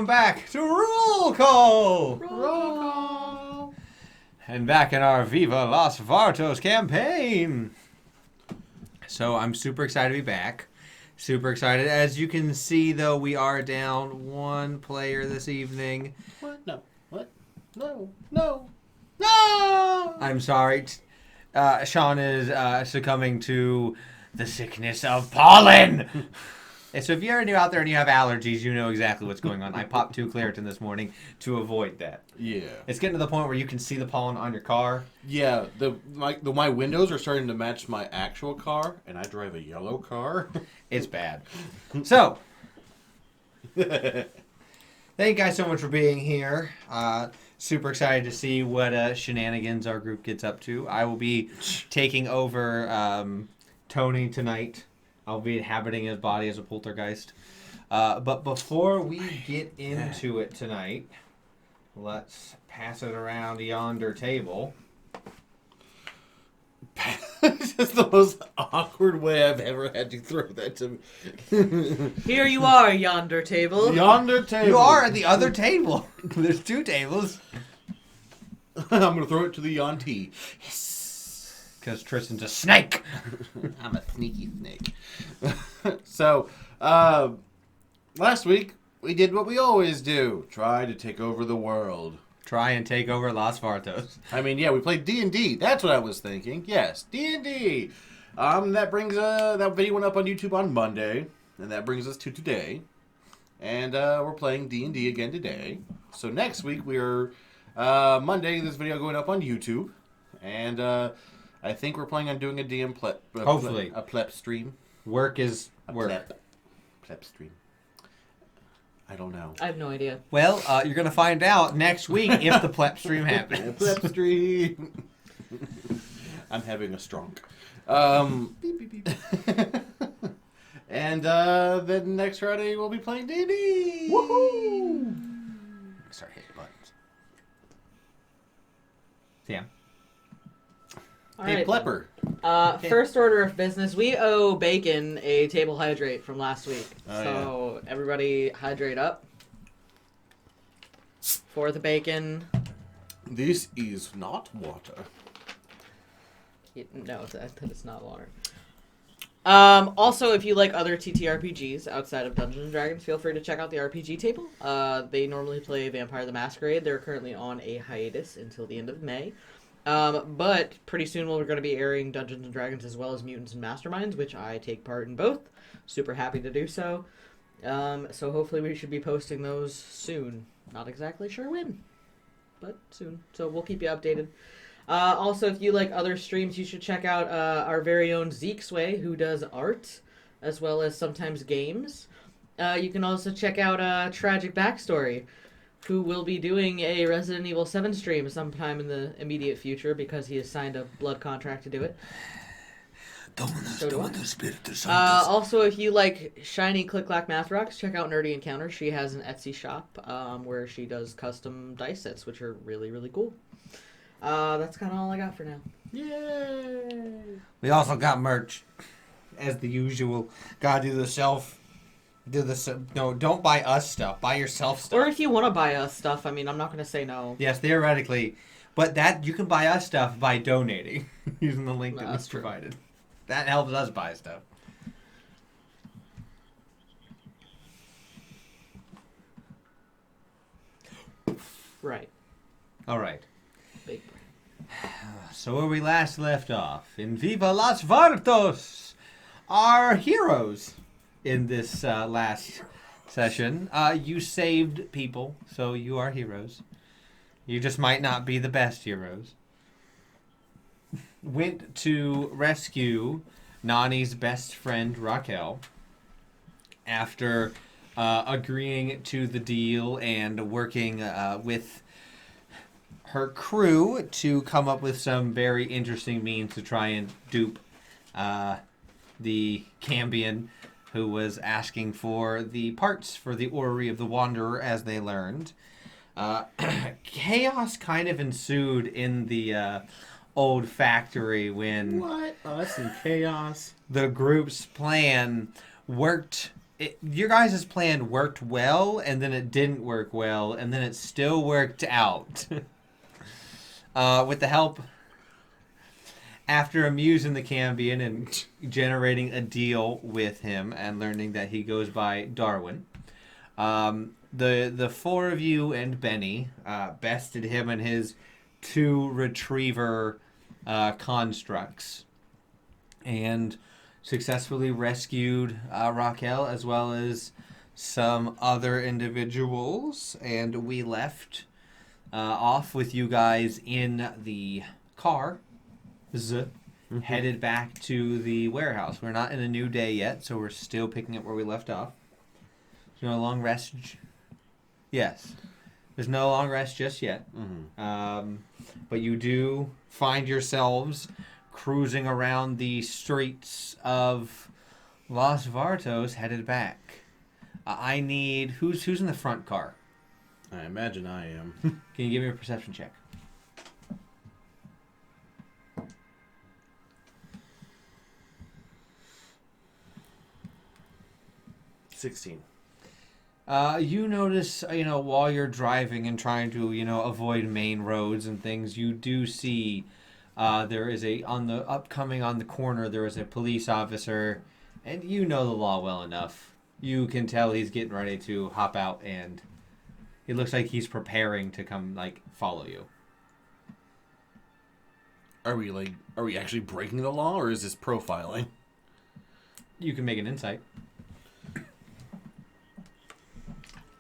welcome back to Roll Call! Roll call! And back in our Viva Las Vartos campaign. So I'm super excited to be back. Super excited. As you can see, though, we are down one player this evening. What? No. What? No. No. No! I'm sorry. Sean is succumbing to the sickness of pollen. And so if you're new out there and you have allergies, you know exactly what's going on. I popped 2 Claritin this morning to avoid that. Yeah. It's getting to the point where you can see the pollen on your car. Yeah. My windows are starting to match my actual car, and I drive a yellow car. It's bad. So, thank you guys so much for being here. Super excited to see what shenanigans our group gets up to. I will be taking over Tony tonight. I'll be inhabiting his body as a poltergeist. But before we get into it tonight, let's pass it around yonder table. It's the most awkward way I've ever had to throw that to me. Here you are, yonder table. Yonder table. You are at the other table. There's 2 tables. I'm going to throw it to the Yonti. Because Tristan's a snake. I'm a sneaky snake. So, last week, we did what we always do. Try to take over the world. Try and take over Las Vartos. I mean, yeah, we played D&D. That's what I was thinking. Yes, D&D. That brings, that video went up on YouTube on Monday. And that brings us to today. And, we're playing D&D again today. So next week, we're, Monday, this video going up on YouTube. And, I think we're planning on doing a DM plep. Hopefully. A plep stream. Work is work. Plep stream. I don't know. I have no idea. Well, you're going to find out next week if the plep stream happens. Plep stream. I'm having a stroke. Beep, beep, beep. And then next Friday we'll be playing D&D. Woohoo! Start hitting buttons. Sam. All Hey, right. Plepper. First order of business. We owe Bacon a table hydrate from last week. Oh, So everybody hydrate up. For the bacon. This is not water. No, that is not water. Also, if you like other TTRPGs outside of Dungeons & Dragons, feel free to check out the RPG table. They normally play Vampire the Masquerade. They're currently on a hiatus until the end of May. But pretty soon we're going to be airing Dungeons & Dragons as well as Mutants and Masterminds, which I take part in both. Super happy to do so. So hopefully we should be posting those soon. Not exactly sure when, but soon. So we'll keep you updated. Also, if you like other streams, you should check out our very own Zeak, who does art, as well as sometimes games. You can also check out Tragic Backstory, who will be doing a Resident Evil 7 stream sometime in the immediate future because he has signed a blood contract to do it. Also, if you like shiny click-clack math rocks, check out Nerdy Encounter. She has an Etsy shop where she does custom dice sets, which are really, really cool. That's kind of all I got for now. Yay! We also got merch, as the usual. Gotta do the self. No, don't buy us stuff. Buy yourself stuff. Or if you want to buy us stuff, I mean, I'm not going to say no. Yes, theoretically. But that you can buy us stuff by donating using the link that was provided. That helps us buy stuff. Right. All right. Big brain. So where we last left off, in Viva Las Vartos, our heroes in this last session, you saved people, so you are heroes. You just might not be the best heroes. Went to rescue Nani's best friend, Raquel, after agreeing to the deal and working with her crew to come up with some very interesting means to try and dupe the Cambion, who was asking for the parts for the Orrery of the Wanderer, as they learned. Chaos kind of ensued in the old factory when What? Us and chaos. the group's plan worked your guys' plan worked well, and then it didn't work well, and then it still worked out. With the help, after amusing the Cambion and generating a deal with him and learning that he goes by Darwin, the four of you and Benny bested him and his 2 retriever constructs and successfully rescued Raquel as well as some other individuals, and we left off with you guys in the car, headed back to the warehouse. We're not in a new day yet, so we're still picking up where we left off. There's no long rest. Yes. There's no long rest just yet. Mm-hmm. But you do find yourselves cruising around the streets of Las Vartos, headed back. I need... Who's in the front car? I imagine I am. Can you give me a perception check? 16. You notice, while you're driving and trying to, avoid main roads and things, you do see there is on the corner, there is a police officer, and you know the law well enough. You can tell he's getting ready to hop out, and it looks like he's preparing to come, follow you. Are we actually breaking the law, or is this profiling? You can make an insight.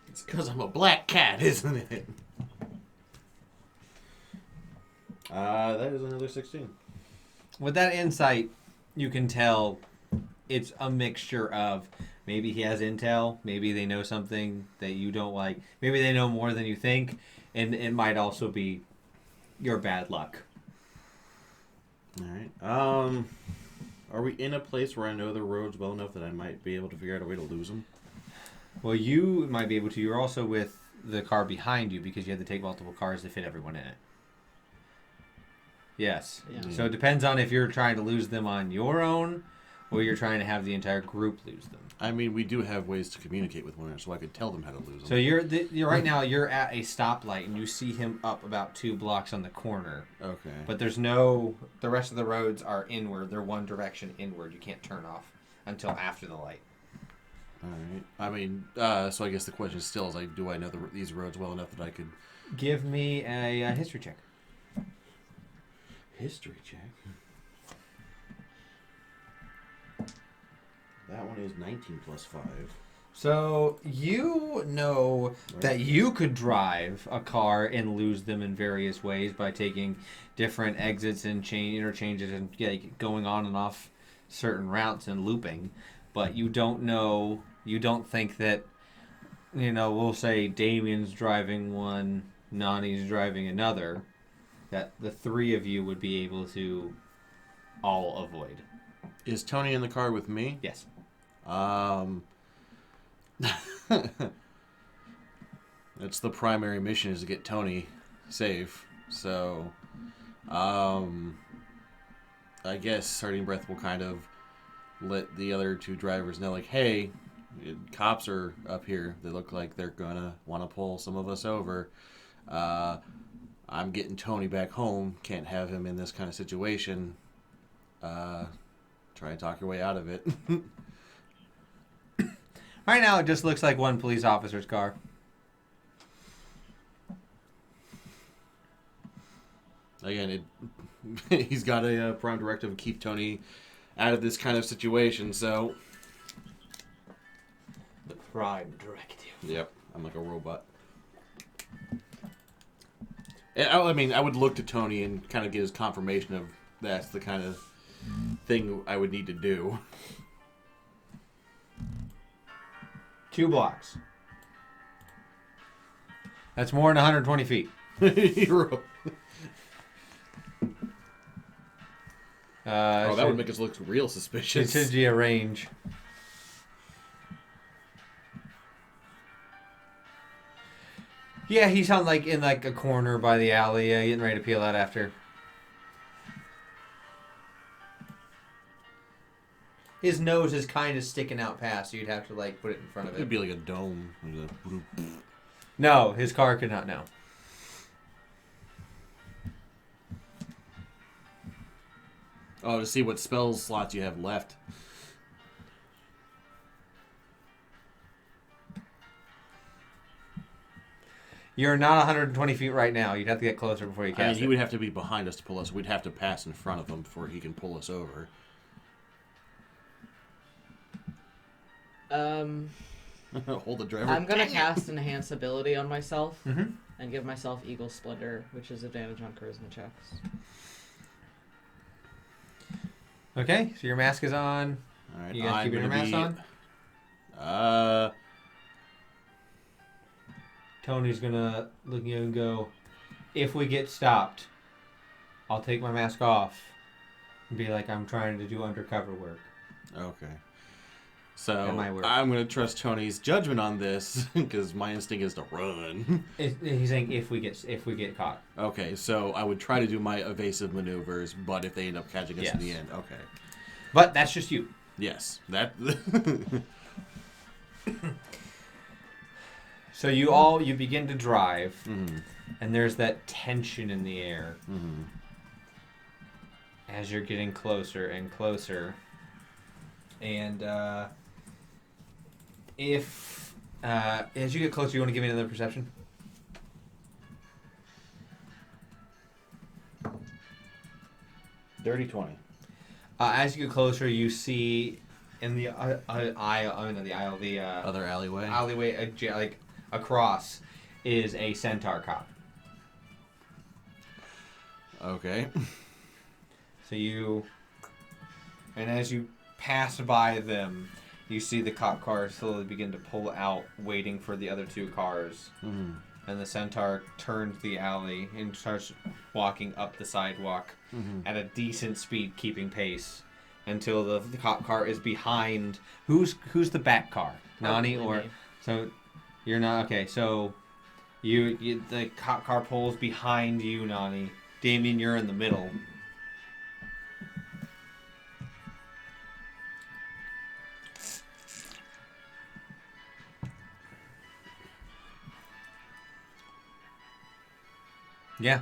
It's because I'm a black cat, isn't it? That is another 16. With that insight, you can tell it's a mixture of maybe he has intel, maybe they know something that you don't like, maybe they know more than you think, and it might also be your bad luck. All right. Are we in a place where I know the roads well enough that I might be able to figure out a way to lose them? Well, you might be able to. You're also with the car behind you because you had to take multiple cars to fit everyone in it. Yes. Yeah. So it depends on if you're trying to lose them on your own or you're trying to have the entire group lose them. I mean, we do have ways to communicate with one another, so I could tell them how to lose them. So you're right now you're at a stoplight and you see him up about 2 blocks on the corner. Okay. But the rest of the roads are inward. They're one direction inward. You can't turn off until after the light. All right. I mean, so I guess the question still is, do I know these roads well enough that I could... Give me a history check. History check? That one is 19 plus 5. So you know that you could drive a car and lose them in various ways by taking different exits and interchanges and going on and off certain routes and looping. But you don't know, you don't think that, we'll say Damien's driving one, Nani's driving another, that the 3 of you would be able to all avoid. Is Tony in the car with me? Yes. It's the primary mission is to get Tony safe. So, I guess Starting Breath will kind of let the other 2 drivers know, hey, cops are up here. They look like they're gonna want to pull some of us over. I'm getting Tony back home. Can't have him in this kind of situation. Try and talk your way out of it. Right now, it just looks like one police officer's car. Again, he's got a prime directive to keep Tony out of this kind of situation, so... The prime directive. Yep, I'm like a robot. I mean, I would look to Tony and kind of get his confirmation of that's the kind of thing I would need to do. 2 blocks. That's more than 120 feet. That would make us look real suspicious. It should be a range. Yeah, he's on in a corner by the alley, getting ready to peel out after. his nose is kind of sticking out past, so you'd have to like put it in front of It'd it. be like a dome. No, his car could not know. Oh, to see what spell slots you have left. You're not 120 feet right now. You'd have to get closer before you I mean, cast he it. would have to be behind us to pull us. We'd have to pass in front of him before he can pull us over. Hold the driver. I'm gonna cast Enhance Ability on myself Mm-hmm. and give myself Eagle Splendor, which is advantage on charisma checks. Okay, so your mask is on. All right, You guys keeping your mask on? Tony's gonna look at you and go, if we get stopped, I'll take my mask off and be like, I'm trying to do undercover work. Okay. So That might work. I'm going to trust Tony's judgment on this because my instinct is to run. He's saying if we get caught. Okay, so I would try to do my evasive maneuvers, but if they end up catching us in the Yes. end, okay. But that's just you. Yes, that. So you begin to drive, Mhm. and there's that tension in the air Mhm. as you're getting closer and closer. And as you get closer, you want to give me another perception? Dirty 20. As you get closer, you see in the Other alleyway. alleyway, like across, is a centaur cop. Okay. So as you pass by them, you see the cop cars slowly begin to pull out, waiting for the other two cars. Mhm. And the centaur turns the alley and starts walking up the sidewalk Mhm. at a decent speed, keeping pace, until the cop car is behind. Who's the back car? Nani Probably or me. so? You're not okay. So you the cop car pulls behind you, Nani. Damien, you're in the middle. Yeah.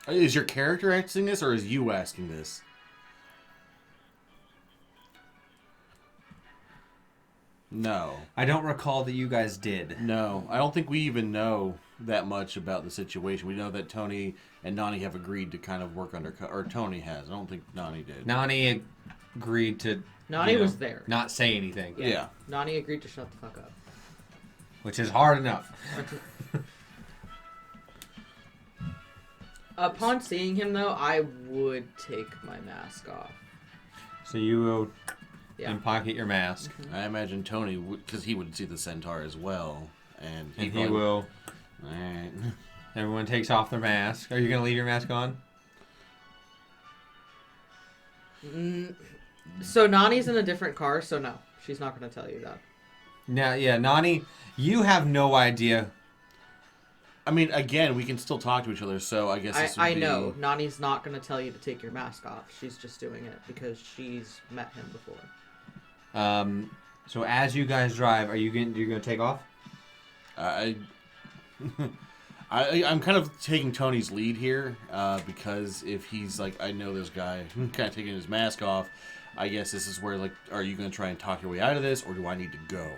Is your character asking this, or is you asking this? No. I don't recall that you guys did. No. I don't think we even know that much about the situation. We know that Tony and Nani have agreed to kind of work undercover. Or Tony has. I don't think Nani did. Nani agreed to Nani was there. not say anything, Yeah. Nani agreed to shut the fuck up. which is hard enough. Upon seeing him, though, I would take my mask off. So you will Yeah. pocket your mask, I imagine Tony, because he would see the centaur as well. And and he probably- will. Alright. Everyone takes off their mask. Are you gonna leave your mask on? So Nani's in a different car, so no. She's not going to tell you that. Now, yeah, Nani, you have no idea. I mean, again, we can still talk to each other, so I guess this would I be... know. Nani's not going to tell you to take your mask off. She's just doing it because she's met him before. So as you guys drive, you're gonna take off? I'm kind of taking Tony's lead here, because if he's like, I know this guy, kind of taking his mask off, I guess this is where, like, are you going to try and talk your way out of this, or do I need to go?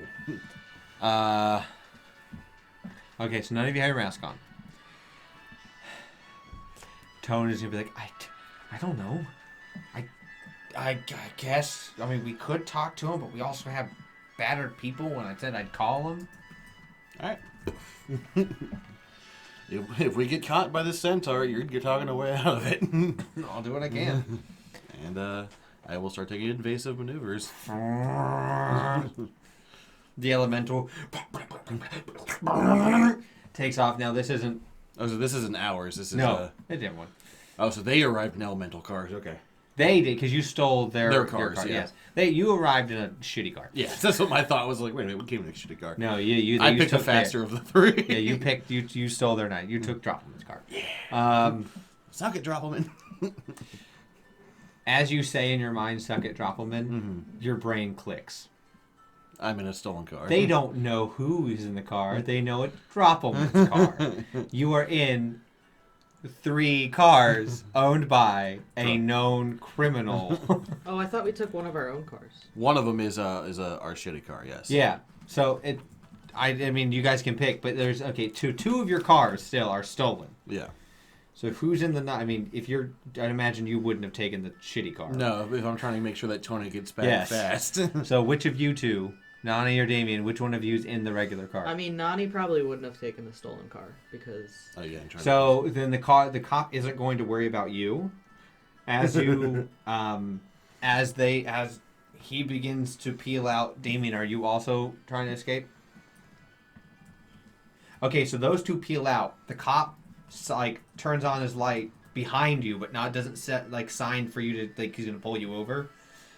Okay, so none of you have your mask on. Tony is gonna be like, I don't know. I guess. I mean, we could talk to him, but we also have battered people. When I said I'd call him. Alright. If we get caught by the centaur, you're talking a way out of it. I'll do what I can. And I will start taking invasive maneuvers. The elemental takes off. Now this isn't. Oh, so this isn't ours. This is a different one. Oh, so they arrived in elemental cars. Okay. They did because you stole their Their car. cars, yeah. Yes, you arrived in a shitty car. Yeah, that's what my thought was. Like, wait a minute, we came in a shitty car. No, I picked the faster of the three. Yeah, you picked. You stole their night. You took Dropman's car. Yeah. Suck it, drop them in. As you say in your mind, suck it, Droppelman, your brain clicks. I'm in a stolen car. They don't know who's in the car. They know it's Droppelman's car. You are in 3 cars owned by a known criminal. Oh, I thought we took one of our own cars. One of them is our shitty car. Yes. Yeah. So I mean, you guys can pick, but there's two of your cars still are stolen. Yeah. So who's in the? I mean, I'd imagine you wouldn't have taken the shitty car. No, if I'm trying to make sure that Tony gets back fast. So which of you two, Nani or Damien, which one of you is in the regular car? I mean, Nani probably wouldn't have taken the stolen car because. Oh yeah. So then the cop isn't going to worry about you, as you, as he begins to peel out. Damien, are you also trying to escape? Okay, so those two peel out. The cop turns on his light behind you, but doesn't set sign for you to he's gonna pull you over.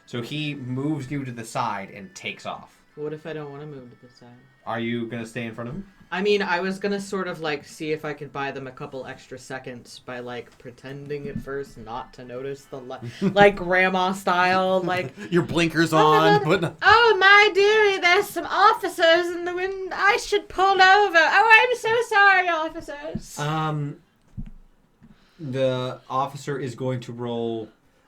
So he moves you to the side and takes off. What if I don't want to move to the side? Are you gonna stay in front of him? I mean, I was gonna sort of see if I could buy them a couple extra seconds by pretending at first not to notice the grandma style your blinkers on, but oh my dearie, there's some officers in the wind. I should pull over. Oh, I'm so sorry, officers. The officer is going to roll.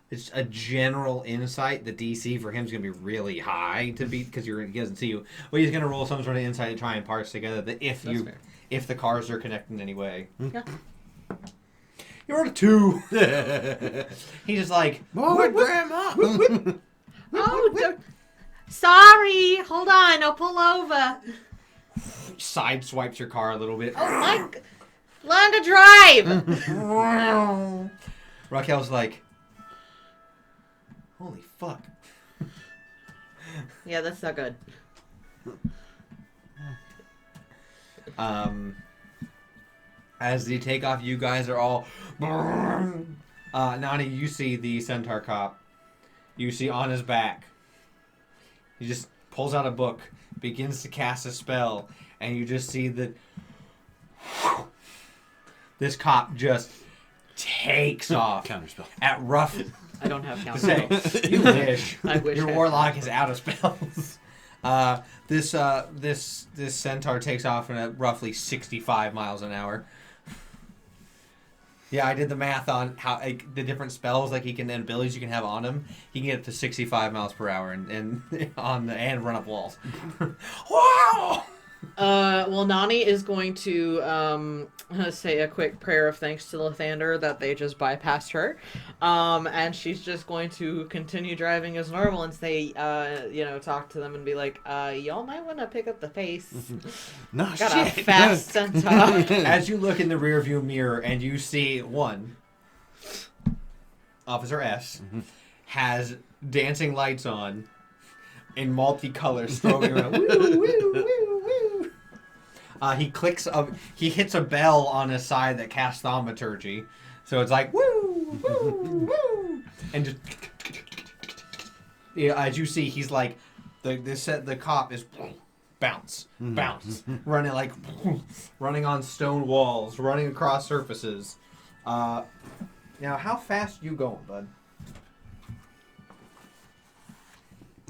It's a general insight. The DC for him is going to be really high to beat because he doesn't see you. Well, he's going to roll some sort of insight to try and parse together if the cars are connected in any way. Yeah. You rolled a 2. He's just like, what, Grandma? Oh, sorry. Hold on. I'll pull over. Side swipes your car a little bit. Oh my! Learn to drive. Raquel's like, holy fuck. Yeah, that's not good. As they take off, you guys are all... Nani, you see the centaur cop. You see on his back. He just pulls out a book, begins to cast a spell, and you just see that... This cop just takes off. Counterspell. At rough... I don't have count. You wish. I wish. Your warlock is out of spells. This centaur takes off at roughly 65 miles an hour. Yeah, I did the math on how the different spells and abilities you can have on him. He can get up to 65 miles per hour and run up walls. Wow! Well, Nani is going to say a quick prayer of thanks to Lathander that they just bypassed her, and she's just going to continue driving as normal and say, talk to them and be like, y'all might want to pick up the pace. No Got shit. a fast centaur. As you look in the rearview mirror and you see Officer S has dancing lights on in multicolors, strobing around. Woo, woo, woo, woo. He hits a bell on his side that casts thaumaturgy. So it's like, woo, woo, woo. And just, as you see, he's like, the cop is bounce, running on stone walls, running across surfaces. Now, how fast you going, bud?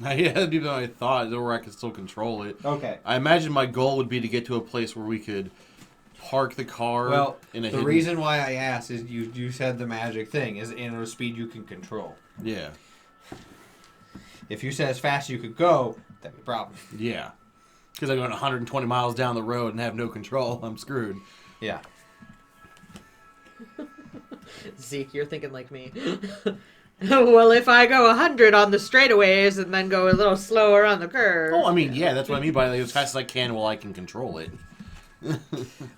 I had to do what I thought, where I could still control it. Okay. I imagine my goal would be to get to a place where we could park the car. Well, in a the reason why I asked is you said the magic thing is in a speed you can control. Yeah. If you said as fast as you could go, that'd be a problem. Yeah. Because I'm going 120 miles down the road and have no control, I'm screwed. Yeah. Zeke, you're thinking like me. Well, if I go 100 on the straightaways and then go a little slower on the curve. Oh, I mean, yeah, that's what I mean by as fast as I can while I can control it.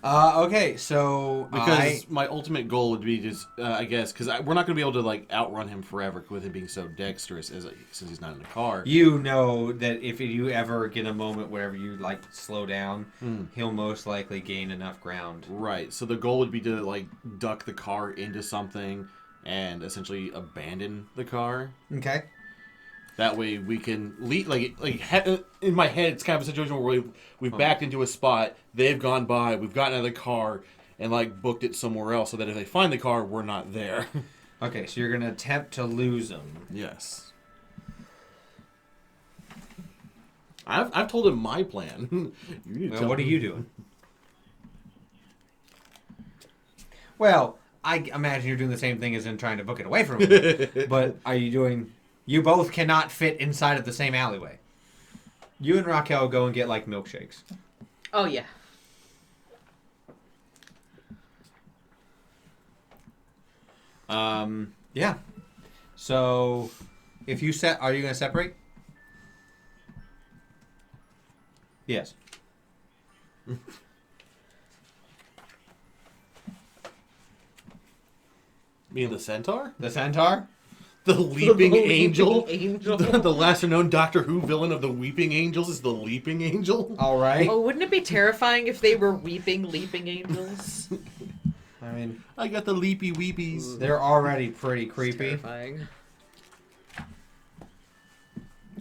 Okay, so because my ultimate goal would be just, I guess, because we're not going to be able to outrun him forever with him being so dexterous since he's not in the car. You know that if you ever get a moment where you slow down, he'll most likely gain enough ground. Right. So the goal would be to duck the car into something and essentially abandon the car. Okay. That way we can lead, in my head, it's kind of a situation where we've backed into a spot, they've gone by, we've gotten out of the car, and booked it somewhere else, so that if they find the car, we're not there. Okay, so you're gonna attempt to lose him. Yes. I've told him my plan. You need to Well, tell what are him. you doing? Well, I imagine you're doing the same thing as in trying to book it away from him. But are you doing... You both cannot fit inside of the same alleyway. You and Raquel go and get, like, milkshakes. Oh, yeah. Yeah. So, if you set... Are you going to separate? Yes. Me and the centaur? The centaur? The Leaping Angel? Angel. The lesser known Doctor Who villain of the Weeping Angels is the Leaping Angel? All right. Oh, wouldn't it be terrifying if they were weeping, leaping angels? I mean, I got the leapy weepies. they're already pretty creepy. Terrifying.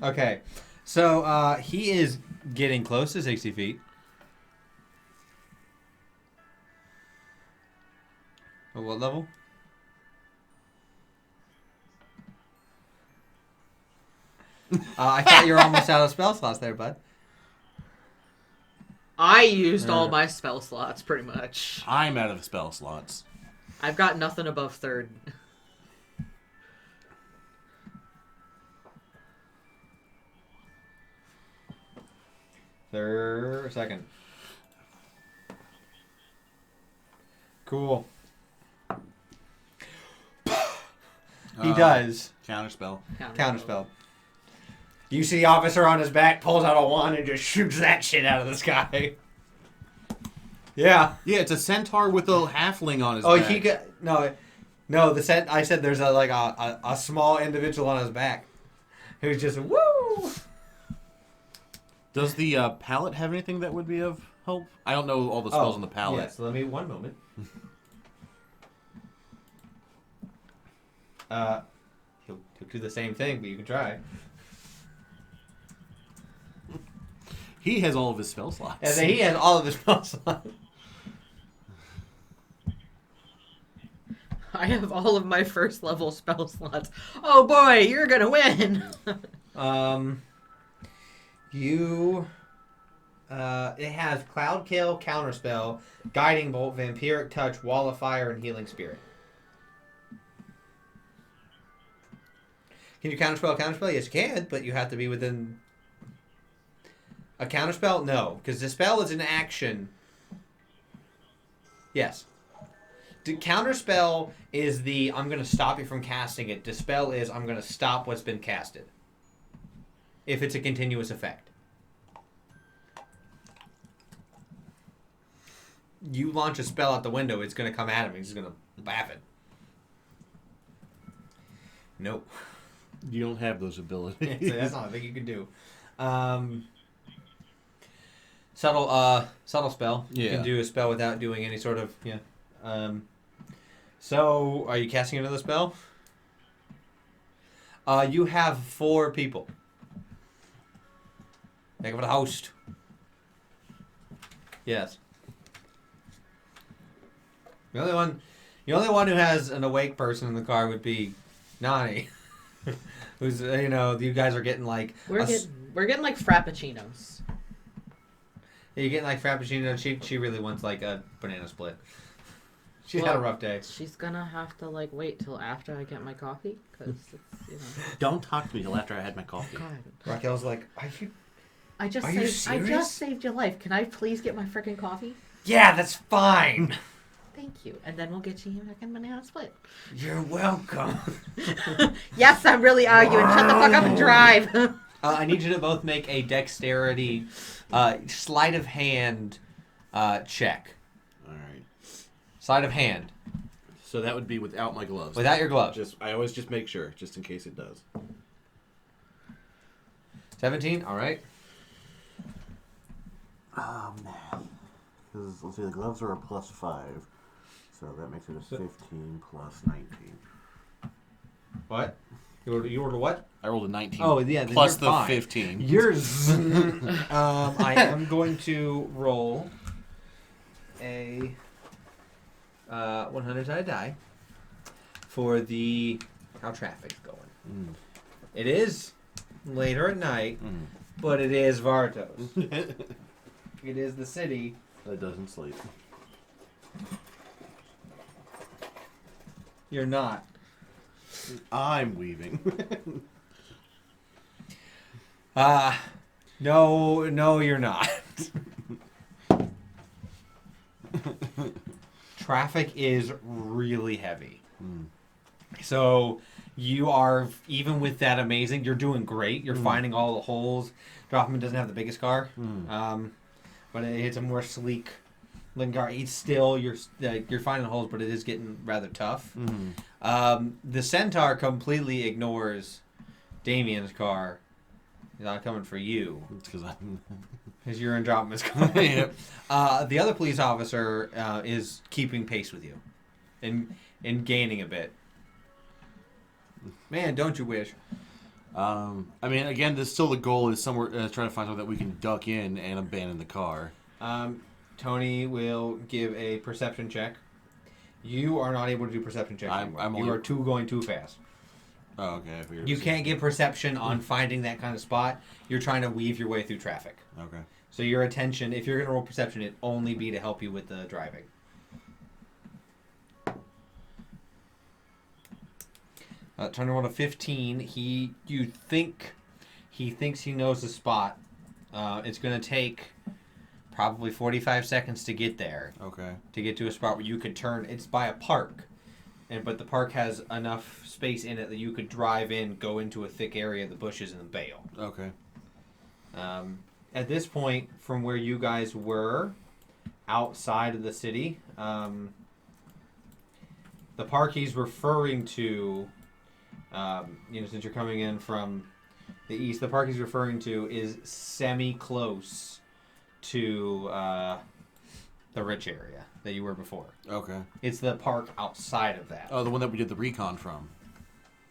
Okay. So, he is getting close to 60 feet. At what level? I thought you were almost out of spell slots there, bud. I used all my spell slots, pretty much. I'm out of spell slots. I've got nothing above third. Second. Cool. He does. Counterspell. Counterspell. You see the officer on his back, pulls out a wand, and just shoots that shit out of the sky. Yeah. Yeah, it's a centaur with a halfling on his Oh, back. he got... No, I said there's a small individual on his back. Who's just, woo! Does the palette have anything that would be of help? I don't know all the spells on the palette. Yes, let me... One moment. He'll do the same thing, but you can try. He has all of his spell slots. And then he has all of his spell slots. I have all of my first level spell slots. Oh boy, you're gonna win! It has Cloud Kill, Counterspell, Guiding Bolt, Vampiric Touch, Wall of Fire, and Healing Spirit. Can you counterspell? Yes, you can, but you have to be within... A counterspell? No, because the spell is an action. Yes. Counterspell is the, I'm going to stop you from casting it. Dispel is, I'm going to stop what's been casted. If it's a continuous effect. You launch a spell out the window, it's going to come at him. He's going to laugh it. Nope. You don't have those abilities. So that's not a thing you can do. Subtle spell. You Yeah. can do a spell without doing any sort of so are you casting another spell? You have 4 people. Think of it a host. Yes. The only one who has an awake person in the car would be Nani. Who's you guys are getting like We're getting like frappuccinos. you're getting like Frappuccino. She really wants like a banana split. She's had a rough day. She's gonna have to like wait till after I get my coffee, because Don't talk to me till after I had my coffee. God. Raquel's like, I just Are you saved your life. Can I please get my freaking coffee? yeah, that's fine. Thank you. And then we'll get you a freaking banana split. You're welcome. Yes, I'm really arguing. Shut the fuck up and drive. I need you to both make a dexterity sleight of hand check. All right. Sleight of hand. So that would be without my gloves. Without your gloves. I always just make sure, just in case it does. 17? All right. Oh, man. Because, let's see, the gloves are a +5. So that makes it a 15 plus 19. What? You order what? I rolled a 19. Oh, yeah. Then Plus you're the fine. 15. Yours. I am going to roll a 100-sided die. for how traffic's going. It is later at night, but it is Vartos. It is the city that doesn't sleep. You're not. I'm weaving. No, you're not. Traffic is really heavy. So you are, even with that amazing, you're doing great. You're finding all the holes. Drothman doesn't have the biggest car, but it's a more sleek Lingard. It's still, you're finding the holes, but it is getting rather tough. The Centaur completely ignores Damien's car. He's not coming for you. It's because you're in Drothman's car. Yep. The other police officer is keeping pace with you and gaining a bit. Man, don't you wish? I mean, again, the goal is somewhere trying to find somewhere that we can duck in and abandon the car. Tony will give a perception check. You are not able to do perception checks anymore. You are going too fast. Oh, okay. You can't get perception on finding that kind of spot. You're trying to weave your way through traffic. Okay. So your attention, if you're going to roll perception, it'd only be to help you with the driving. Tony rolled a 15. He thinks he knows the spot. It's going to take probably 45 seconds to get there. Okay. To get to a spot where you could turn. It's by a park. But the park has enough space in it that you could drive in, go into a thick area of the bushes, and then bail. Okay. At this point, from where you guys were, outside of the city, the park he's referring to, since you're coming in from the east, the park he's referring to is semi-close to the rich area that you were before. Okay. It's the park outside of that. Oh, the one that we did the recon from.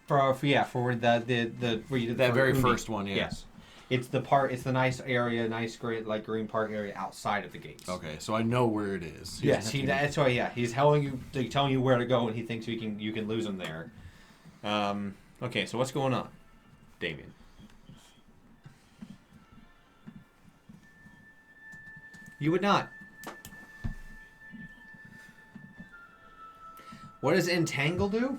For where you did that very Undi. first one, Yes. It's the park. It's the nice area, nice green park area outside of the gates. Okay, so I know where it is. Yes, that's why. Yeah, he's telling you where to go, and he thinks you can lose him there. Okay, so what's going on, Damien? You would not. What does entangle do?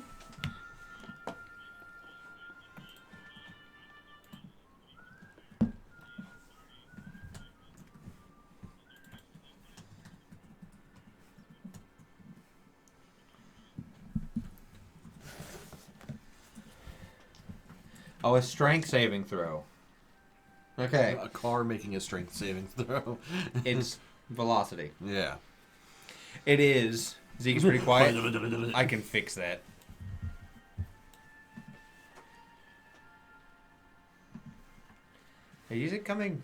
Oh, a strength saving throw. Okay. A car making a strength saving throw. It's velocity. Yeah. It is. Zeak is pretty quiet. I can fix that. Is it coming?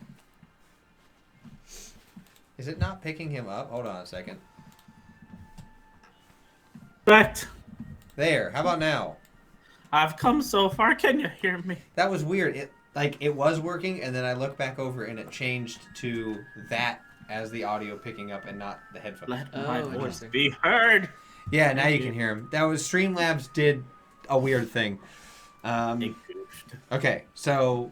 Is it not picking him up? Hold on a second. But There. How about now? I've come so far. Can you hear me? That was weird. It was working, and then I looked back over, and it changed to that as the audio picking up, and not the headphones. Let my voice interesting. be heard. Yeah, now you can hear him. That was Streamlabs did a weird thing. It goofed. Okay, so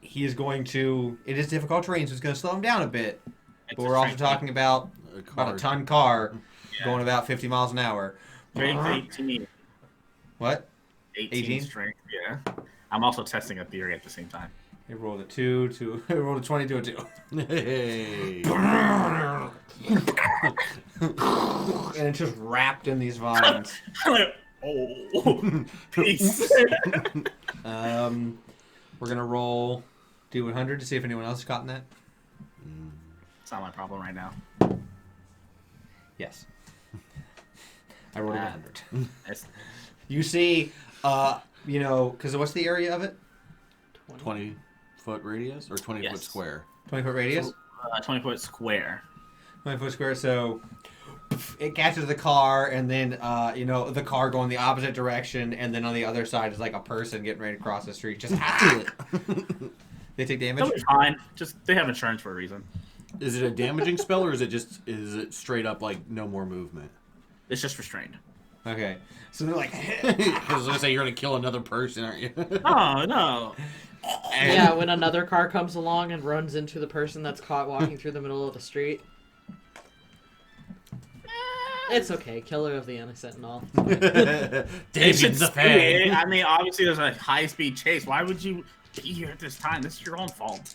he is going to. It is difficult terrain, so it's going to slow him down a bit. It's But a we're also strength talking about a ton car Yeah. going about 50 miles an hour. Strength 18. What? 18 strength, yeah. I'm also testing a theory at the same time. He rolled a 2 to. He rolled a 20 to a 2. Hey. And it's just wrapped in these vines. Oh, peace. We're gonna roll D100 to see if anyone else has gotten that. It's not my problem right now. Yes. I rolled a 100. It's, You see, because what's the area of it? 20-foot radius or 20-foot Yes. square? 20-foot radius? 20-foot square. 20-foot square. So it catches the car, and then the car going the opposite direction, and then on the other side is like a person getting ready to cross the street. Just they take damage. They'll be fine. Just they have insurance for a reason. Is it a damaging spell or is it straight up like no more movement? It's just restrained. Okay. So they're like, I was gonna say you're gonna kill another person, aren't you? Oh no. And Yeah, when another car comes along and runs into the person that's caught walking through the middle of the street. It's okay, killer of the innocent and all. They should David's the say it. fan. I mean, obviously there's a high-speed chase. Why would you be here at this time? This is your own fault.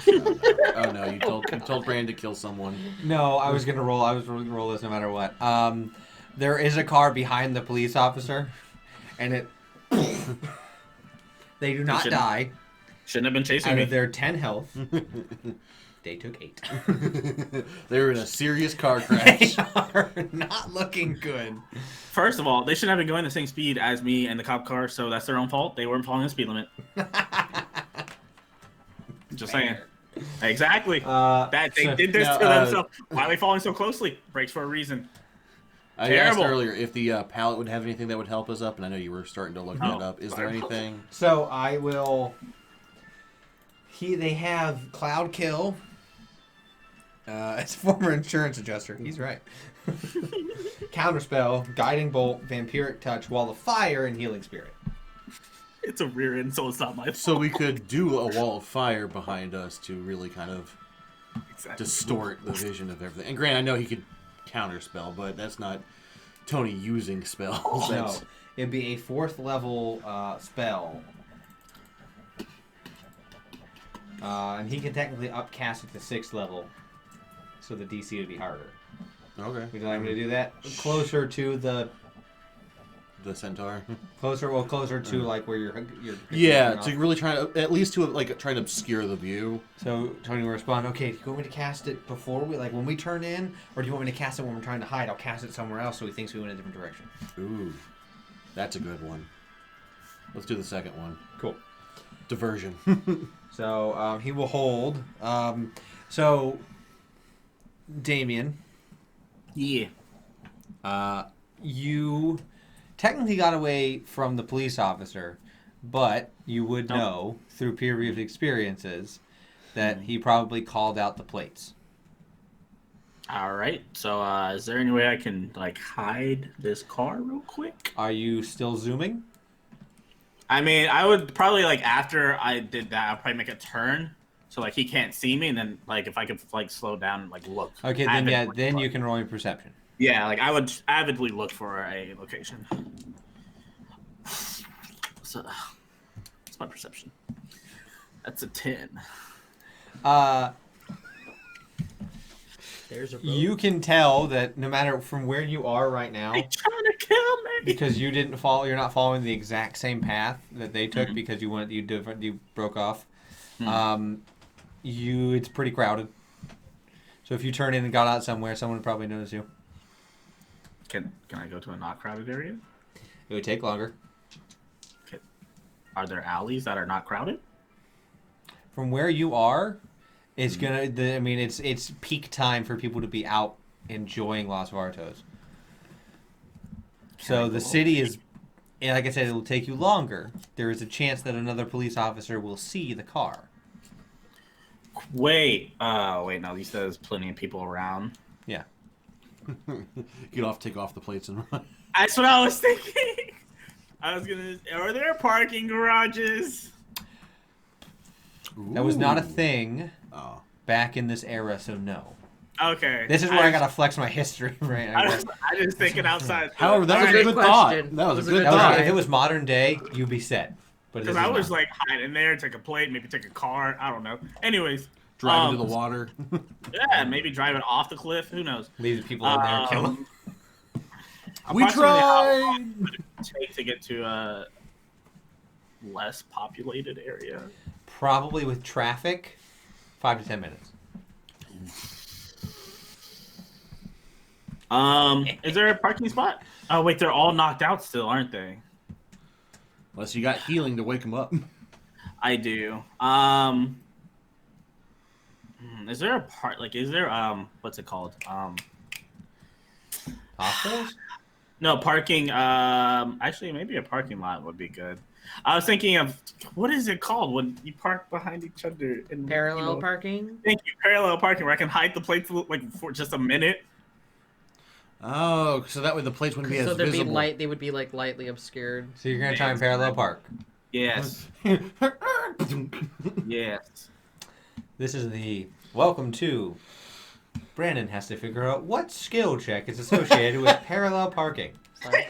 Oh no, you told Brand to kill someone. no, I was gonna roll. I was going to roll this no matter what. There is a car behind the police officer, and it. They do not shouldn't- die. Shouldn't have been chasing Out me. of their 10 health, they took 8. They were in a serious car They crash. are not looking good. First of all, they shouldn't have been going the same speed as me and the cop car, so that's their own fault. They weren't following the speed limit. Just saying. Exactly. That they so- did this now, to themselves. Why are they following so closely? Brakes for a reason. I asked Terrible. earlier if the pallet would have anything that would help us up, and I know you were starting to look that up. Is there anything? So I will. They have Cloud Kill. As a former insurance adjuster, he's right. Counterspell, Guiding Bolt, Vampiric Touch, Wall of Fire, and Healing Spirit. It's a rear end, so it's not my fault. So we could do a wall of fire behind us to really kind of Exactly. distort the vision of everything. And Grant, I know he could counterspell, but that's not Tony using spells. No, That's, it'd be a 4th level spell. And he can technically upcast it to 6th level, so the DC would be harder. okay. Would you like me to do that? Closer to the The centaur. closer to like where you're Yeah, to really try to at least to like try to obscure the view. So Tony will respond, okay, do you want me to cast it before we, like when we turn in, or do you want me to cast it when we're trying to hide? I'll cast it somewhere else so he thinks we went a different direction. Ooh, that's a good one. Let's do the second one. Cool. Diversion. So he will hold. So Damien, Yeah. you technically got away from the police officer, but you would know through previous experiences that he probably called out the plates. All right. So, is there any way I can like hide this car real quick? Are you still zooming? I mean, I would probably like after I did that, I'd probably make a turn so like he can't see me, and then like if I could like slow down and like look. Okay, then yeah, avidly then look. you can roll your perception. Yeah, like I would avidly look for a location. So, what's my perception? That's a 10. There's a road. You can tell that no matter from where you are right now, They trying to kill me. because you didn't follow, you're not following the exact same path that they took because you went, you broke off. It's pretty crowded. So if you turn in and got out somewhere, someone would probably notice you. Can I go to a not crowded area? It would take longer. Are there alleys that are not crowded? From where you are, it's it's peak time for people to be out enjoying Las Vartos. So the city is, and like I said, it'll take you longer. There is a chance that another police officer will see the car. Wait. Wait. No, he says plenty of people around. Yeah. Get off, take off the plates and run. That's what I was thinking. Are there parking garages? That was not a Ooh. thing Oh. back in this era, so no. Okay. This is where I gotta flex my history, right? I just thinking outside. However, that was a Good good thought. question. That was a That was a good good That was, thought. if it was modern day, you'd be set. But Because this I is was not. like hiding there, take a plate, maybe take a car. I don't know. Anyways. Drive into the water. Yeah, maybe drive it off the cliff. Who knows? Leave the people in there and kill them. We Approximately how tried. long would it take to get to a less populated area? Probably with traffic, 5 to 10 minutes. Is there a parking spot? Oh wait, they're all knocked out still, aren't they? Unless you got healing to wake them up. I do. Is there a part like? Is there what's it called? Hospitals? No parking. Actually, maybe a parking lot would be good. I was thinking of what is it called when you park behind each other in Parallel you know, parking. Thank you, parallel parking, where I can hide the plates like for just a minute. Oh, so that way the plates wouldn't be as So there'd be visible. light. They would be like lightly obscured. So you're gonna try and parallel park. Yes. Yes. This is the welcome to. Brandon has to figure out what skill check is associated with parallel parking.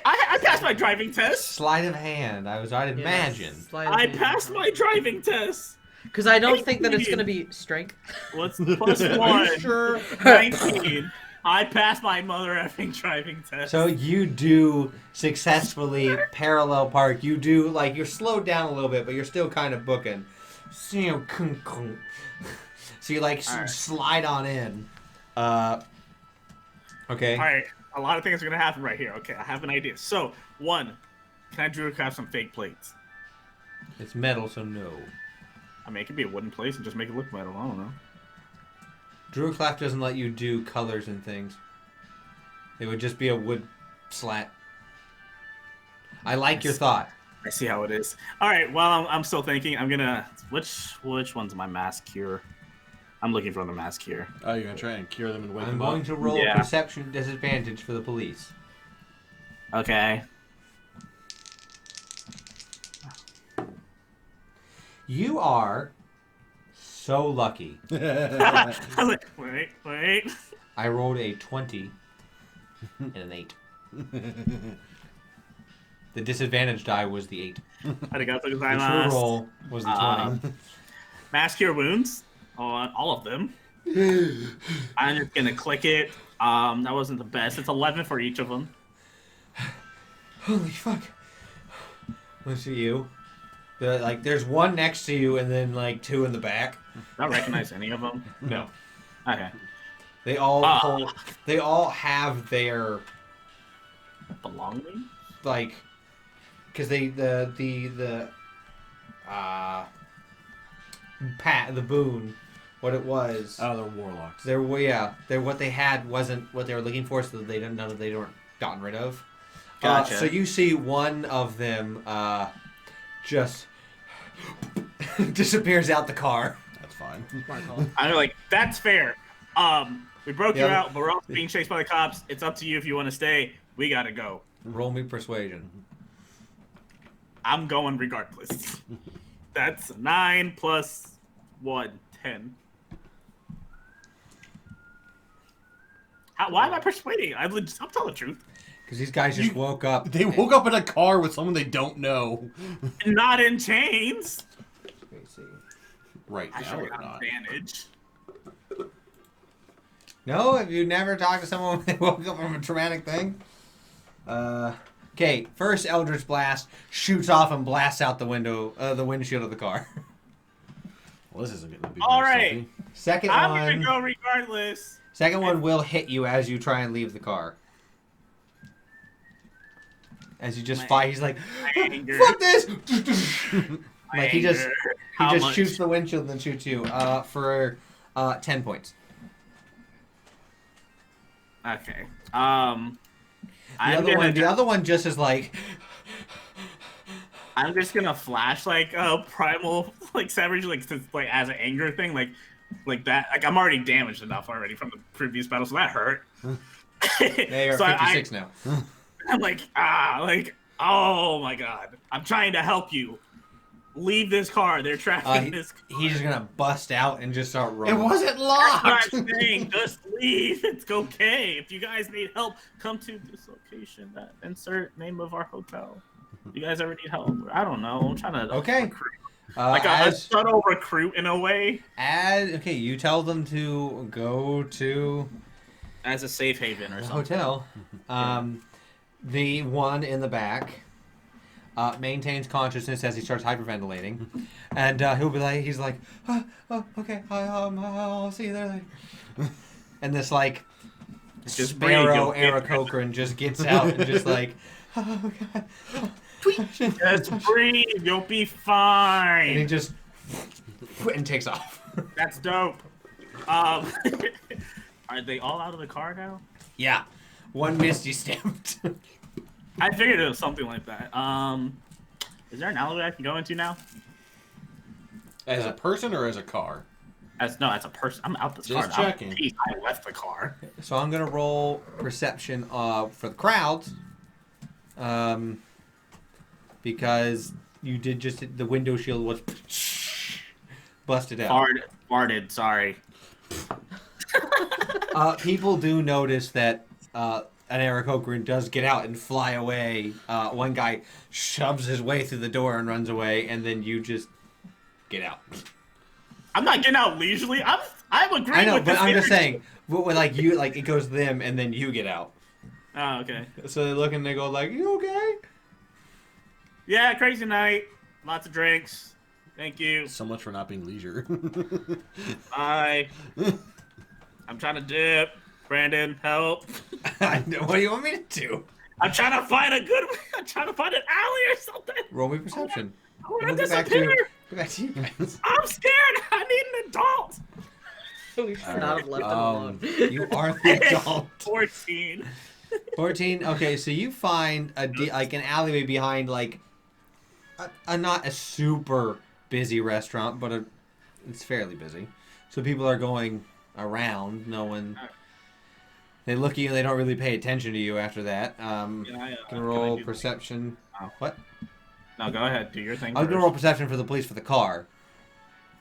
I passed my driving test. Sleight of hand. I'd imagine. I passed my driving test. Because I don't think that it's gonna be strength. What's plus 1? Sure. 19. I passed my mother effing driving test. So you do successfully parallel park. You do like you're slowed down a little bit, but you're still kind of booking. So you like Alright. slide on in. Okay. All right, a lot of things are gonna happen right here. Okay, I have an idea. So, 1, can I Druidcraft some fake plates? It's metal, so no. I mean, it could be a wooden plate and just make it look metal. I don't know. Druidcraft doesn't let you do colors and things. It would just be a wood slat. I like your thought. I see how it is. All right, well, I'm still thinking. I'm gonna which one's my mask cure? I'm looking for the mask cure. Oh, you're gonna try and cure them and wake I'm them up? going to roll Yeah. a perception disadvantage for the police. Okay. You are so lucky. I was like, wait. I rolled a 20 and an 8. The disadvantage die was the 8. Arigato The true gozaimasu. roll was the 20. Mask cure wounds on all of them. I'm just gonna click it. That wasn't the best. It's 11 for each of them. Holy fuck. Let's see you. There's one next to you and then like 2 in the back. Do I recognize any of them? No. Okay. They all Ah. they all have their Belonging? like because the the boon what it was Oh, they're warlocks. they're what they had wasn't what they were looking for, so they didn't none of they weren't gotten rid of. Gotcha. So you see one of them just disappears out the car. That's fine. I'm like, that's fair. We broke you Yeah. out, but we're also being chased by the cops. It's up to you if you want to stay. We gotta go. Roll me persuasion. I'm going regardless. That's 9 plus 1, 10. Why am I persuading? I'm telling the truth. Because these guys just woke up. They woke up in a car with someone they don't know. Not in chains. Let me see. Right I now, should they're have not. advantage. No, have you never talked to someone when they woke up from a traumatic thing? Okay, first Eldritch Blast shoots off and blasts out the window, the windshield of the car. Well, this isn't gonna be All very right. stealthy. Second I'm one, gonna go regardless. second one will hit you as you try and leave the car. As you just My- fight, he's like, my anger. "Fuck this!" My Like he just anger. he How just much? shoots the windshield and then shoots you for 10 points. Okay. The other one just is like, I'm just gonna flash like primal like savage like as an anger thing like that. Like I'm already damaged enough already from the previous battle, so that hurt. they are So 56 now. I'm like oh my god. I'm trying to help you. Leave this car. They're tracking this car. He's just gonna bust out and just start It running. wasn't That's locked. what I'm saying. Just leave. It's okay. If you guys need help, come to this location. Insert name of our hotel. You guys ever need help? I don't know. I'm trying to Okay. recruit. Like a subtle recruit in a way. Okay, you tell them to go to As a safe haven or the something. hotel. The one in the back maintains consciousness as he starts hyperventilating, and he's like, oh, okay, I'll see you there later. And this like Just breathe, sparrow you'll get Eric Cochran just gets out and just like, oh god, Just breathe. You'll be and he fine. just and takes off. That's dope. Are they all out of the car now? Yeah, one Misty stamped. I figured it was something like that. Is there an alleyway I can go into now? As a person or as a car? As a person. I'm out this car. Just checking. I left the car. So I'm gonna roll perception for the crowds, because you did just the window shield was busted out. Farted. Sorry. People do notice that an Eric Okran does get out and fly away. One guy shoves his way through the door and runs away, and then you just get out. I'm not getting out leisurely. I'm agreeing I know, with but this I'm just energy. saying, it goes to them, and then you get out. Oh, okay. So they look and they go like, "You okay?" Yeah, crazy night. Lots of drinks. Thank you. So much for not being leisure. Bye. I'm trying to dip. Brandon, help. What do you want me to do? I'm trying to find I'm trying to find an alley or something. Roll me perception. I want We'll to go back disappear. to you guys. I'm scared. I need an adult. We should not have left them alone. You are the adult. 14. 14. Okay, so you find like an alleyway behind like a not a super busy restaurant, but it's fairly busy. So people are going around. No one. They look at you and they don't really pay attention to you after that. Can roll do perception. Oh. What? No, go ahead. Do your thing. I'm gonna first. roll perception for the police for the car.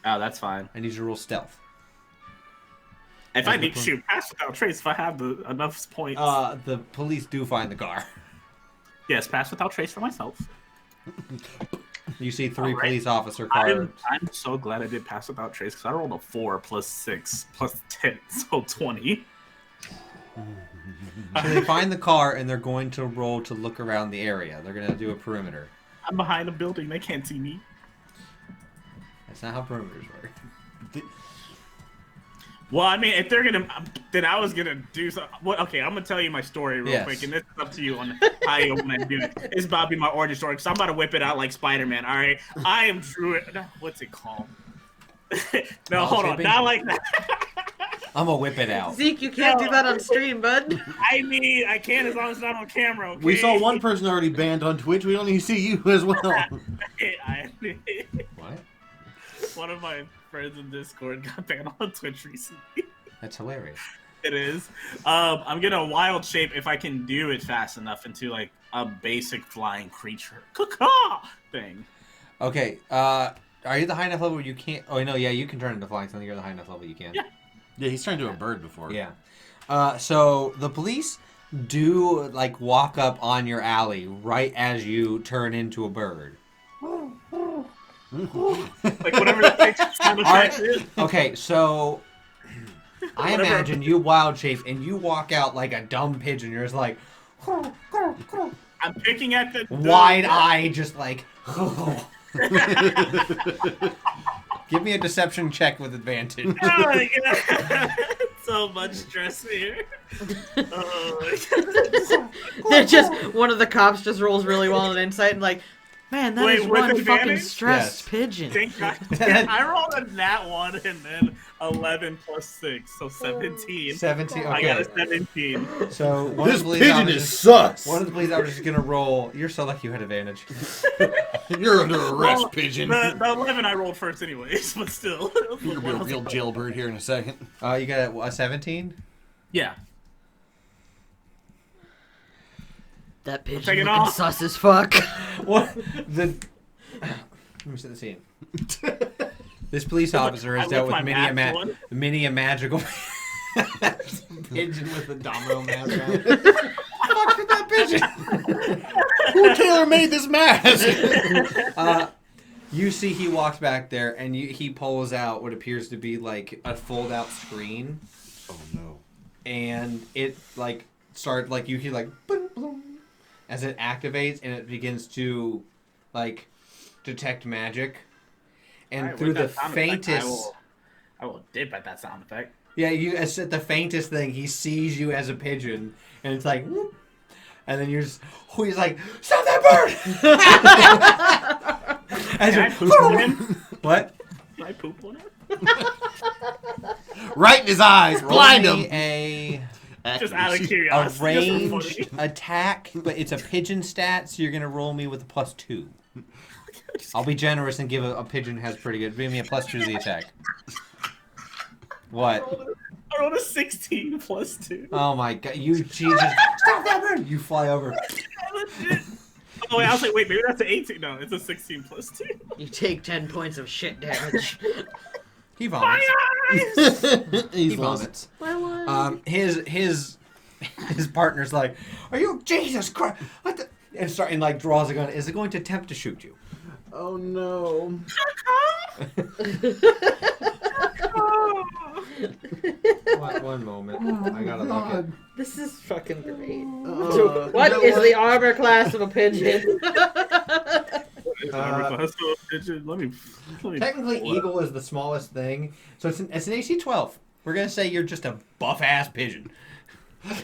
Oh, that's fine. I need you to roll stealth. If I need to shoot pass without trace, if I have enough points. The police do find the car. Yes, pass without trace for myself. You see 3 Alright. police officer cars. I'm so glad I did pass without trace because I rolled a 4 plus 6 plus 10, so 20. So they find the car and they're going to roll to look around the area. They're going to do a perimeter. I'm behind a building. They can't see me. That's not how perimeters work. Well, I mean, if they're gonna, then I was gonna do something. Well, okay, I'm gonna tell you my story real quick, and this is up to you on how you want to do it. It's about to be my origin story, because I'm about to whip it out like Spider-Man. All right, I am Druid. What's it called? No, hold on, not like that. I'm gonna whip it out. Zeak, you can't do that on stream, bud. I mean, I can as long as it's not on camera. Okay? We saw one person already banned on Twitch. We don't need to see you as well. What? One of my friends in Discord got banned on Twitch recently. That's hilarious. It is. I'm gonna wild shape if I can do it fast enough into like a basic flying creature caw thing. Okay, are you the high enough level where you can't... Oh, no, yeah, you can turn into flying something. You're the high enough level you can. Yeah. Yeah, he's trying to do a bird before. Yeah. So the police do, like, walk up on your alley right as you turn into a bird. Like whatever the fake sound effect is. Okay, so... I Whatever. imagine you wild shape and you walk out like a dumb pigeon. You're just like... I'm picking at the wide eye, just like... Give me a deception check with advantage. Oh my God. So much stress here. Oh They're just one of the cops just rolls really well on insight and like, man, that Wait, is with one fucking advantage? stressed Yes. pigeon. Thank God. I rolled a nat 1 and then 11 plus 6, so 17. 17, I got a okay. 17. So one This of the police pigeon officers- is sus. One of the police officers is gonna roll. You're so lucky you had advantage. You're under arrest, Well, pigeon. The 11 I rolled first anyways, but still. You're gonna be a real jailbird here in a second. You got a 17? Yeah. That pigeon Take it looking off. sus as fuck. What? Let me set the scene. This police officer has I dealt whipped with my mask one. many a magical pigeon with a domino mask on. Fuck with that pigeon. Who tailor-made this mask? You see he walks back there and he pulls out what appears to be like a fold-out screen. Oh no. And it like start like you hear like boom, boom, as it activates and it begins to like detect magic. And Alright, through with the that sound effect, faintest I will dip at that sound effect. yeah, you as at the faintest thing he sees you as a pigeon and it's like whoop, and then he's like, stop that bird. As Can I you- poop on him? What? Can I poop on him? Right in his eyes. Blind Roll me him. a Just out of a curiosity. just for ranged funny. attack, but it's a pigeon stat, so you're gonna roll me with a +2. I'll be generous and give a pigeon has pretty good. Give me a +2 to the attack. What? I rolled a 16 plus 2. Oh my god! She just stop that bird! You fly over. Legit. Oh wait, I was like, wait, maybe that's an 18. No, it's a 16 plus 2. You take 10 points of shit damage. He vomits. He vomits. His partner's like, "Are you Jesus Christ?" What the? And like draws a gun. Is it going to attempt to shoot you? Oh no. One moment. I gotta look at. This is fucking great. What is the armor class of a pigeon? Let me Technically, eagle is the smallest thing, so it's an AC 12. We're gonna say you're just a buff ass pigeon.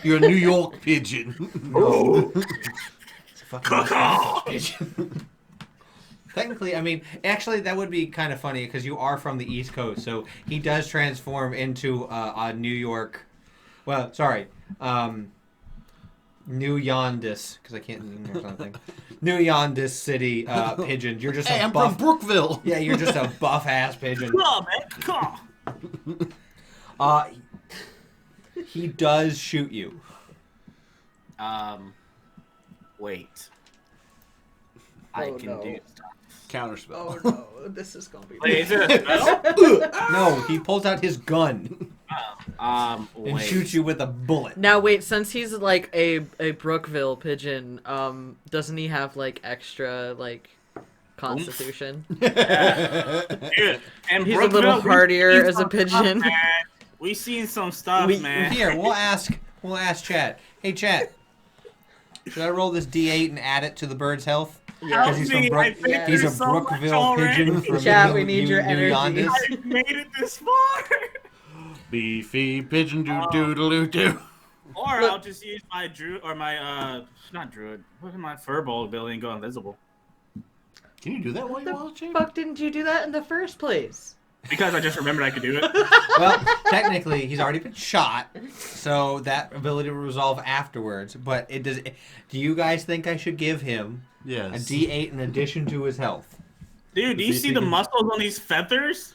You're a New York pigeon. No. It's a fucking buff-ass pigeon. Technically, I mean, actually, that would be kind of funny because you are from the East Coast, so he does transform into a New York. Well, sorry, New Yondis, because I can't or something. New Yondis City pigeon. You're just Hey, a I'm buff. from Brookville. Yeah, you're just a buff ass pigeon. Come on, man. Come on. He does shoot you. Wait. I can do stuff. Counterspell. Oh no, this is gonna be. Wait, is it a spell? No, he pulls out his gun and Wait. shoots you with a bullet. Now wait, since he's like a Brookville pigeon, doesn't he have like extra like constitution? Dude, and He's a little Brookville, hardier we've as a seen some pigeon. stuff, man. We've seen some stuff, man. Here, we'll ask Chat. Hey, Chat. Should I roll this D8 and add it to the bird's health? Yeah. Because Yeah. he's a so much Brookville already. pigeon from Chat, we need your New energy. Yondis. I made it this far. Beefy pigeon doo doo doo doo. Or I'll just use my not druid. What is my furball ability and go invisible? Can you do that while you're watching? Fuck, didn't you do that in the first place? Because I just remembered I could do it. Well, technically, he's already been shot, so that ability will resolve afterwards. But it does. Do you guys think I should give him a Yes. D8 in addition to his health? Dude, do you see the muscles on these feathers?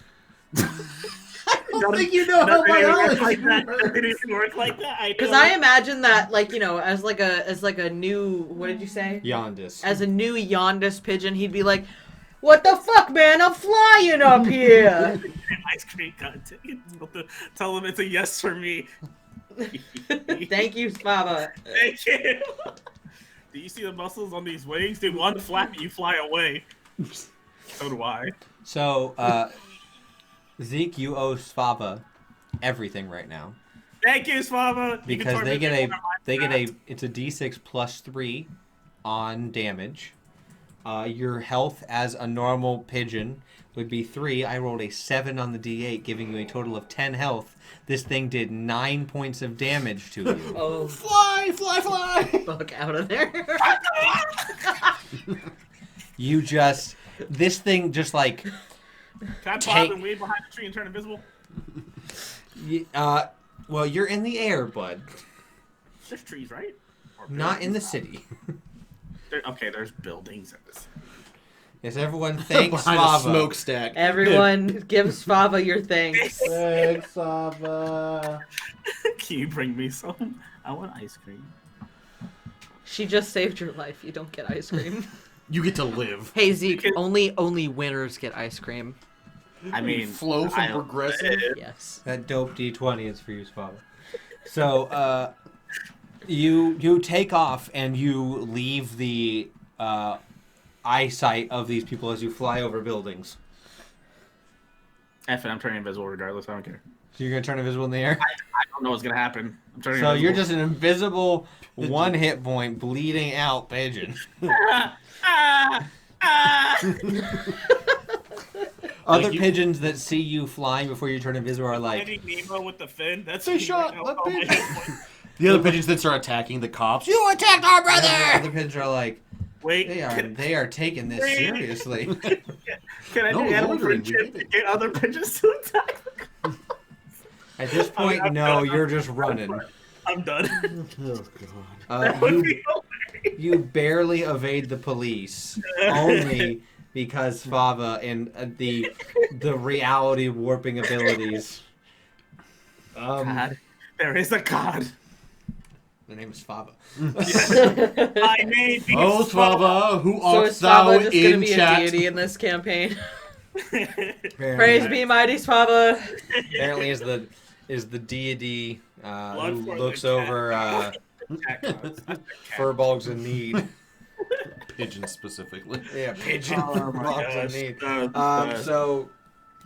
I don't think you know how biology works. It didn't work like that. Because I imagine that, like, you know, as like a new, what did you say? Yondis. As a new Yondis pigeon, he'd be like, "What the fuck, man? I'm flying up here." Ice cream got taken. Tell him it's a yes for me. Thank you, Spaba. Thank you. Do you see the muscles on these wings? Dude, one flap and you fly away. So do I. So, Zeak, you owe Svava everything right now Thank you, Svava. because it's a D6 plus 3 on damage. Your health as a normal pigeon would be 3. I rolled a 7 on the D8, giving you a total of 10 health. This thing did 9 points of damage to you. Oh, Fly, fly, fly. fuck out of there. This thing just like, Can I pop and wave behind the tree and turn invisible? well, you're in the air, bud. There's trees, right? Or Not in the buildings? city. Okay, there's buildings in this. Yes, everyone thanks Behind a Svava. smokestack. Everyone, give Spava your thanks. Thanks, Sava. Can you bring me some? I want ice cream. She just saved your life. You don't get ice cream. You get to live. Hey Zeke, only winners get ice cream. I mean, Flow from Progressive. Yes. That dope D20 is for you, Svava. So, you take off and you leave the eyesight of these people as you fly over buildings. F it, I'm turning invisible regardless. I don't care. So you're gonna turn invisible in the air. I don't know what's gonna happen. I'm turning So invisible. you're just an invisible, one hit point, bleeding out pigeon. Other pigeons that see you flying before you turn invisible are like, Finding Nemo with the fin. That's They me shot right now. that Oh my pigeon. God. The other pigeons then start attacking the cops. You attacked our brother! other pigeons are like, Wait, they are taking this seriously. can I No, do animal ordering, we friendship did to it. get other pigeons to attack? At this point, no, you're just running. I'm done. Oh, God. You barely evade the police, only because Fava and the reality warping abilities. God, there is a God. The name is Fava. My name is Oh, Svava, who So art is thou Svava just gonna in be a chat? deity in this campaign? Apparently, Praise be mighty Svava. apparently is the deity Blood who for the looks cat. over Cat gods, not the cat. furbolgs in need. Pigeons specifically. Yeah, pigeon Oh my furbolgs in gosh. need. So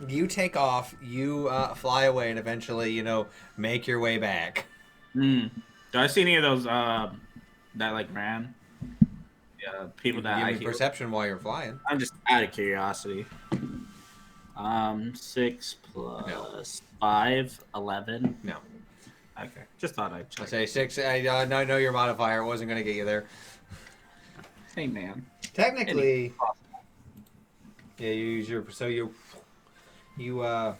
you take off, you fly away, and eventually, make your way back. Do I see any of those that like ran? Yeah, people You that can I give me hear. perception while you're flying. I'm just out of curiosity. 6 plus 5, 11. No. Okay, just thought I'd I check. say 6. I know your modifier. It wasn't going to get you there. Hey man. Technically, yeah, you use your Oh,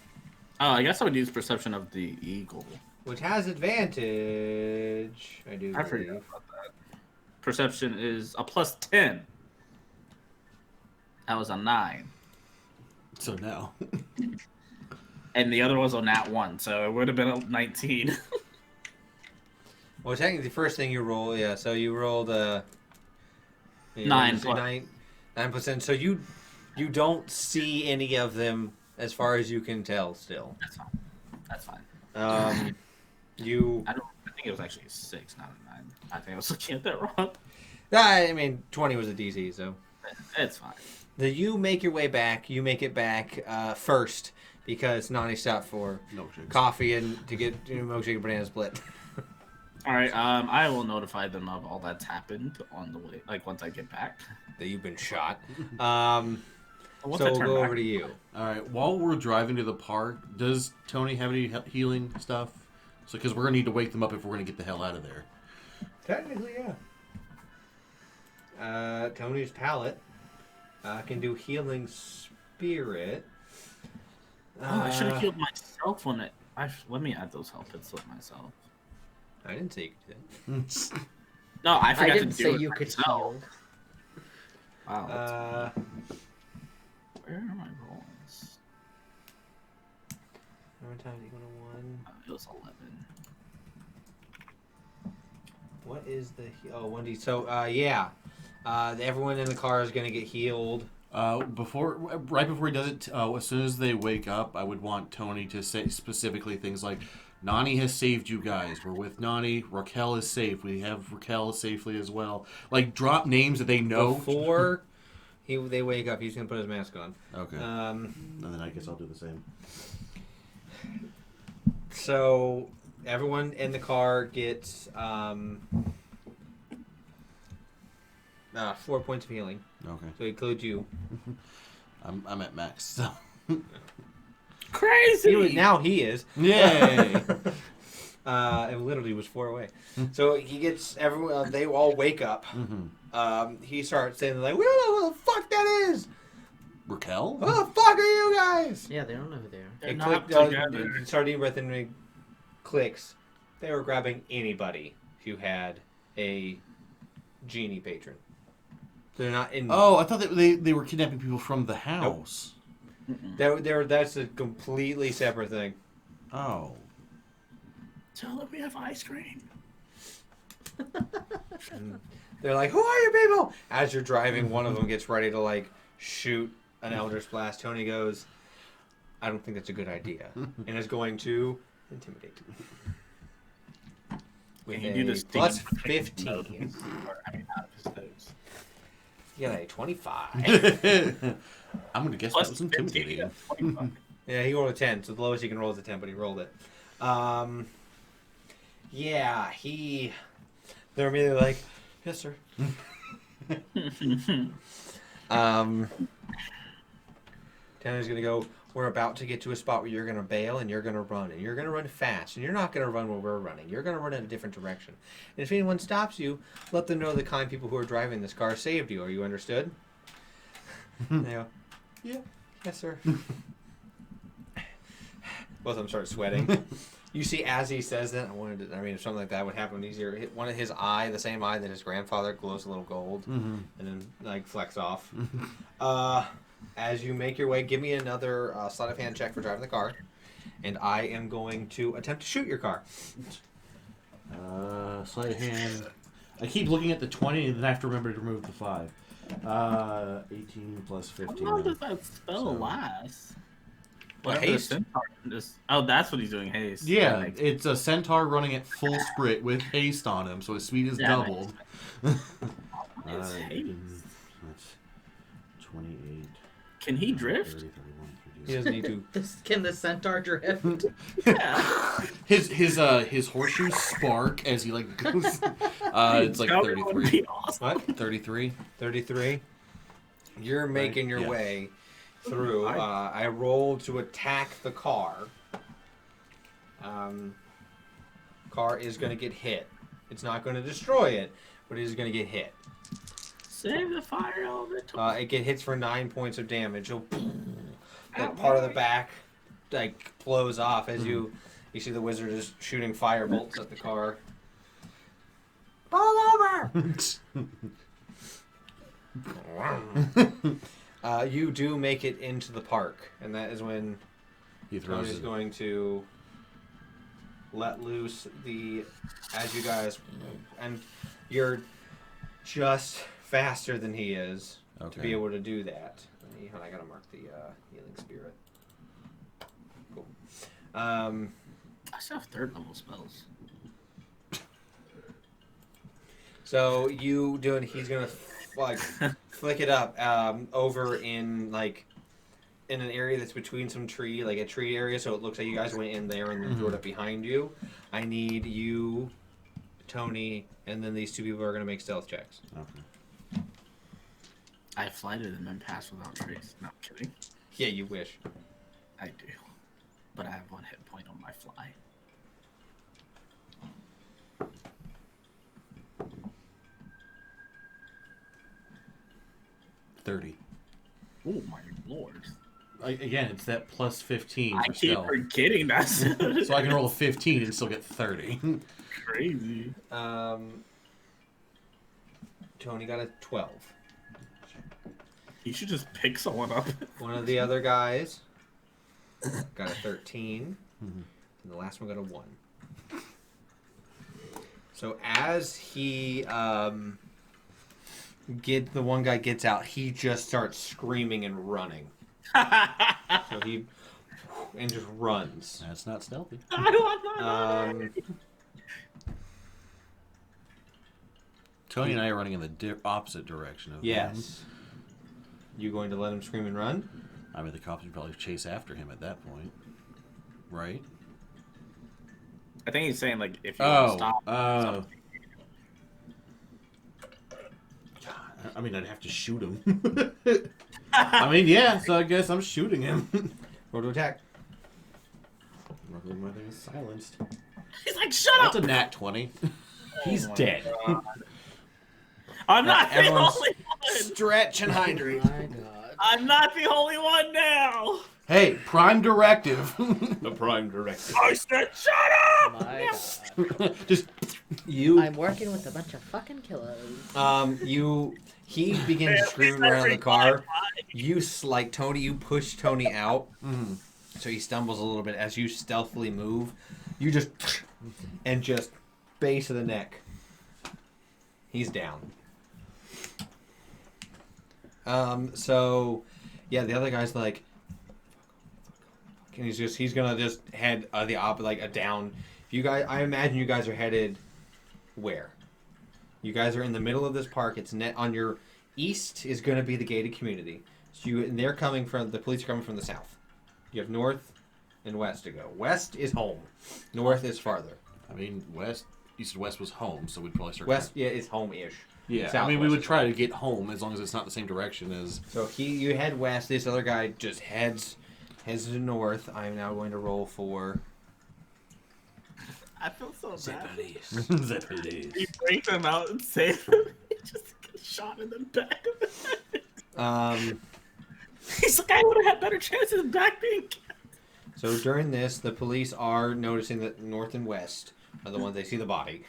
I guess I would use perception of the eagle. which has advantage. I do. I believe. forgot about that. Perception is a plus 10. That was a 9. So now. And the other was a nat 1, so it would have been a 19. Well, technically, the first thing you roll, yeah. So you rolled 9 you say 9%. So you don't see any of them as far as you can tell. Still, That's fine. You. I think it was actually a 6, not a 9. I think I was looking at that wrong. I mean, 20 was a DC, so It's fine. you make your way back. You make it back first because Nani stopped for Milkshakes. coffee and to get milkshake and banana split. All right. I will notify them of all that's happened on the way. Like once I get back. That you've been shot. Once So I we'll turn go back. over to you. All right. While we're driving to the park, does Tony have any healing stuff? So, because we're gonna need to wake them up if we're gonna get the hell out of there. Technically, yeah. Tony's palette can do healing spirit. Oh, I should have healed myself on it. Let me add those health hits with myself. I didn't say you could do that. No, I I forgot didn't to do say it you could myself. heal. Wow. Uh, Where are my rolls? how many times equal to 1? It was 11. What is the 1d? So yeah, everyone in the car is gonna get healed. Right before he does it, as soon as they wake up, I would want Tony to say specifically things like, Nani has saved you guys. We're with Nani. Raquel is safe. We have Raquel safely as well. Like, drop names that they know. Before they wake up, he's gonna put his mask on. Okay. And then I guess I'll do the same. So everyone in the car gets 4 points of healing. Okay. So it includes you. I'm at max. So. Crazy. Now he is. Yay! It literally was 4 away. So he gets everyone. They all wake up. He starts saying like, "We don't know who the fuck that is. Raquel? Who the fuck are you guys?" Yeah, they don't know who they are. They're It not clicked. together. Starting breath and it clicks. They were grabbing anybody who had a genie patron. They're not in. Oh, I thought that they were kidnapping people from the house. That's a completely separate thing. Oh. Tell them we have ice cream. They're like, "Who are you people?" As you're driving, one of them gets ready to like shoot an Eldritch Blast. Tony goes, "I don't think that's a good idea," and is going to intimidate. With Can you do a this plus thing? 15. Or, I mean, out of his nose. You got a 25. I'm going to guess Plus that was intimidating. 25. Yeah, he rolled a 10, so the lowest he can roll is a 10, but he rolled it. Yeah, they're immediately like, "Yes, sir." Tanner's gonna go, "We're about to get to a spot where you're gonna bail and you're gonna run, and you're gonna run fast, and you're not gonna run where we're running. You're gonna run in a different direction. And if anyone stops you, let them know the kind people who are driving this car saved you. Are you understood?" And they go, "Yeah, yes, sir." Both of them start sweating. You see, as he says that, if something like that would happen, one of his eye, the same eye that his grandfather, glows a little gold, and then like flecks off. As you make your way, give me another sleight of hand check for driving the car, and I am going to attempt to shoot your car. Sleight of hand. I keep looking at the 20 and then I have to remember to remove the 5. 18 plus 15. How long does that spell So- last? What, Whatever haste? Centaur just- Oh, that's what he's doing, haste. Yeah, That makes- it's a centaur running at full sprint with haste on him, so his speed is That doubled. It's haste. That's 28. Can he drift? 30, 31, He doesn't need to. Can the centaur drift? Yeah. His horseshoes spark as he like goes. It's like That would 33. be awesome. What? 33. 33. You're making your Yeah. way through. I rolled to attack the car. Car is going to get hit. It's not going to destroy it, but it is going to get hit. Save the fire elemental. It hits for 9 points of damage. That part of the back like blows off as you see the wizard is shooting fire bolts at the car. Fall over! You do make it into the park, and that is when He Tony throws is it. going to let loose as you guys, and you're just faster than he is to Okay. be able to do that. I gotta mark the healing spirit. Cool. I still have third level spells. So you doing? He's gonna like flick it up over in an area that's between some tree, like a tree area. So it looks like you guys went in there and then threw it up behind you. I need you, Tony, and then these two people are gonna make stealth checks. Okay. I flighted and then passed without trace. No, I'm kidding. Yeah, you wish. I do. But I have 1 hit point on my fly. $30. Oh my lord. Again, it's that plus 15 I for keep stealth. forgetting that. So I can roll a 15 and still get 30. Crazy. Tony got a 12. You should just pick someone up. One of the other guys got a 13, and the last one got a 1. So as he the one guy gets out, he just starts screaming and running. So he just runs. That's not stealthy. Tony and I are running in the opposite direction of him. Yes. You going to let him scream and run? I mean, the cops would probably chase after him at that point. Right? I think he's saying, like, if you want to stop. Oh. I mean, I'd have to shoot him. I mean, yeah, so I guess I'm shooting him. Roll to attack. Luckily, my thing is silenced. He's like, shut That's up! a nat 20. He's my dead. I'm not the Everyone's only one! stretch and hydrate. My God. I'm not the only one now! Hey, prime directive. The prime directive. I said, shut up! My God. Just You I'm working with a bunch of fucking killers. he begins screaming around the car. You Tony, you push Tony out. So he stumbles a little bit as you stealthily move. You just base of the neck. He's down. So yeah, the other guy's like, and he's gonna just head the opposite, like a down. If you guys, I imagine you guys are headed where? You guys are in the middle of this park. It's on your east is going to be the gated community. So they're coming from the police are coming from the south. You have north and west to go. West is home. North is farther. I mean, east and west was home, so we'd probably start. West, yeah, is home-ish. Yeah, I Southwest mean, we would is try home. to get home as long as it's not the same direction as. So you head west. This other guy just heads to north. I'm now going to roll for. I feel so bad. Zeppelin. He brings him out and saves him. He just gets shot in the back of the head. He's like, I would have had better chances of back being kept. So during this, the police are noticing that north and west are the ones they see the body.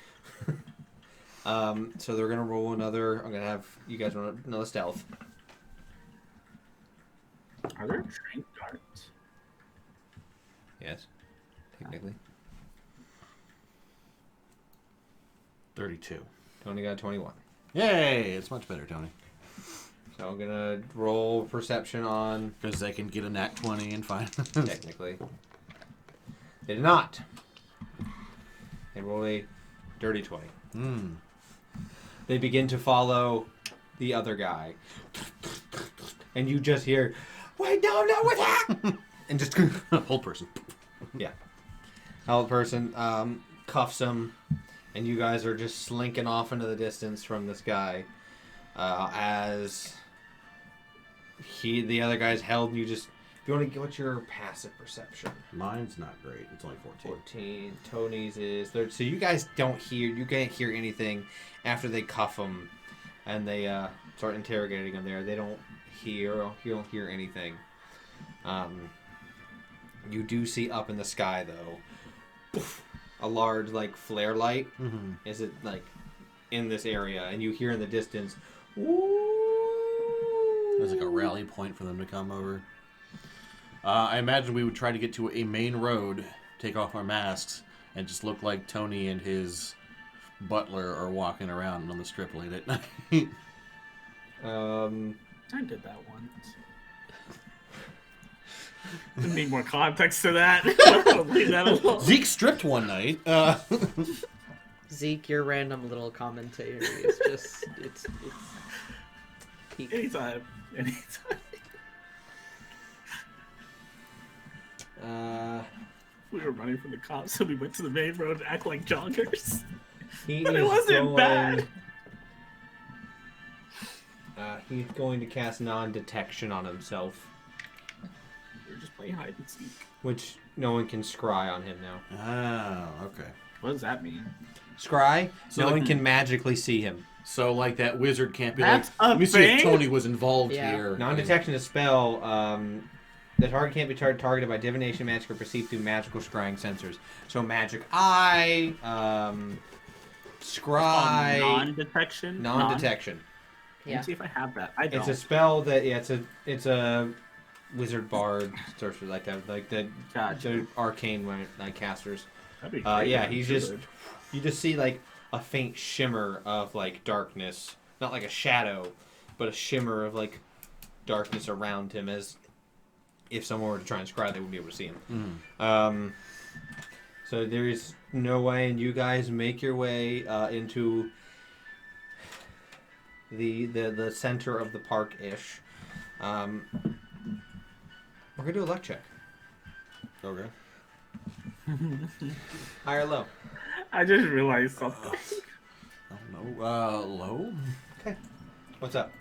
So they're gonna roll another. I'm gonna have you guys roll another stealth. Are there train guards? Yes. technically. 32. Tony got 21. Yay! It's much better, Tony. So I'm gonna roll perception on. Because they can get a nat 20 and fine. Technically, they did not. They rolled a dirty 20. They begin to follow the other guy, and you just hear, "Wait, no, with that!" And just Old person. yeah, old person cuffs him, and you guys are just slinking off into the distance from this guy as the other guy's held. And you just, if you want to, what's your passive perception? Mine's not great. It's only 14. 14. Tony's is 30. So you guys don't hear, you can't hear anything after they cuff him and they start interrogating him there. They don't hear, you don't hear anything. You do see up in the sky though, poof, a large like flare light. Is it like in this area? And you hear in the distance, woo! There's like a rally point for them to come over. I imagine we would try to get to a main road, take off our masks, and just look like Tony and his butler are walking around on the strip late at night. I did that once. Need more context to that. Leave that alone. Zeak stripped one night. Zeak, your random little commentary is just it's peak. Anytime. We were running from the cops, so we went to the main road to act like joggers. But it wasn't bad. He's going to cast non-detection on himself, We were just playing hide and seek. which no one can scry on him now. Oh, okay. What does that mean? Scry? So no like- one can magically see him. So, like, that wizard can't be That's like, a let me see if thing? Tony was involved Yeah. here. Non-detection is a spell. The target can't be targeted by divination, magic, or perceived through magical scrying sensors. So magic eye, scry, Non-detection? non-detection. Let Yeah. me see if I have that. I don't. It's a spell that it's a wizard bard sorcerer like that, like the Gotcha. arcane like casters. That'd be great, Yeah, man. he's just you just see like a faint shimmer of like darkness, not like a shadow, but a shimmer of like darkness around him, as if someone were to try and scry, they wouldn't be able to see him. So there is no way, and you guys make your way into the center of the park-ish. We're gonna do a luck check. Okay. High or low? I just realized something. I don't know. Low? Okay. What's up?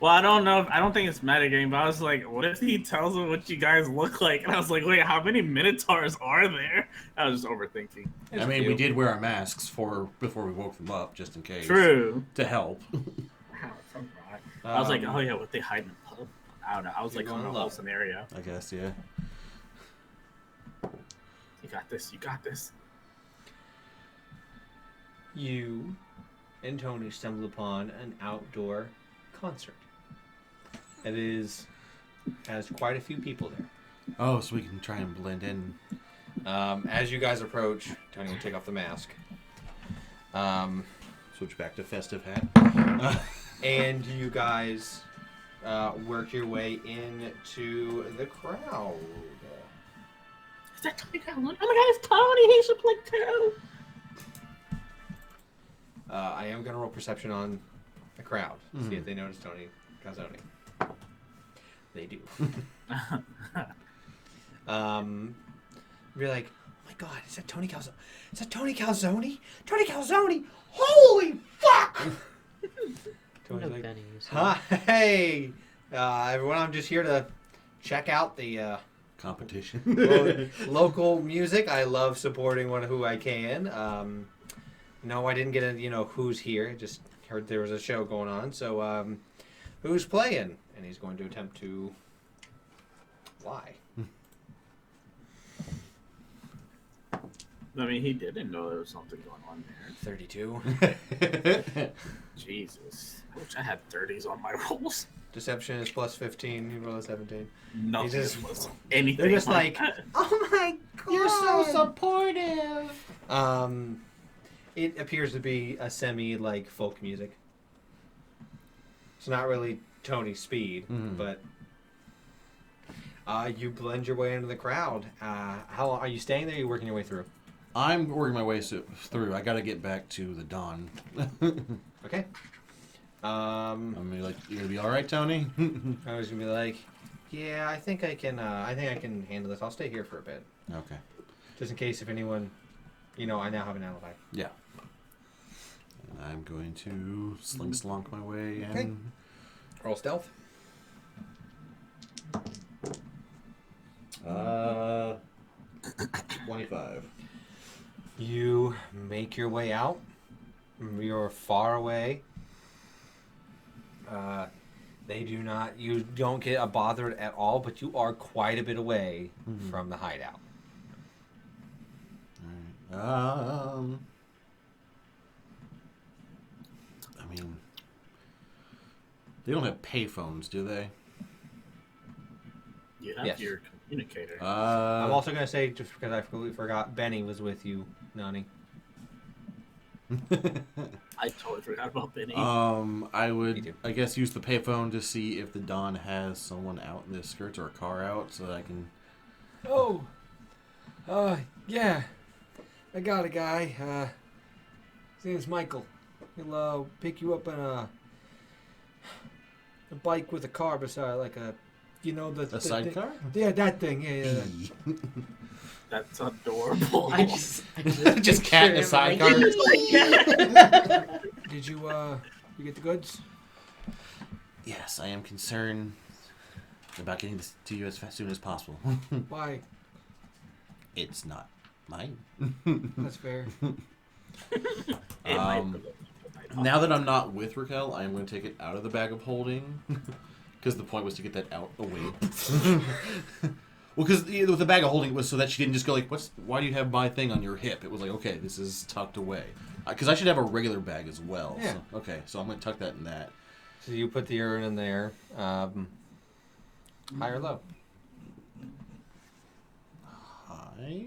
Well, I don't know. I don't think it's metagame, but I was like, what if he tells them what you guys look like? And I was like, wait, how many Minotaurs are there? I was just overthinking. I mean, we did wear our masks before we woke them up, just in case. True. To help. Wow, sounds right. I was like, oh yeah, what they hide in the pub? I don't know. I was like, You're on going the whole low. scenario. I guess, yeah. You got this. You got this. You and Tony stumble upon an outdoor concert. It has quite a few people there. Oh, so we can try and blend in. As you guys approach, Tony will take off the mask. Switch back to festive hat. And you guys work your way into the crowd. Is that Tony Calhoun? Oh my god, it's Tony! He should play too! I am going to roll perception on the crowd. See if they notice Tony Calzone. They do. Be like, oh my god, is that Tony Calzone? Is that Tony Calzone? Tony Calzone! Holy fuck! Tony's like, Bennies. hi, hey, everyone, I'm just here to check out the Competition. local music. I love supporting who I can. No, I didn't get a, who's here. I just heard there was a show going on. So, who's playing? And he's going to attempt to lie. I mean, he didn't know there was something going on there. 32. Jesus. I wish I had 30s on my rolls. Deception is plus 15. You roll a 17. Nothing just- was anything. They're just like, that. oh my god, You're so supportive. It appears to be a semi like folk music. It's not really Tony's speed, but you blend your way into the crowd. How long are you staying there? Or are you working your way through? I'm working my way through. I got to get back to the dawn. Okay. I'm gonna be like, you gonna be all right, Tony? I was gonna be like, yeah, I think I can handle this. I'll stay here for a bit, Okay. just in case if anyone, I now have an alibi. Yeah. And I'm going to slink-slonk my way and... Okay. Roll stealth. 25. You make your way out. You're far away. You don't get bothered at all, but you are quite a bit away from the hideout. Alright. I mean, they don't have payphones, do they? You have Yes. your communicator. I'm also going to say, just because I completely forgot, Benny was with you, Nani. I totally forgot about Benny. I Me would, too. I guess, use the payphone to see if the Dawn has someone out in the skirts or a car out so that I can... Oh, yeah. I got a guy. His name's Michael. He'll pick you up on a bike with a car beside, like a, the sidecar? Yeah, that thing. Yeah. That's adorable. I just Just cat in a picture him, sidecar. Did you get the goods? Yes, I am concerned about getting this to you as soon as possible. Why? It's not mine. That's fair. Now that I'm not with Raquel, I am going to take it out of the bag of holding. Because the point was to get that out away. Well, because with the bag of holding, it was so that she didn't just go like, why do you have my thing on your hip? It was like, okay, this is tucked away. Because I should have a regular bag as well. Yeah. So, okay, so I'm going to tuck that in that. So you put the urine in there. High or low? Hi.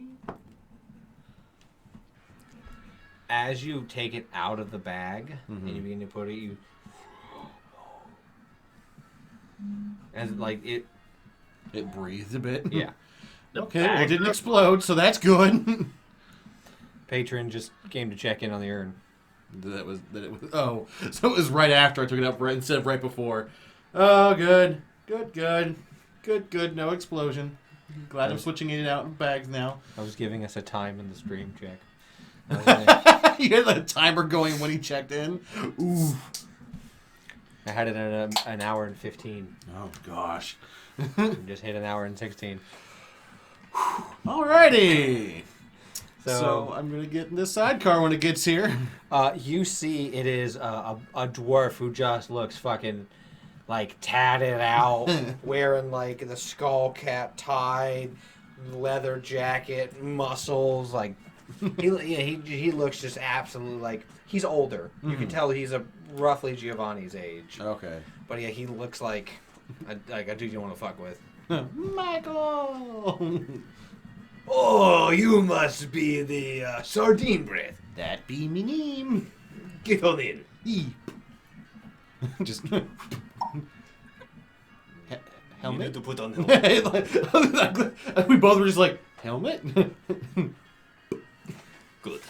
As you take it out of the bag and you begin to put it, It breathed a bit. Yeah. Okay, well, it didn't explode, so that's good. Patron just came to check in on the urine. Oh, so it was right after I took it out instead of right before. Oh, good. No explosion. Glad I'm switching it out in bags now. I was giving us a time in the stream check. You had the timer going when he checked in. Ooh. I had it at an hour and 15. Oh gosh. Just hit an hour and 16. Alrighty. So So I'm gonna get in this sidecar when it gets here. you see, it is a dwarf who just looks fucking like tatted out, wearing like the skull cap tied, leather jacket, muscles. Like he looks just absolutely like he's older. You can tell he's roughly Giovanni's age. Okay. But yeah, he looks like a dude you want to fuck with. Michael. Oh, you must be the sardine breath. That be me name. Get on in. Eep. Just helmet. to put on We both were just like helmet. Good.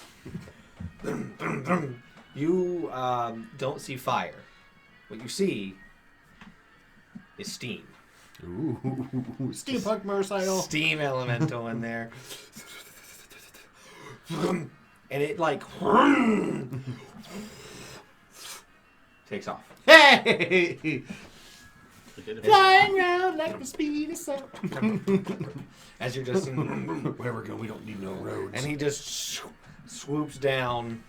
You don't see fire. What you see is steam. Ooh, steampunk motorcycle. Steam elemental in there. And it like takes off. Hey! Flying around like the speed of sound. As you're just Where we're going, we don't need no roads. and he just swoops down.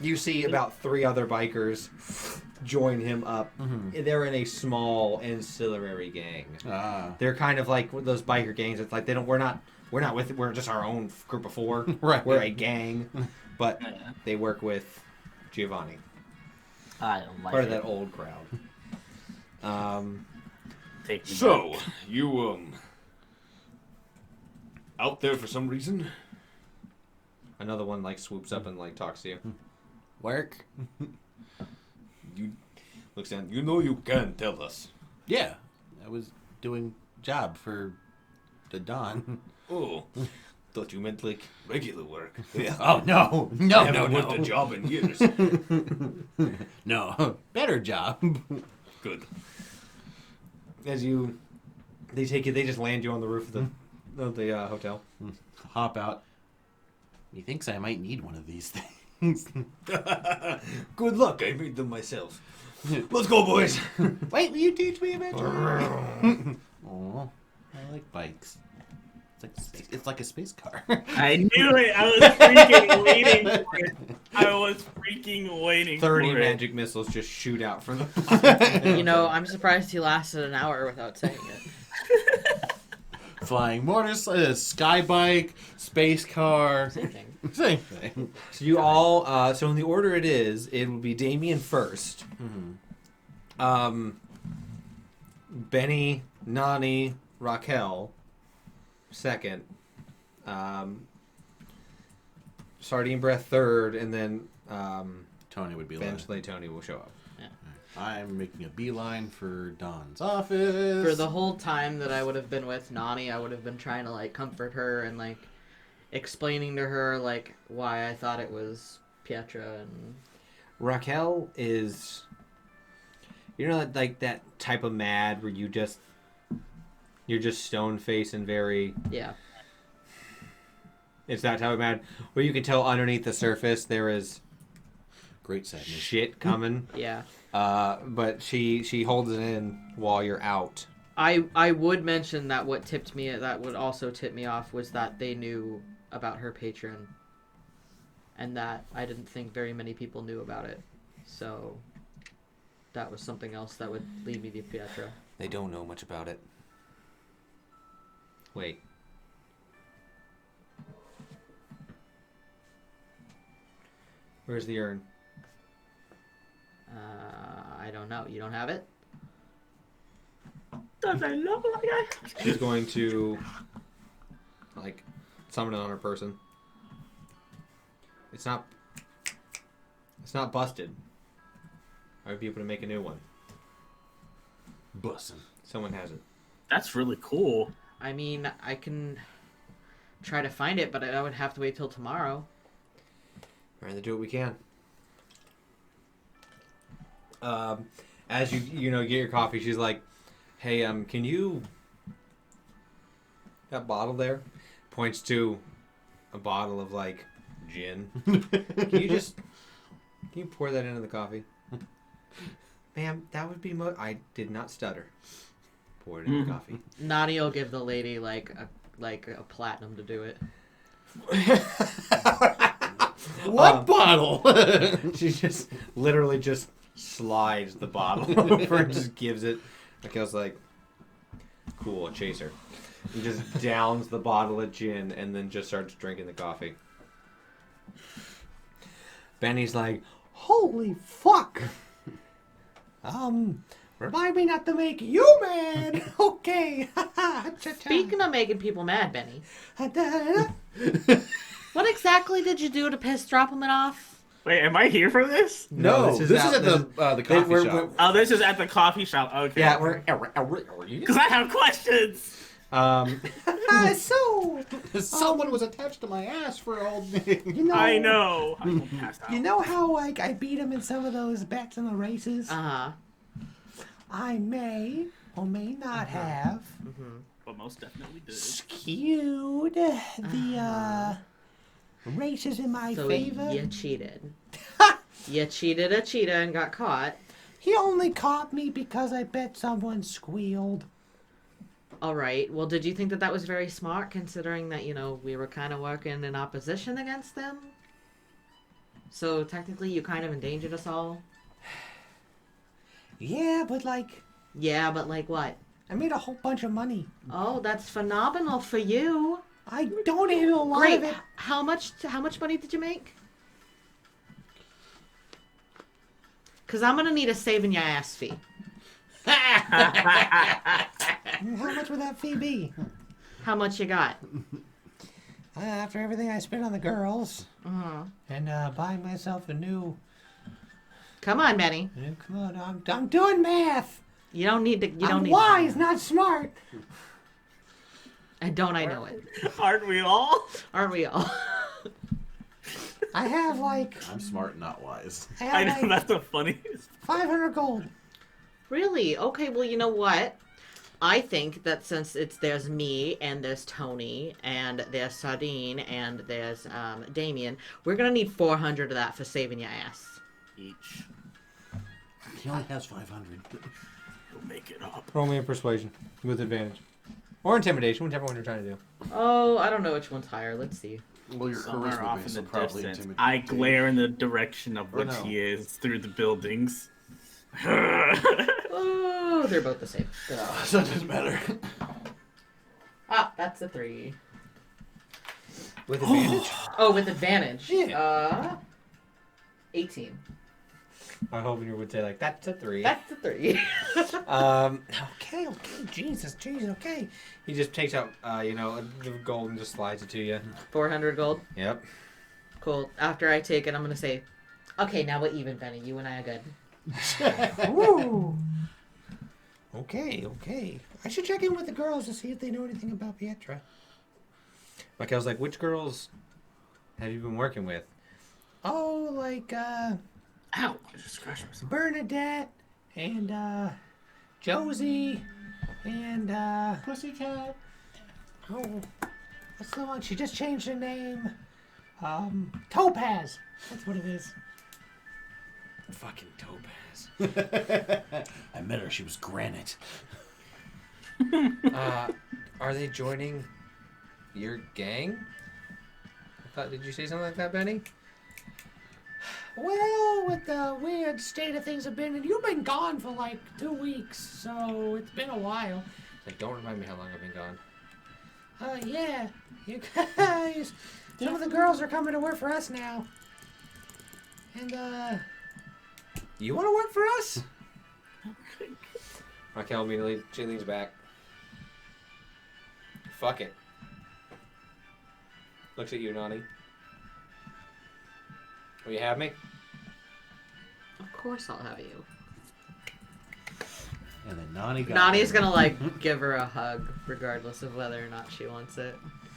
You see about 3 other bikers join him up. They're in a small ancillary gang. Ah. They're kind of like those biker gangs. It's like we're not We're just our own group of 4. Right. We're a gang, but Yeah. they work with Giovanni, I don't like part it. of that old crowd. Take me So, back. you, out there for some reason? Another one like swoops up and like talks to you. Work? You looks down. You know you can tell us. Yeah. I was doing job for the Don. Oh, thought you meant like regular work. Yeah. Oh, no. I No, haven't no, worked a no. job in years. No. Better job. Good. As you, they just land you on the roof of the hotel. Hop out. He thinks I might need one of these things. Good luck. I made them myself. Let's go, boys. Wait, will you teach me eventually? Oh, I like bikes. It's like a space car. I knew it. I was freaking waiting for it. I was freaking waiting 30 for it. magic missiles just shoot out from the. You know, I'm surprised he lasted an hour without saying it. Flying motorcycle, sky bike, space car. Same thing. Same thing. So you all, so in the order it will be Damien first. Benny, Nani, Raquel second. Sardine Breath third, and then Tony would be last. eventually Tony will show up. I'm making a beeline for Don's office. For the whole time that I would have been with Nani, I would have been trying to like comfort her and like explaining to her like why I thought it was Pietra and Raquel is, you know, like that type of mad where you're just stone faced and very. yeah. It's that type of mad where you can tell underneath the surface there is Great sadness. shit coming. Yeah. But she holds it in while you're out. I would mention that what tipped me, that would also tip me off, was that they knew about her patron, and that I didn't think very many people knew about it. So that was something else that would lead me to Pietra. They don't know much about it. Wait. Where's the urn? I don't know. You don't have it? Does it look like I... She's going to like summon it on her person. It's not busted. I would be able to make a new one. Bussin'. Someone has it. That's really cool. I mean, I can try to find it, but I would have to wait till tomorrow. We're going to do what we can. As you get your coffee, she's like, "Hey, can you that bottle there?" Points to a bottle of like gin. Can you pour that into the coffee? Ma'am, that would be I did not stutter. Pour it in the coffee. Nani will give the lady like a platinum to do it. What bottle? She just literally just slides the bottle over and just gives it. Raquel's like, cool, a chaser. He just downs the bottle of gin and then just starts drinking the coffee. Benny's like, holy fuck! Remind me not to make you mad! Okay! Speaking of making people mad, Benny, what exactly did you do to piss Droppelman off? Wait, am I here for this? No, this is at the coffee shop. Oh, this is at the coffee shop. Okay. Yeah, we're Because I have questions. so Someone was attached to my ass for all day. you know I know. I passed out. You know how like I beat him in some of those bets in the races? Uh-huh. I may or may not have But most definitely did. skewed the races in my So favor. you cheated. You cheated a cheetah and got caught. He only caught me because I bet someone squealed. All right. Well, did you think that that was very smart, considering that, you know, we were kind of working in opposition against them? So technically, you kind of endangered us all. Yeah, but like Yeah, but like what? I made a whole bunch of money. Oh, that's phenomenal for you. I donated a lot Great. of it. How much money did you make? Because I'm gonna need a saving your ass fee. How much would that fee be? How much you got? After everything I spent on the girls and buying myself a new. Come on, Benny. Come on, I'm doing math. You don't need to. You don't I'm need. wise, not smart. And don't I know it? Aren't we all? Aren't we all? I have like. I'm smart, not wise. I know, that's the funniest. 500 gold. Really? Okay. Well, you know what? I think that since there's me and there's Tony and there's Sardine and there's Damien, we're gonna need 400 of that for saving your ass. Each. He only has 500. He'll make it up. Roll me a persuasion with advantage. Or intimidation, whichever one you're trying to do. Oh, I don't know which one's higher. Let's see. Well, your Somewhere charisma off base in will the probably distance, intimidate. I glare in the direction of Or which no. he is through the buildings. Oh, they're both the same. Good. So it doesn't matter. Ah, that's a 3. With advantage? Oh, with advantage. Yeah. 18. I was hoping you would say, like, that's a 3. That's a 3. Okay, Jesus, okay. He just takes out, the gold and just slides it to you. 400 gold. Yep. Cool. After I take it, I'm gonna say, okay, now we're even, Benny. You and I are good. Woo. Okay. I should check in with the girls to see if they know anything about Pietra. Michael's like, which girls have you been working with? Oh, like, Ow! I just scratched myself. Bernadette and, Josie and, Pussycat. oh, what's the one? She just changed her name. Topaz. That's what it is. Fucking Topaz. I met her. She was granite. Are they joining your gang? Did you say something like that, Benny? Well, with the weird state of things have been, and you've been gone for like 2 weeks, so it's been a while. Like, don't remind me how long I've been gone. Yeah, you guys. Some of the girls are coming to work for us now. And, you want to work for us? Raquel immediately, she leans back. Fuck it. Looks at you, Nani. Will you have me? Of course I'll have you. And then Nani got Nani's gonna, like, give her a hug, regardless of whether or not she wants it.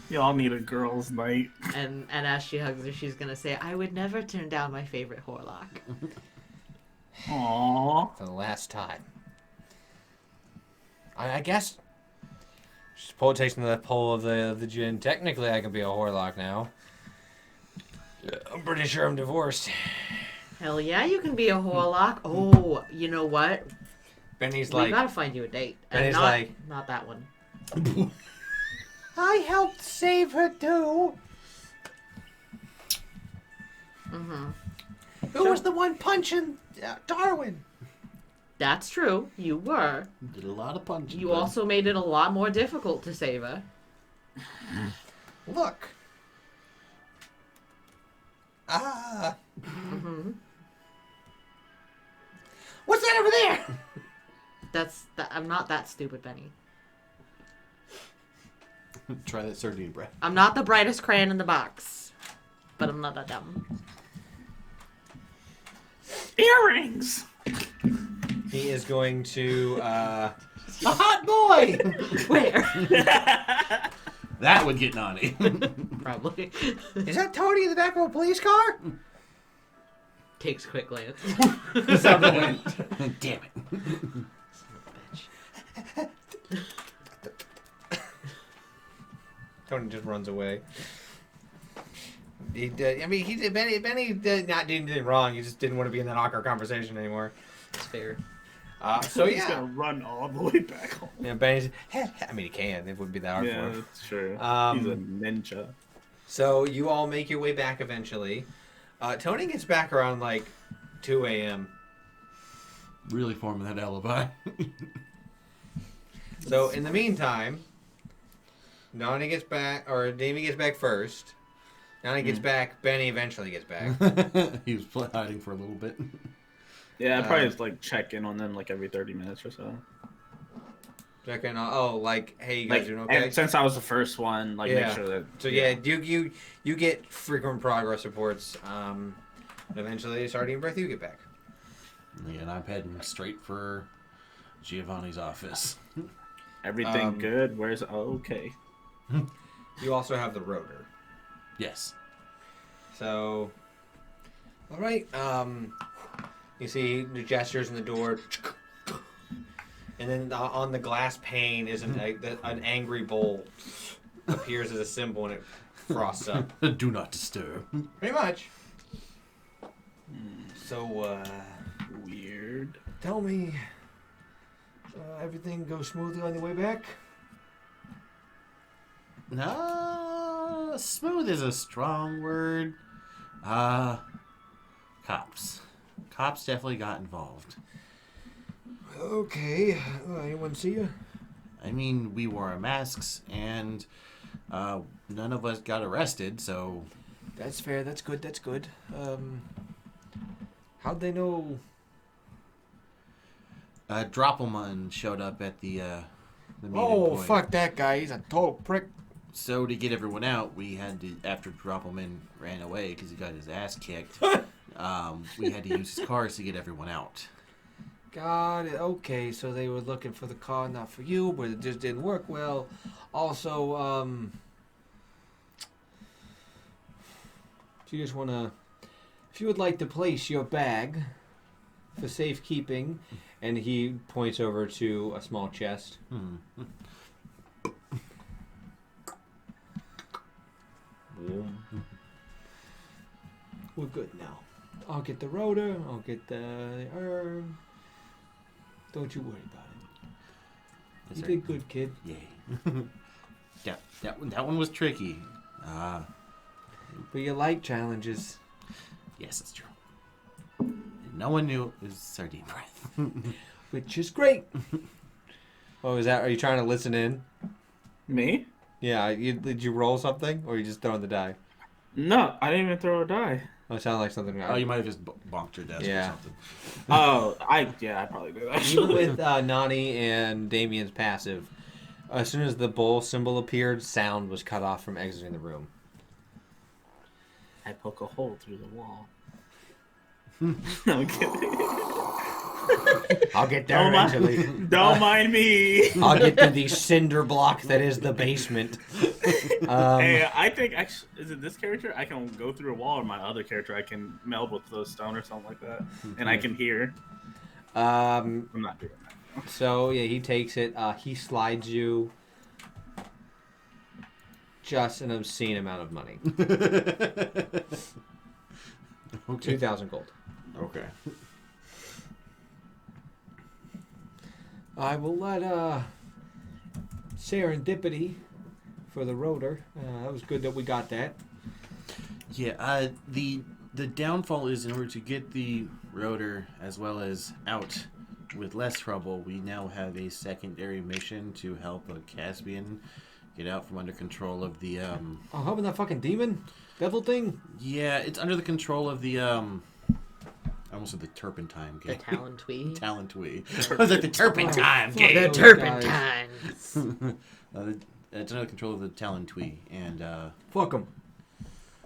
Y'all need a girls' night. And as she hugs her, she's gonna say, I would never turn down my favorite Horlock. Aww. For the last time. I guess. Just tasting the pull of the gin. Technically, I can be a Horlock now. I'm pretty sure I'm divorced. Hell yeah, you can be a Horlock. Oh, you know what? Benny's We like. gotta find you a date. And Benny's not, like. not that one. I helped save her too. Mm-hmm. Who was the one punching Darwin? That's true. You were. Did a lot of punching. You bud. also made it a lot more difficult to save her. Look. Mm-hmm. What's that over there? I'm not that stupid, Benny. Try that sardine breath. I'm not the brightest crayon in the box. But I'm not that dumb. Earrings! He is going to. A hot boy! Where? That would get Nani. Probably. Is that Tony in the back of a police car? Takes a quick glance. Damn it. Tony just runs away. He did. I mean, Benny did not do anything wrong. He just didn't want to be in that awkward conversation anymore. It's fair. So He's yeah, gonna run all the way back home. yeah. Benny's. I mean, he can. It wouldn't be that hard for Yeah, him. that's true. He's a Um, ninja. So you all make your way back eventually. Tony gets back around like 2 a.m. Really forming that alibi. So in the meantime, Nani gets back, or Davey gets back first. Nani gets back. Benny eventually gets back. He was hiding for a little bit. Yeah, I probably just like check in on them like every 30 minutes or so. Checking on. Oh, like, hey, you guys Like, doing okay? and since I was the first one, like make sure that. So yeah, you get frequent progress reports. Eventually, starting breath, you get back. Yeah, and I'm heading straight for Giovanni's office. Everything good? Where's okay? You also have the rotor. Yes. So, all right. You see the gestures in the door, and then on the glass pane is an angry bull appears as a symbol, and it frosts up. Do not disturb. Pretty much. So, Weird. tell me, everything goes smoothly on the way back? No, smooth is a strong word. Cops. Cops definitely got involved. Okay. Anyone see you? I mean, we wore our masks, and none of us got arrested, so... That's fair. That's good. That's good. How'd they know? Droppelman showed up at the meeting Oh, point. fuck that guy. He's a total prick. So to get everyone out, we had to, after Droppelman ran away because he got his ass kicked, we had to use his cars to get everyone out. Got it. Okay, so they were looking for the car, not for you, but it just didn't work well. Also, if you just want to, if you would like to place your bag for safekeeping, and he points over to a small chest. We're good now. I'll get the rotor. I'll get the urn. Don't you worry about it. Yes, You sir. did good, kid. Yay. that one was tricky. But you like challenges. Yes, that's true. And no one knew it was sardine breath. Which is great. Oh, is that? Are you trying to listen in? Me? Yeah. Did you roll something, or you just throwing the die? No, I didn't even throw a die. Oh, it sounded like something. Oh, you might have just bonked your desk Yeah. or something. Oh, I probably did Even actually. with Nani and Damien's passive, as soon as the bull symbol appeared, sound was cut off from exiting the room. I poke a hole through the wall. No, I'm kidding. I'll get there eventually. Don't mind me. I'll get to the cinder block that is the basement. Hey, I think actually, is it this character? I can go through a wall, or my other character, I can meld with those stone or something like that, and I can hear. I'm not doing that. So yeah, he takes it. He slides you just an obscene amount of money. Okay. 2,000 gold. Okay. I will let serendipity for the rotor. That was good that we got that. Yeah, the downfall is in order to get the rotor as well as out with less trouble, we now have a secondary mission to help a Caspian get out from under control of the Oh, helping that fucking demon? Devil thing? Yeah, it's under the control of the I almost said the turpentine The game. Talentwee. Talentwee. I was like the turpentine fuck game. The those Turpentines. It's under the control of the Talentwee, and Fuck him.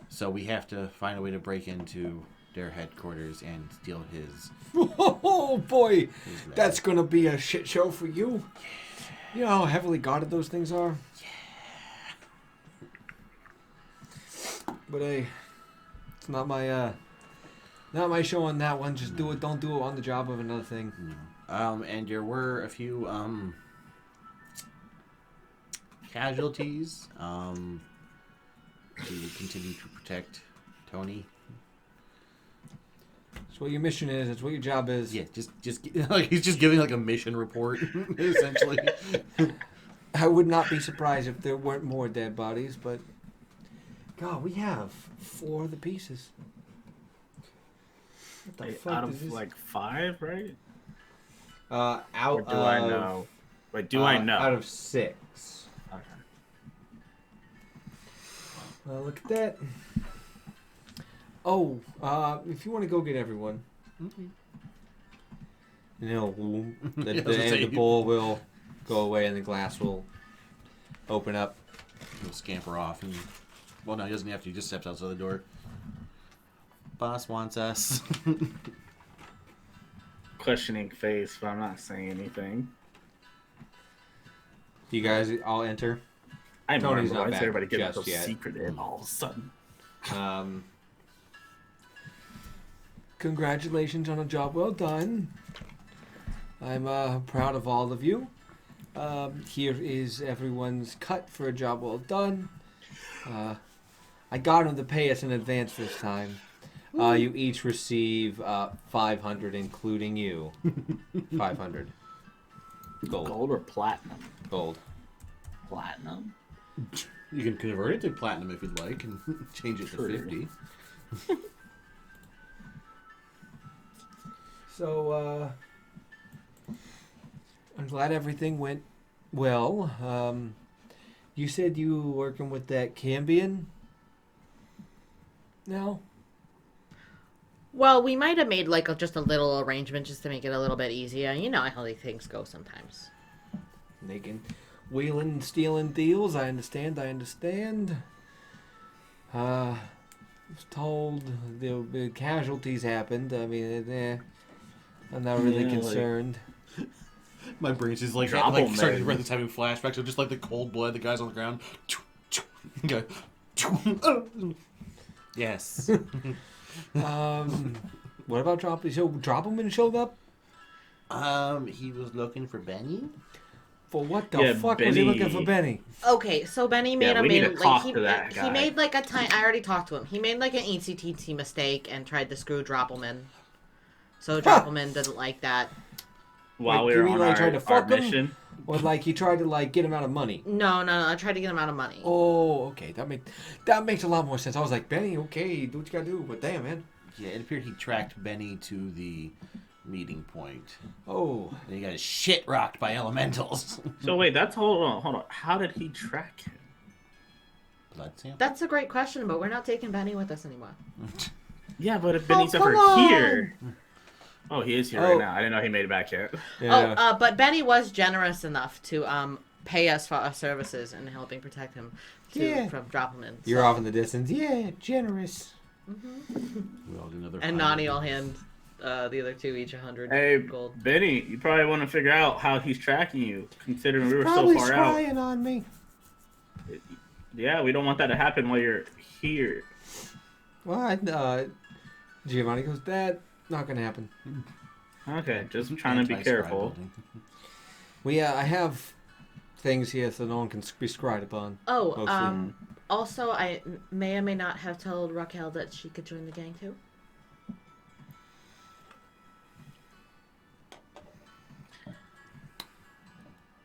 so we have to find a way to break into their headquarters and steal his. Oh boy, his bag. that's gonna be a shit show for you. You know how heavily guarded those things are? But hey, it's not my show on that one. Just do it. Don't do it on the job of another thing. And there were a few casualties to continue to protect Tony. That's what your mission is. That's what your job is. Yeah, just like he's just giving like a mission report essentially. I would not be surprised if there weren't more dead bodies, but God, we have 4 of the pieces. What the fuck Out is of this? like 5, right? Out Or do I know? Wait, do I know? Out of 6. Okay. Well, look at that. Oh, if you want to go get everyone, the bowl will go away and the glass will open up. He'll scamper off. And, well, no, he doesn't have to. He just steps outside the door. Boss wants us. Questioning face, but I'm not saying anything. You guys all enter. I'm Tony's why not is back everybody getting just so yet. secretive all of a sudden? Congratulations on a job well done. I'm proud of all of you. Here is everyone's cut for a job well done. I got them to pay us in advance this time. You each receive 500, including you. 500. Gold. Gold or platinum? Gold. Platinum. You can convert it to platinum if you'd like and change it to 50. So, I'm glad everything went well. You said you were working with that Cambion? No? Well, we might have made like just a little arrangement just to make it a little bit easier. You know how these things go sometimes. Making wheeling and stealing deals. I understand. I was told the casualties happened. I mean, I'm not really concerned. My brain's just like Drop 'em, starting to man. run this having flashbacks of just like the cold blood, the guys on the ground. Go, yes. What about Drop? So Droppelman showed up? He was looking for Benny. For what the Yeah, fuck was he looking Benny. for Benny? Okay, so Benny made Yeah, a we need made, to like talk to that he guy. made like a time. I already talked to him. He made like an eensy teensy mistake and tried to screw Droppelman. So Droppelman didn't like that. While Like, we you were mean on like tried to our fuck him? mission. Or like he tried to like get him out of money? No, I tried to get him out of money. Oh, okay. That makes a lot more sense. I was like, Benny, okay, do what you gotta do. But damn, man. Yeah, it appeared he tracked Benny to the meeting point. Oh. And he got his shit rocked by elementals. So wait, hold on. How did he track him? Blood sample. That's a great question, but we're not taking Benny with us anymore. Yeah, but if Benny's come ever on! here. Oh, he is here right now. I didn't know he made it back yet. Yeah. But Benny was generous enough to pay us for our services in helping protect him from Droppelman. You're off in the distance. Yeah, generous. We all do another And 500. Nani will hand the other two each 100 Hey, gold. Benny, you probably want to figure out how he's tracking you, considering we were Probably so far out. spying on me. Yeah, we don't want that to happen while you're here. Well, Giovanni goes, that not gonna happen. Okay, just trying to be Anti-spy careful. building. I have things here so no one can be scried upon. Oh, Mostly. also, I may or may not have told Raquel that she could join the gang too.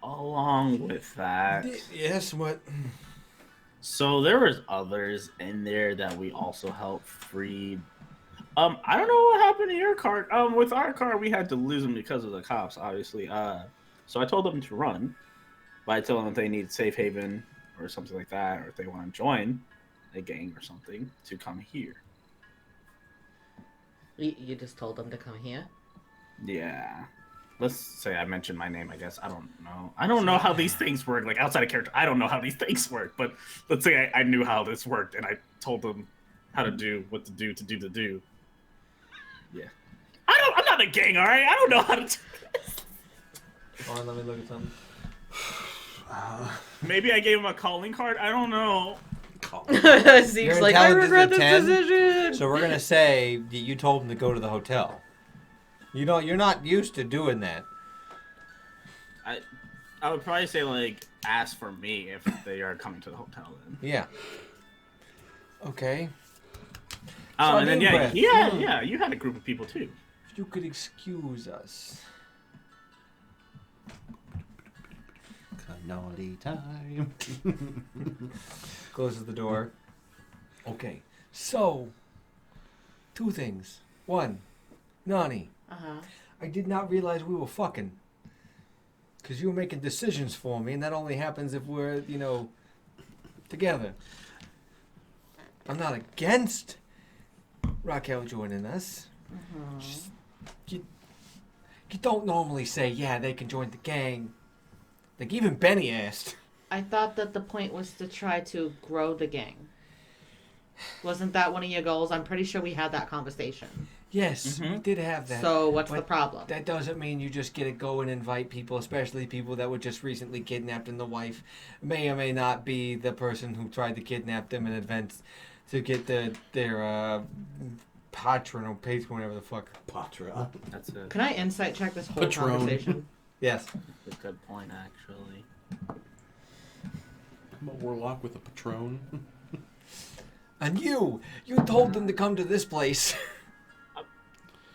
Along with that, Yes, what? so there was others in there that we also helped free. I don't know what happened to your car. With our car, we had to lose them because of the cops, obviously. So I told them to run, but I told them if they need safe haven or something like that, or if they want to join a gang or something, to come here. You just told them to come here? Yeah. Let's say I mentioned my name, I guess. I don't know. I don't know how these things work. Like, outside of character, I don't know how these things work. But let's say I knew how this worked, and I told them how to do what to do. Yeah. I'm not a gang, all right? I don't know how to do this. Hold on, let me look at something. Maybe I gave him a calling card. I don't know. Zeke's Your like, I intelligence regret is this 10, decision! So we're gonna say that you told him to go to the hotel. You're not used to doing that. I would probably say, like, ask for me if they are coming to the hotel then. Yeah. Okay. And then, Sardine breath. yeah, you had a group of people too. If you could excuse us. Naughty time. Closes the door. Okay. So, two things. One, Nani, Uh-huh. I did not realize we were fucking. Because you were making decisions for me, and that only happens if we're, together. I'm not against Raquel joining us. Just, you don't normally say, yeah, they can join the gang. Like, even Benny asked. I thought that the point was to try to grow the gang. Wasn't that one of your goals? I'm pretty sure we had that conversation. Yes, we did have that. So what's the But problem? that doesn't mean you just get to go and invite people, especially people that were just recently kidnapped and the wife may or may not be the person who tried to kidnap them in advance to get their patron or patron, whatever the fuck. Patra. That's a, Can I insight check this whole Patron. conversation? Yes. a good point, actually. I'm a warlock with a patron. And you told them to come to this place.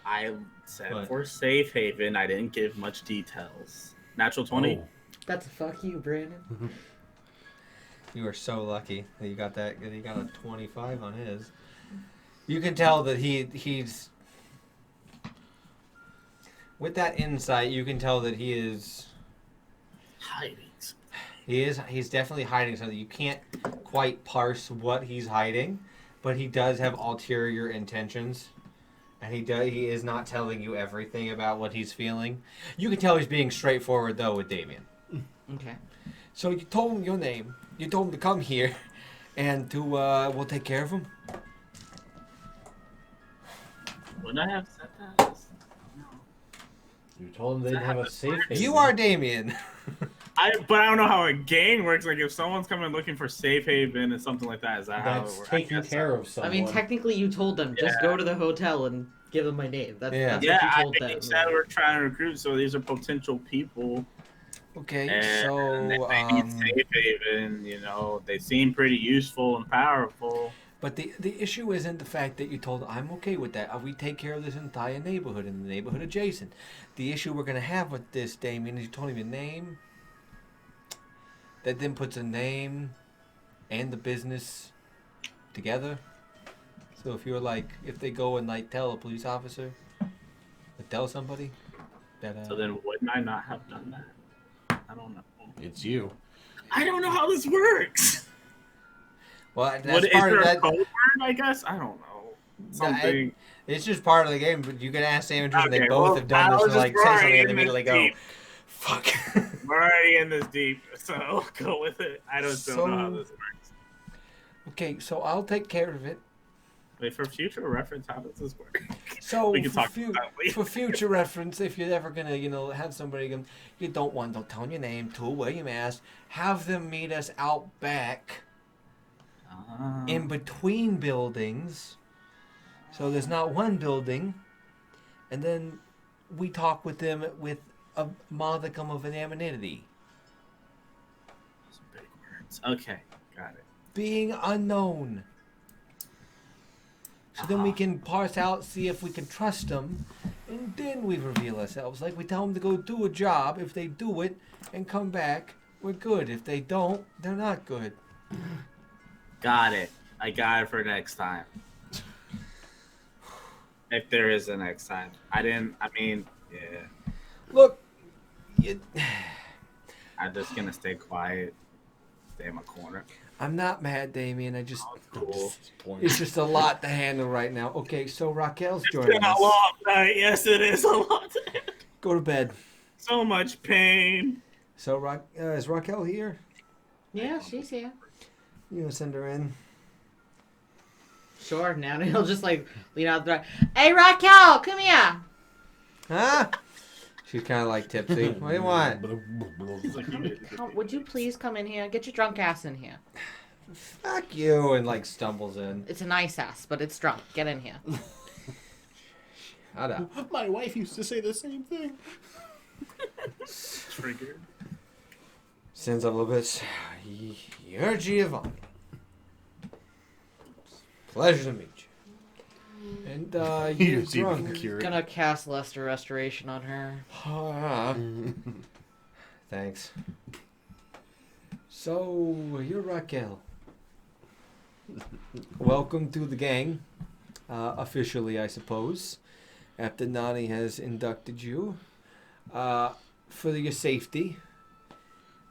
I said What? for safe haven. I didn't give much details. Natural 20. Oh. That's a fuck you, Brandon. You are so lucky that you got that. He got a 25 on his. You can tell that he's with that insight. You can tell that he is. Hiding. He's definitely hiding something. You can't quite parse what he's hiding, but he does have ulterior intentions. And he is not telling you everything about what he's feeling. You can tell he's being straightforward though with Damien. Okay. So you told him your name. You told him to come here and to we'll take care of him. Wouldn't I have said that? You told them they'd have a safe haven. You are Damien. But I don't know how a gang works. Like, if someone's coming looking for safe haven and something like that, is that how it That's works? taking care of someone. I mean, technically, you told them just go to the hotel and give them my name. That's Yeah. what Yeah, you I told think them. he said we're trying to recruit, so these are potential people. Okay, And so if they need safe haven, you know, they seem pretty useful and powerful. but the issue isn't the fact that you told I'm okay with that. We take care of this entire neighborhood and the neighborhood adjacent. The issue we're gonna have with this, Damien, is you told him your name. That then puts a name and the business together. So if they go and like tell a police officer, or tell somebody that So then wouldn't I not have done that? I don't know. It's you. I don't know how this works. well What, that's is part there of a that. code word, I guess? I don't know. Something. It's just part of the game, but you can ask sandwiches and they Okay, both well, have done I this was and just like say something already and in immediately this go, deep. fuck. We're already in this deep, so go with it. I don't know how this works. Okay, so I'll take care of it. Wait, for future reference, how does this work? So We can talk for, about it later. for future reference, if you're ever gonna, have somebody you don't tell them your name, wear your mask, have them meet us out back in between buildings. So there's not one building, and then we talk with them with a modicum of anonymity. Those are big words. Okay, got it. Being unknown. So then we can parse out, see if we can trust them, and then we reveal ourselves. Like we tell them to go do a job. If they do it and come back, we're good. If they don't, they're not good. Got it. I got it for next time. If there is a next time. Yeah. Look, I'm just gonna stay quiet. Stay in my corner. I'm not mad, Damien. I just Cool. it's just a lot to handle right now. Okay, so Raquel's It's joining been a us. long night. Yes, it is a lot. Go to bed. So much pain. So is Raquel here? Yeah, she's here. You gonna send her in? Sure. Now he'll just like lean out the door. Hey, Raquel, come here. Huh? She's kind of like tipsy. What do you want? Would you please come in here? Get your drunk ass in here. Fuck you, and like stumbles in. It's a nice ass, but it's drunk. Get in here. Shut up. My wife used to say the same thing. Triggered. Sends up a little bit. You're Giovanni. Pleasure to meet you. And you're see if you can drunk. cure it. Gonna cast Luster Restoration on her. Thanks. So, you're Raquel. Welcome to the gang. Officially, I suppose. After Nani has inducted you. For your safety,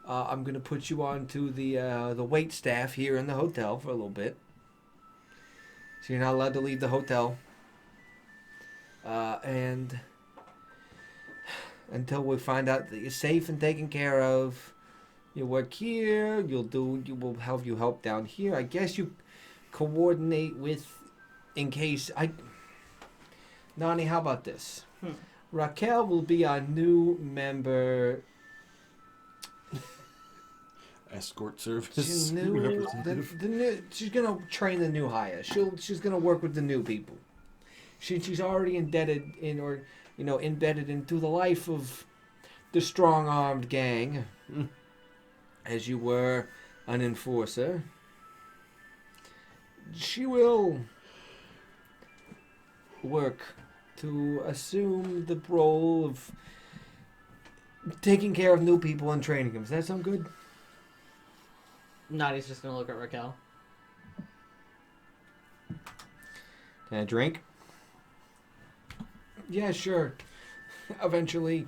I'm going to put you onto the wait staff here in the hotel for a little bit. So you're not allowed to leave the hotel. And until we find out that you're safe and taken care of, you work here. You will have you help down here. I guess you coordinate with, in case I. Nani, how about this? Raquel will be our new member. Escort service. She's she's gonna train the new hire. She's gonna work with the new people. She's already embedded into the life of the strong-armed gang, as you were an enforcer. She will work to assume the role of taking care of new people and training them. Does that sound good? Nadi's just gonna look at Raquel. Can I drink? Yeah, sure. Eventually.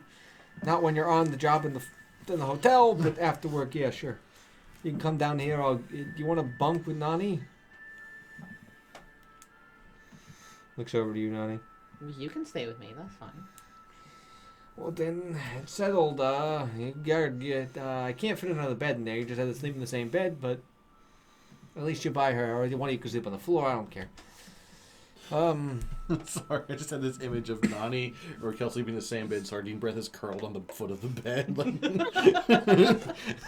Not when you're on the job in the hotel, but after work, yeah, sure. You can come down here. You want to bunk with Nani? Looks over to you, Nani. You can stay with me. That's fine. Well, then, it's settled. I can't fit another bed in there. You just have to sleep in the same bed, but at least you buy her, or one of you can sleep on the floor. I don't care. Sorry, I just had this image of Nani or Raquel sleeping in the same bed. Sardine Breath is curled on the foot of the bed.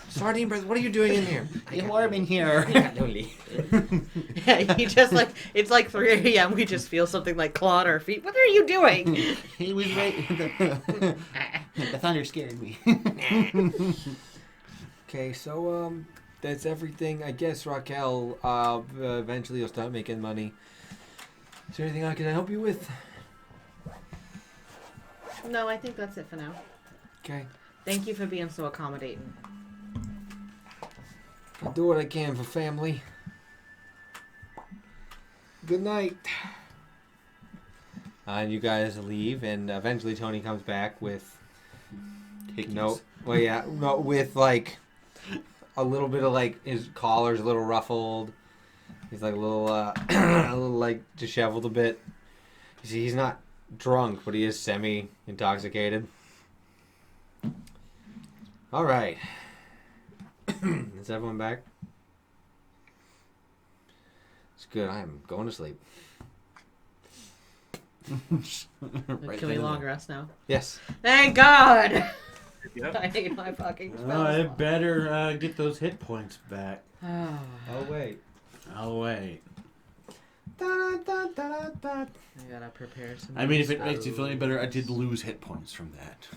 Sardine Breath, what are you doing in here? It's warm in here. Yeah, you just like, it's like 3 a.m. We just feel something like claw on our feet. What are you doing? He was right. The thunder scared me. Okay, so, that's everything. I guess Raquel, eventually you'll start making money. Is there anything I can help you with? No, I think that's it for now. Okay. Thank you for being so accommodating. I'll do what I can for family. Good night. And you guys leave, and eventually Tony comes back with with like a little bit of like his collar's a little ruffled. He's like a little like disheveled a bit. You see, he's not drunk, but he is semi-intoxicated. All right. Is everyone back? It's good. I am going to sleep. Can we long rest now? Yes. Thank God! Yep. I hate my fucking spells. I better get those hit points back. Oh, wait. Oh, wait. Da, da, da, da. I gotta prepare some. I mean, if it makes you feel any better, I did lose hit points from that.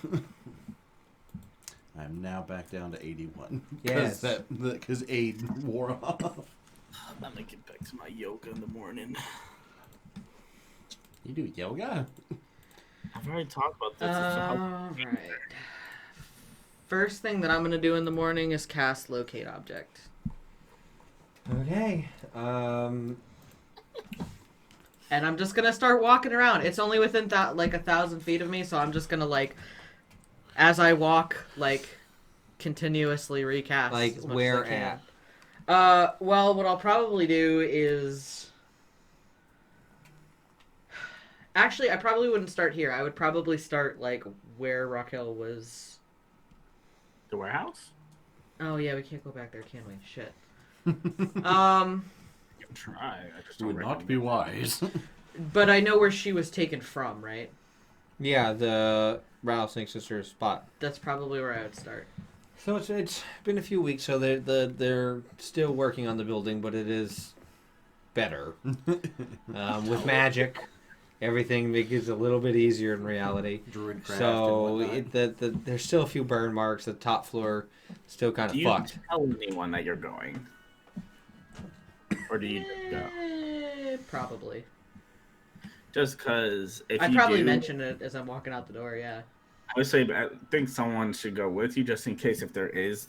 I'm now back down to 81. Yes. Because aid wore off. I'm gonna get back to my yoga in the morning. You do yoga? I've already talked about this. Alright. First thing that I'm gonna do in the morning is cast Locate Object. Okay. And I'm just gonna start walking around. It's only within 1,000 feet of me, so I'm just gonna as I walk, continuously recast. Like as much where as I can. at? Well, what I'll probably do is. Actually, I probably wouldn't start here. I would probably start where Raquel was. The warehouse? Oh yeah, we can't go back there, can we? Shit. You can try. I just It don't would not recommend be it. wise. But I know where she was taken from, right? Yeah, the Rattlesnake Sisters spot. That's probably where I would start. So it's been a few weeks, so they're still working on the building, but it is better. With magic, everything makes it a little bit easier in reality. Druidcraft So and whatnot. there's still a few burn marks. The top floor still kind Do of you fucked. tell anyone that you're going? Or do you go? Probably. Just because if I'd you probably do, mention it as I'm walking out the door, yeah. I would say I think someone should go with you just in case if there is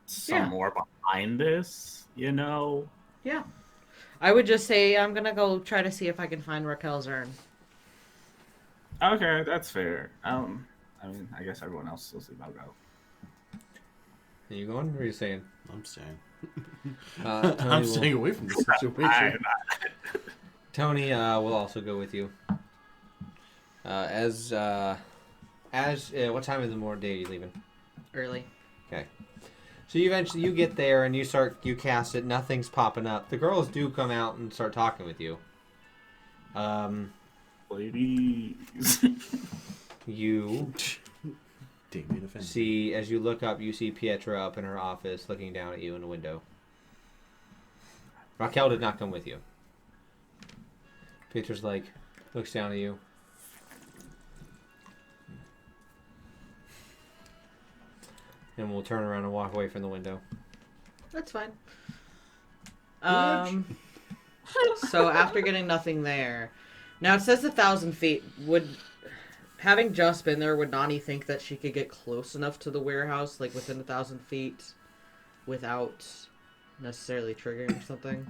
some Yeah. more behind this, Yeah. I would just say I'm gonna go try to see if I can find Raquel's urn. Okay, that's fair. I mean, I guess everyone else will see about go. Are you going? Or are you saying? I'm staying. Tony I'm will- staying away from this situation. Tony will also go with you. What time of the morning day are you leaving? Early. Okay. So you get there and you cast it. Nothing's popping up. The girls do come out and start talking with you. Ladies. You Damien offended. see, as you look up, you see Pietra up in her office looking down at you in the window. Raquel did not come with you. Pietra's looks down at you. And we'll turn around and walk away from the window. That's fine. So after getting nothing there, now it says 1,000 feet. Having just been there, would Nani think that she could get close enough to the warehouse, like within 1,000 feet, without necessarily triggering something?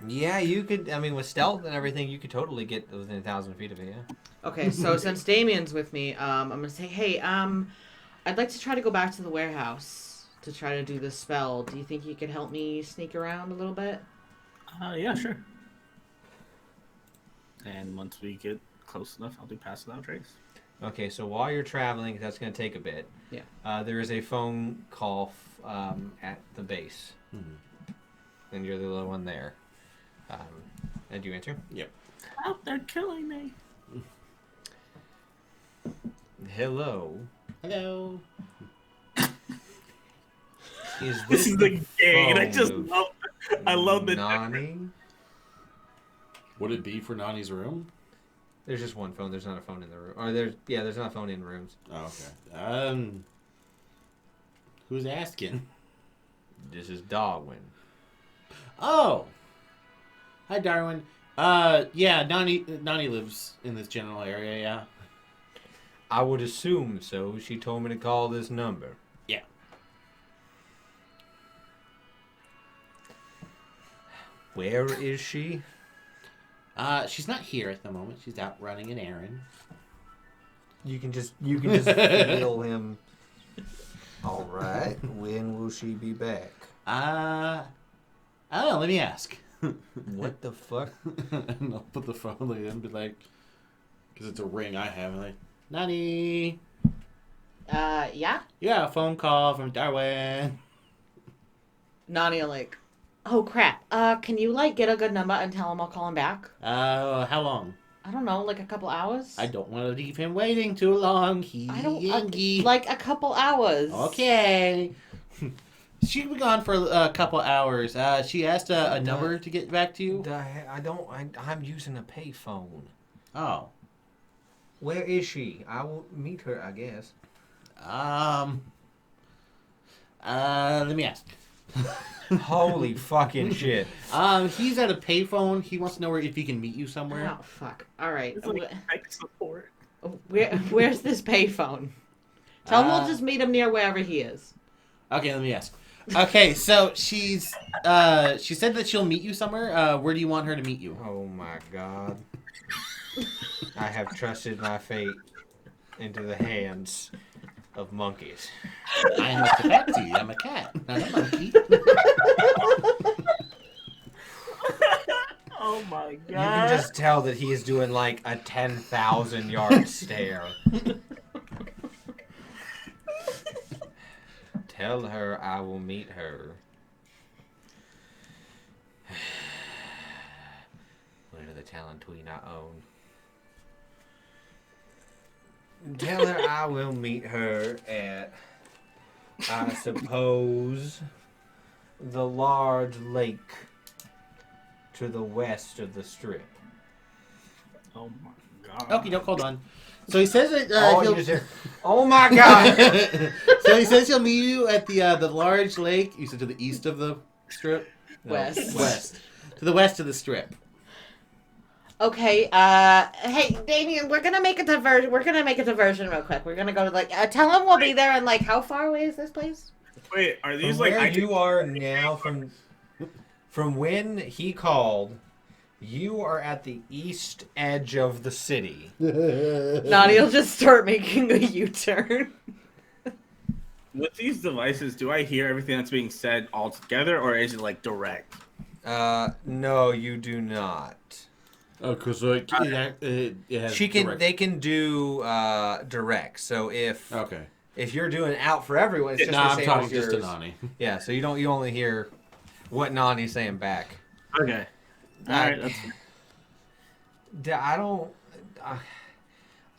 Yeah, you could. I mean, with stealth and everything, you could totally get within 1,000 feet of it. Yeah. Okay, so since Damien's with me, I'm gonna say, hey, I'd like to try to go back to the warehouse to try to do this spell. Do you think you could help me sneak around a little bit? Yeah, sure. And once we get close enough, I'll do pass without trace. Okay, so while you're traveling, that's going to take a bit. Yeah. There is a phone call at the base, and you're the little one there. And you answer? Yep. Out there killing me. Hello. Hello. This is the game. I just love. I love the. Nani. Would it be for Nani's room? There's just one phone. There's not a phone in the room. Or there's not a phone in rooms. Oh, okay. Who's asking? This is Darwin. Oh. Hi, Darwin. Yeah, Nani lives in this general area, yeah. I would assume so. She told me to call this number. Yeah. Where is she? She's not here at the moment. She's out running an errand. You can just feel him. All right. When will she be back? I don't know. Let me ask. What the fuck? And I'll put the phone in and be like, because it's a ring I have. I'm like, Nani. Yeah? Yeah, a phone call from Darwin. Nani like, oh crap. Can you get a good number and tell him I'll call him back? How long? I don't know, a couple hours? I don't want to leave him waiting too long. I don't a couple hours. Okay. She'll be gone for a couple hours. She asked a number to get back to you. I'm using a payphone. Oh. Where is she? I will meet her, I guess. Let me ask. Holy fucking shit. He's at a payphone. He wants to know if he can meet you somewhere. Oh, fuck. All right. It's like tech support. Where's this payphone? Tell him we'll just meet him near wherever he is. Okay, let me ask. Okay, so she said that she'll meet you somewhere. Where do you want her to meet you? Oh my god. I have trusted my fate into the hands of monkeys. I am a tabaxi. I'm a cat, not a monkey. Oh my god. You can just tell that he's doing a 10,000 yard stare. Tell her I will meet her. Where the talent we not own. Tell her I will meet her at, I suppose, the large lake to the west of the strip. Oh my god. Okay, don't hold on. So he says that oh my god! So he says he'll meet you at the large lake. You said to the east of the strip. West. West. To the west of the strip. Okay, hey, Damien, we're gonna make a diversion. We're gonna make a diversion real quick. We're gonna go to tell him we'll be there in how far away is this place? Wait, are these From where you are now from when he called, you are at the east edge of the city. Nani'll just start making a U-turn. With these devices, do I hear everything that's being said all together, or is it direct? No, you do not. Oh, because it has direct. They can do direct. So if Okay. if you're doing out for everyone, it's just No, the I'm same talking as just yours. to Nani. Yeah, so you only hear what Nani's saying back. Okay. All right. That's fine. I don't.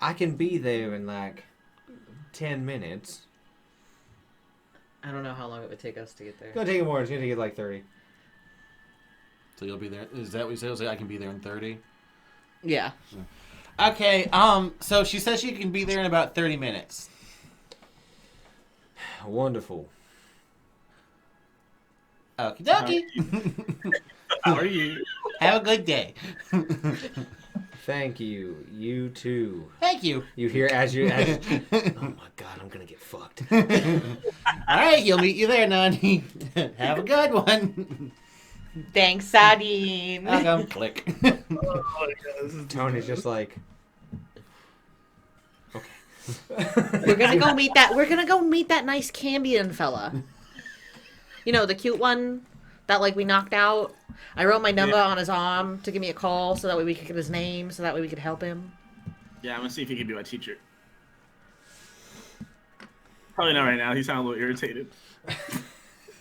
I can be there in like 10 minutes. I don't know how long it would take us to get there. It's gonna take you more. It's gonna take you like 30. So you'll be there. Is that what you said? Was like, I can be there in 30? Yeah. Okay, so she says she can be there in about 30 minutes. Wonderful. Okie dokie. How are you? Have a good day. Thank you. You too. Thank you. You hear as oh my god, I'm gonna get fucked. Alright, he'll meet you there, Nani. Have a good one. Thanks, Sardine. Welcome. Click. Oh my God, this is Tony's just like, We're gonna go meet that nice Cambion fella. You know, the cute one that like we knocked out. I wrote my number on his arm to give me a call so that way we could get his name, so that way we could help him. Yeah, I'm gonna see if he can be my teacher. Probably not right now. He sounds a little irritated.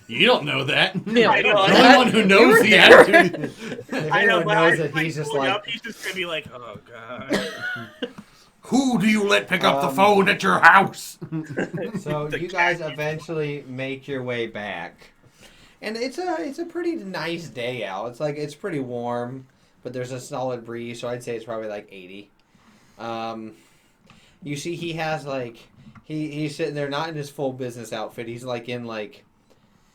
You don't know that. Yeah, I know. The only one who knows the attitude. if I know, anyone but knows I that he's just pulling like, up, he's just gonna be like, oh god. Who do you let pick up the phone at your house? so you guys eventually make your way back. And it's a pretty nice day out. It's pretty warm, but there's a solid breeze, so I'd say it's probably like 80. You see he has like he's sitting there not in his full business outfit. He's like in like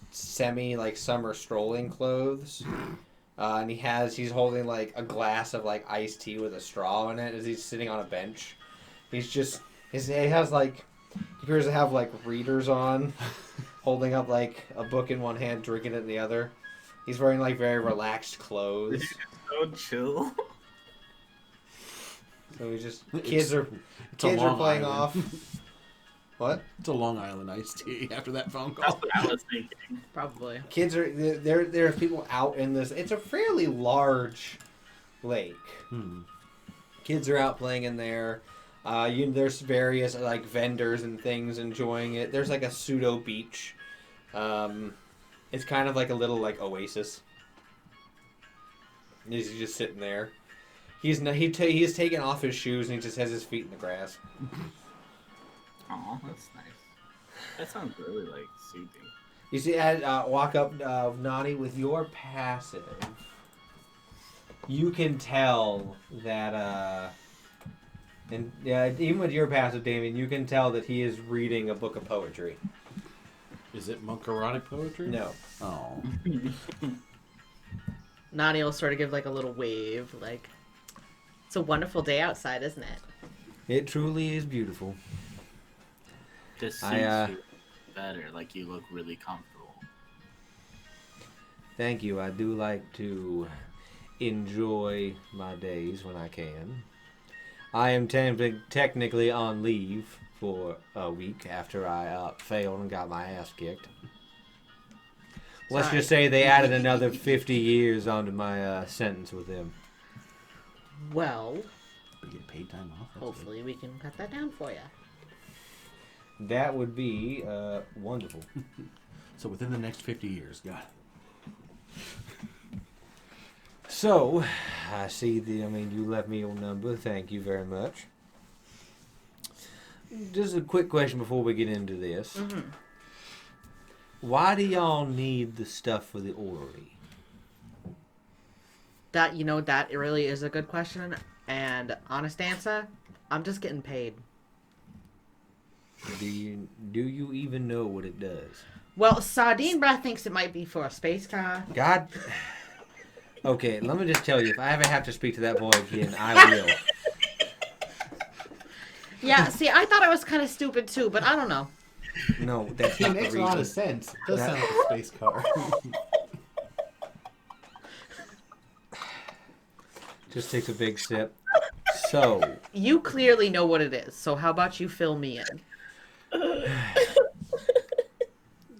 semi like summer strolling clothes. And he's holding like a glass of like iced tea with a straw in it as he's sitting on a bench. He appears to have like readers on. Holding up like a book in one hand, drinking it in the other. He's wearing like very relaxed clothes. So chill. So he's just kids are playing Island. off. What? It's a Long Island iced tea after that phone That's call. what I was thinking. Probably. Kids are there's people out in this. It's a fairly large lake. Kids are out playing in there. There's various like vendors and things enjoying it. There's like a pseudo beach. It's kind of like a little like oasis. He's just sitting there. He's taken off his shoes and he just has his feet in the grass. Oh, that's nice. That sounds really like soothing. You see, walk up Nani with your passive. You can tell that. And yeah, even with your passive, Damien, you can tell that he is reading a book of poetry. Is it monk-erotic poetry? No. Oh. Nani will sort of give like a little wave, like, it's a wonderful day outside, isn't it? It truly is beautiful. This suits you better. Like you look really comfortable. Thank you. I do like to enjoy my days when I can. I am technically on leave for a week after I failed and got my ass kicked. Let's just say they added another 50 years onto my sentence with them. Well, You get paid time off. That's hopefully we can cut that down for you. That would be wonderful. good. So within the next 50 years, got it. So, I see you left me your number. Thank you very much. Just a quick question before we get into this. Mm-hmm. Why do y'all need the stuff for the orrery? That really is a good question, and honest answer, I'm just getting paid. Do you even know what it does? Well, Sardine Breath thinks it might be for a space car. God. Okay, let me just tell you, if I ever have to speak to that boy again, I will. Yeah, see, I thought it was kind of stupid too, but I don't know. No, that's It not the makes a lot of reason. sense. It does sound like a space car. Just takes a big sip. So, You clearly know what it is, so how about you fill me in?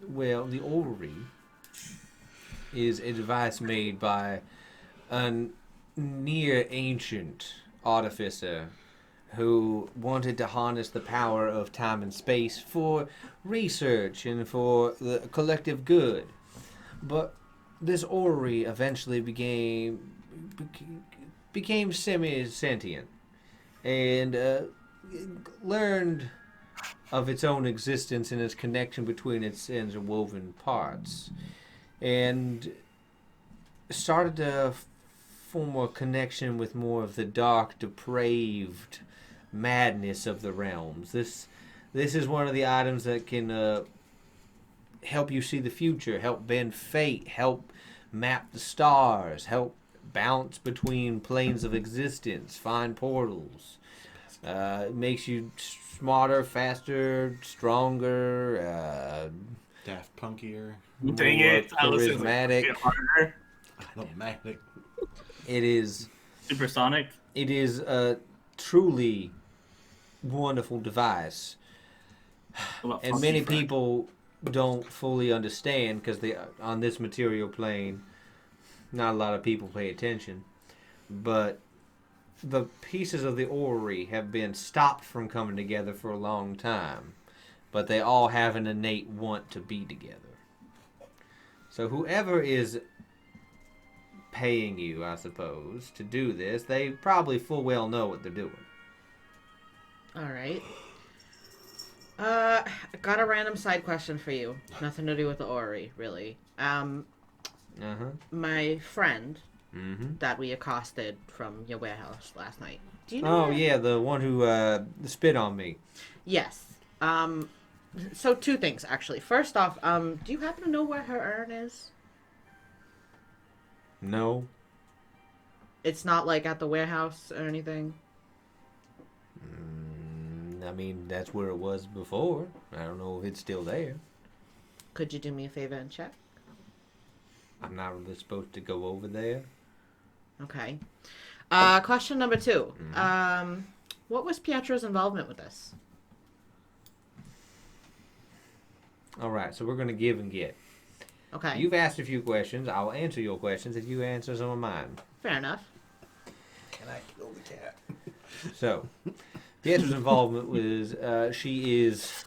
well, the orrery is a device made by a near ancient artificer who wanted to harness the power of time and space for research and for the collective good. But this orrery eventually became semi-sentient and learned of its own existence and its connection between its interwoven parts, and started to form a connection with more of the dark, depraved madness of the realms. This is one of the items that can help you see the future, help bend fate, help map the stars, help bounce between planes of existence, find portals. It makes you smarter, faster, stronger, Daft Punkier. Dang more it! I was charismatic. harder. Automatic. It is. Supersonic. It is a truly wonderful device, and many people don't fully understand because they on this material plane. Not a lot of people pay attention, but the pieces of the orrery have been stopped from coming together for a long time, but they all have an innate want to be together. So whoever is paying you, I suppose, to do this, they probably full well know what they're doing. All right. Got a random side question for you. Nothing to do with the orrery, really. My friend that we accosted from your warehouse last night. Do you know? Oh, yeah, the one who spit on me. Yes. So two things, actually. First off, do you happen to know where her urn is? No. It's not, like, at the warehouse or anything? I mean, that's where it was before. I don't know if it's still there. Could you do me a favor and check? I'm not really supposed to go over there. Okay. Question number 2. What was Pietro's involvement with this? All right, so we're going to give and get. Okay. You've asked a few questions. I'll answer your questions if you answer some of mine. Fair enough. Can I kill the cat? So, Pietro's involvement was, she is...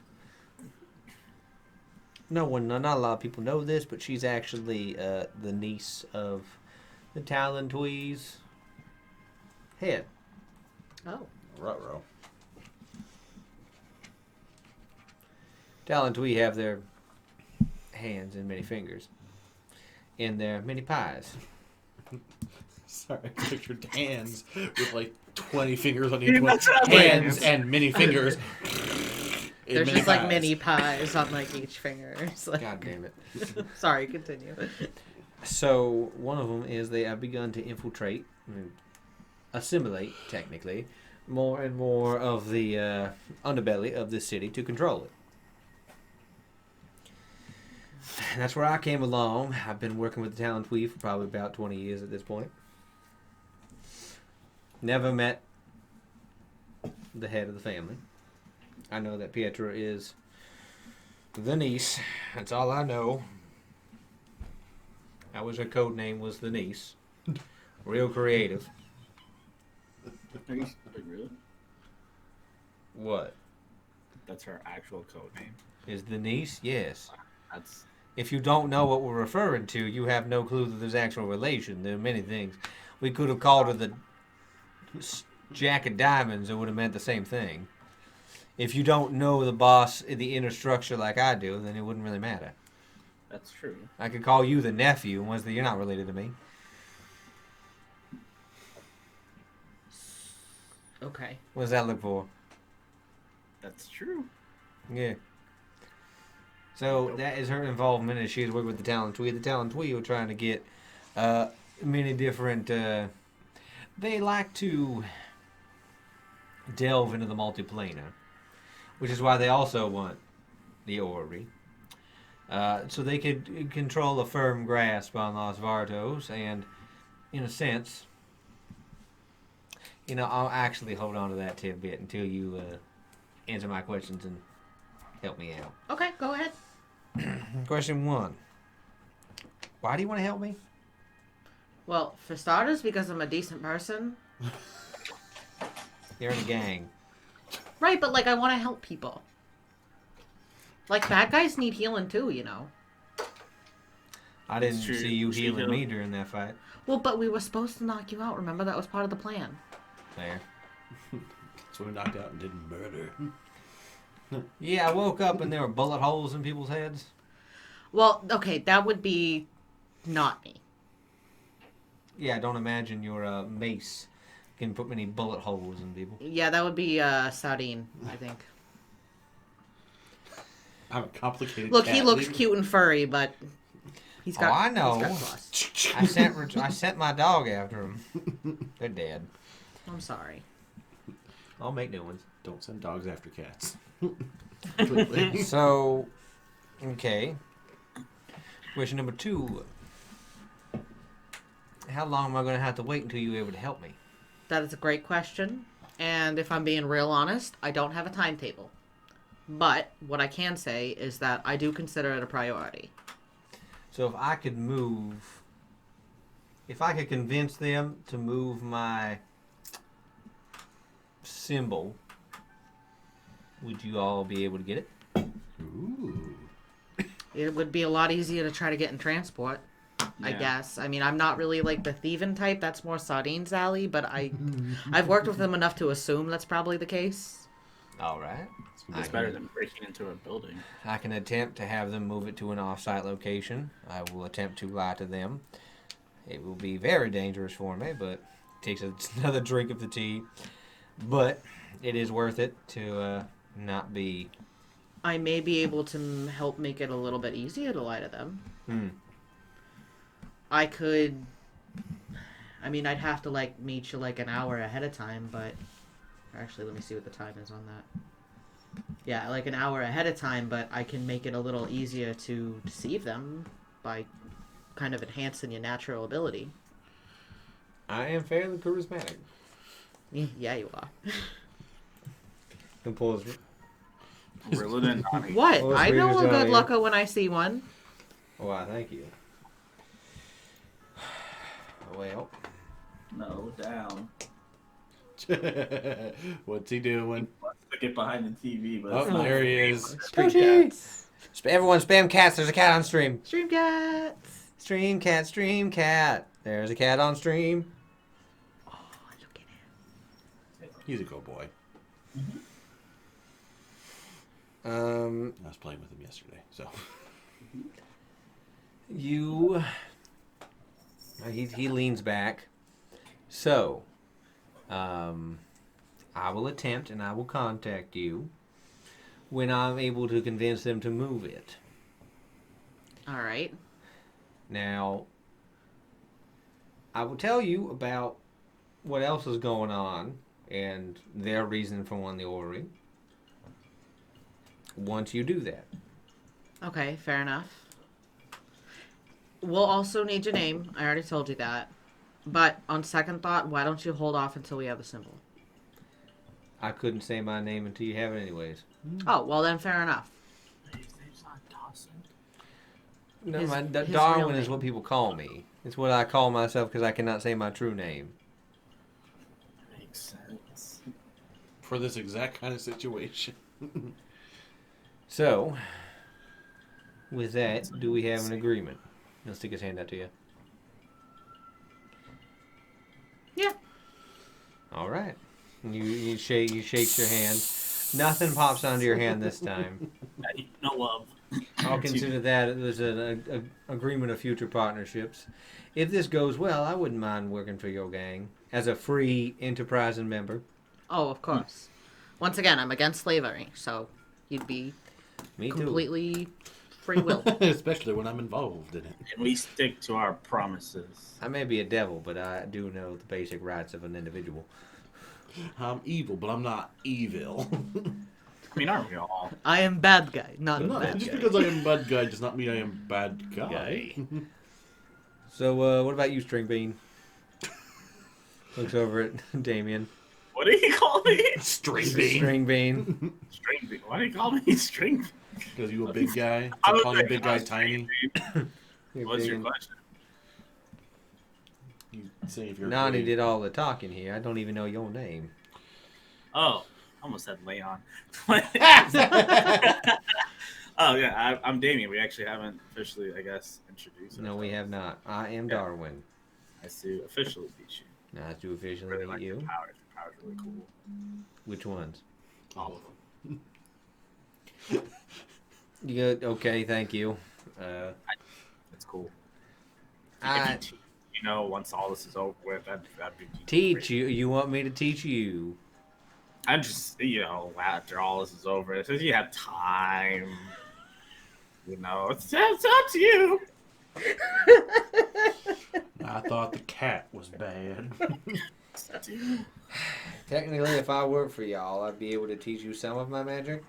not a lot of people know this, but she's actually the niece of the Talentwee's head. Oh. Ruh-roh. Talentwee have their hands and many fingers in their many pies. Sorry, I pictured hands with like 20 fingers on each one. That's what I was Hands like. and many fingers. There's just like mini pies on like each finger. It's like... God damn it. Sorry, continue. So, one of them is they have begun to infiltrate, assimilate, technically, more and more of the underbelly of the city to control it. And that's where I came along. I've been working with the Talentwee for probably about 20 years at this point. Never met the head of the family. I know that Pietro is the niece. That's all I know. That was her code name, was the niece. Real creative. Really? What? That's her actual code name. Is the niece? Yes. That's If you don't know what we're referring to, you have no clue that there's actual relation. There are many things. We could have called her the Jack of Diamonds. It would have meant the same thing. If you don't know the boss, the inner structure like I do, then it wouldn't really matter. that's true. I could call you the nephew, and you're not related to me. Okay. What does that look for? That's true. Yeah. So that is her involvement as she's working with the Talentwee. The Talentwee are trying to get many different... they like to delve into the multiplanar, which is why they also want the orrery. So they could control a firm grasp on Las Vartos, and in a sense, I'll actually hold on to that tidbit until you answer my questions and help me out. Okay, go ahead. Question 1. Why do you want to help me? Well, for starters, because I'm a decent person. You're in a gang. Right, but like I want to help people. Like bad guys need healing too, you know. I didn't It's true. see you She healing healed. me during that fight. Well, but we were supposed to knock you out. Remember that was part of the plan. There. So we knocked out and did murder. Yeah, I woke up and there were bullet holes in people's heads. Well, okay, that would be not me. Yeah, don't imagine your mace can put many bullet holes in people. Yeah, that would be Sardine, I think. I'm a complicated Look, cat. he looks Leave me- cute and furry, but he's got. I know. He's got claws. I sent my dog after him. They're dead. I'm sorry. I'll make new ones. Don't send dogs after cats. Clearly. So, okay. Question number 2. How long am I going to have to wait until you're able to help me? That is a great question. And if I'm being real honest, I don't have a timetable. But what I can say is that I do consider it a priority. So if I could convince them to move my symbol, would you all be able to get it? Ooh. It would be a lot easier to try to get in transport, I Yeah. guess. I mean, I'm not really like the thieving type. That's more Sardine's alley, but I've worked with them enough to assume that's probably the case. All right. It's better than breaking into a building. I can attempt to have them move it to an off-site location. I will attempt to lie to them. It will be very dangerous for me, but it takes another drink of the tea. But it is worth it to not be... I may be able to help make it a little bit easier to lie to them. I could... I mean, I'd have to, like, meet you, like, an hour ahead of time, but... Actually, let me see what the time is on that. Yeah, like an hour ahead of time, but I can make it a little easier to deceive them by kind of enhancing your natural ability. I am fairly charismatic. Yeah, you are. Can pull his... Reel it in, Donnie. What? Well, I know a sweet as good I- looker when I see one. Why, thank you. Well, No, down. What's he doing? To get behind the TV, but Oh, there he is. everyone spam cats. There's a cat on stream. Stream cats. Stream cat, stream cat. There's a cat on stream. Oh, look at him. He's a good boy. I was playing with him yesterday, so. You... He leans back. So, I will attempt and I will contact you when I'm able to convince them to move it. All right. Now, I will tell you about what else is going on and their reason for wanting the orrery once you do that. Okay, fair enough. We'll also need your name. I already told you that. But on second thought, why don't you hold off until we have the symbol? I couldn't say my name until you have it anyways. Oh, well then fair enough. His name's not Dawson. No, His Darwin real is name. what people call me. It's what I call myself because I cannot say my true name. Makes sense. For this exact kind of situation. So, with that, do we have an agreement? He'll stick his hand out to you. Yeah. All right. You shake your hand. Nothing pops onto your hand this time. No love. I'll consider that it was an agreement of future partnerships. If this goes well, I wouldn't mind working for your gang as a free enterprising member. Oh, of course. Once again, I'm against slavery, so you'd be Me too. completely free will. Especially when I'm involved in it. And we stick to our promises. I may be a devil, but I do know the basic rights of an individual. I'm evil, but I'm not evil. I mean, aren't we all? I am bad guy, not No, bad just guy. because I am bad guy does not mean I am bad guy. So, what about you, String Bean? Looks over at Damien. What do you call me? String bean. String Bean. String bean. Why do you call me string bean? Because you a big guy. I I'm was calling a thinking big guy about tiny. What's your question? You say if you're Nani agree. did all the talking here. I don't even know your name. Oh, I almost said Leon. Oh yeah, I'm Damien. We actually haven't officially, I guess, introduced. No, we have not. I am Darwin. Nice to officially meet you. Nice to officially Really meet like you. your powers. Your powers are really cool. Which ones? All of them. You good? Okay, thank you. It's cool. I You know, once all this is over with, that'd be teach great. you. You want me to teach you? I'm just, after all this is over, if you have time, it's up to you. I thought the cat was bad. It's up to you. Technically, if I worked for y'all, I'd be able to teach you some of my magic.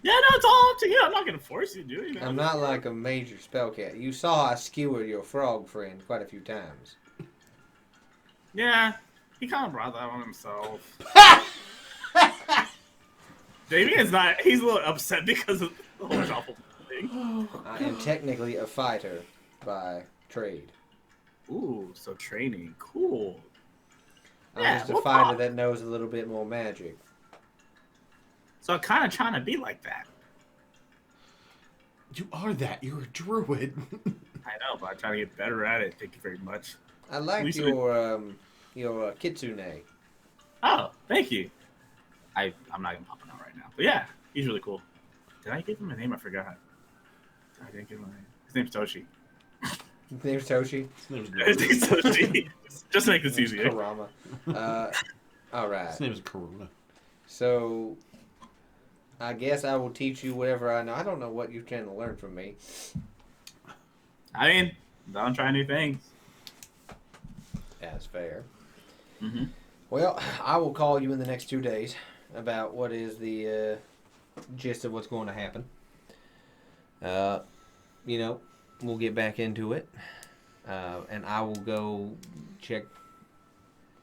Yeah, no, it's all up to you. I'm not gonna force you to do it. I'm not like a major spellcat. You saw I skewered your frog friend quite a few times. Yeah, he kind of brought that on himself. Damien's not. He's a little upset because of the whole shuffle thing. I am technically a fighter by trade. Ooh, so training, cool. I'm Yeah, just a we'll fighter talk. that knows a little bit more magic. So I'm kind of trying to be like that. You are that. You're a druid. I know, but I'm trying to get better at it. Thank you very much. I like We should- your kitsune. Oh, thank you. I'm not even popping out right now, but yeah, he's really cool. Did I give him a name? I forgot. I didn't give him a name. His name's Toshi. His name's Toshi. His His name's Toshi. Just to make this His easier. Karama. All right. name is Karuna. So, I guess I will teach you whatever I know. I don't know what you're trying to learn from me. I mean, don't try new things. That's fair. Mm-hmm. Well, I will call you in the next 2 days about what is the gist of what's going to happen. We'll get back into it. And I will go check.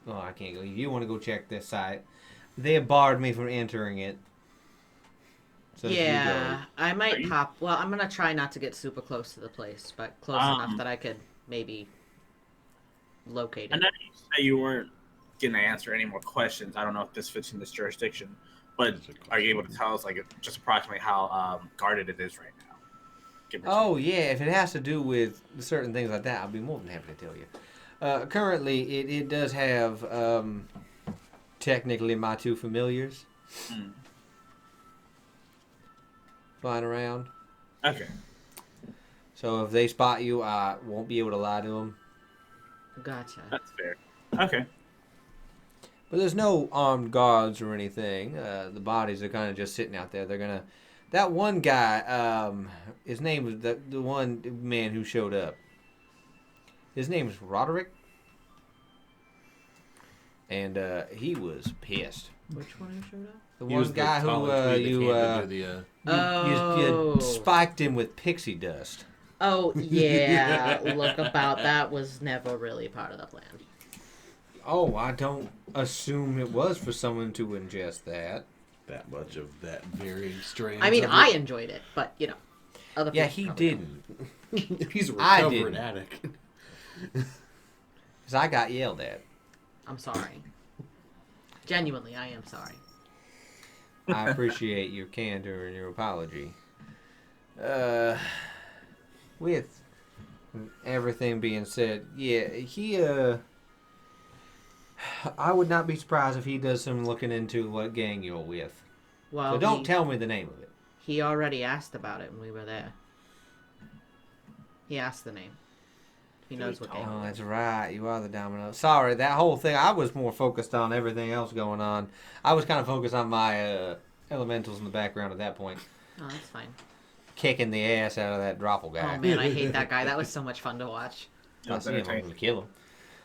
Oh, I can't go. You want to go check this site. They have barred me from entering it. So if you Yeah, I Are might you- pop. Well, I'm gonna try not to get super close to the place, but close enough that I could maybe locate I it. know you say you weren't going to answer any more questions. I don't know if this fits in this jurisdiction, but are you able to tell us, like, just approximately how guarded it is right now? Give or take. Oh, yeah, if it has to do with certain things like that, I'll be more than happy to tell you. Currently, it does have technically my two familiars Hmm. flying around. Okay. So if they spot you, I won't be able to lie to them. Gotcha. That's fair. Okay. But there's no armed guards or anything. The bodies are kind of just sitting out there. They're gonna. That one guy, his name was the one man who showed up. His name is Roderick, and he was pissed. Which one who showed up? The He one was the guy who college kid that you came to do the, Oh. you spiked him with pixie dust. Oh yeah. Look, about that was never really part of the plan. Oh, I don't assume it was for someone to ingest that. that much of that very strange. I mean, I enjoyed it, but other Yeah, people he probably didn't. didn't. He's a I recovered didn't. addict. Because I got yelled at. I'm sorry. Genuinely, I am sorry. I appreciate your candor and your apology. With everything being said, yeah, he, I would not be surprised if he does some looking into what gang you're with. Well, So don't tell me the name of it. He already asked about it when we were there. He asked the name. He knows what game. Oh, it that's is. right. You are the domino. Sorry, that whole thing. I was more focused on everything else going on. I was kind of focused on my elementals in the background at that point. Oh, that's fine. Kicking the ass out of that dropple guy. Oh man, I hate that guy. That was so much fun to watch. I see him, I'm going to kill him.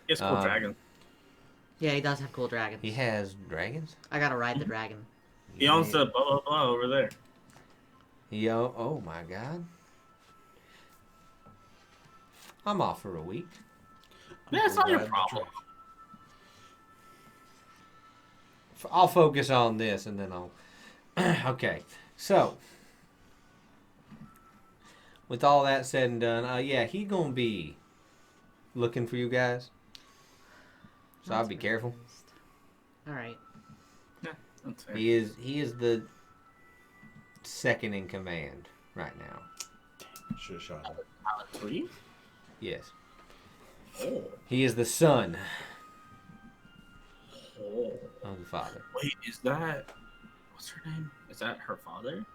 It's cool Um, dragon. Yeah, he does have cool dragons. He has dragons? I gotta ride the dragon. He owns the blah blah blah over there. Yo, oh my god. I'm off for a week. Yeah, it's not your Ride the problem. I'll focus on this and then I'll... Okay, so... with all that said and done, yeah, he gonna be looking for you guys. So I'll be careful. All right. Yeah, that's fair. He is the second in command right now. Should have shot him. Pilot 3? Yes. Oh. He is the son Oh. of the father. Wait, is that... What's her name? Is that her father?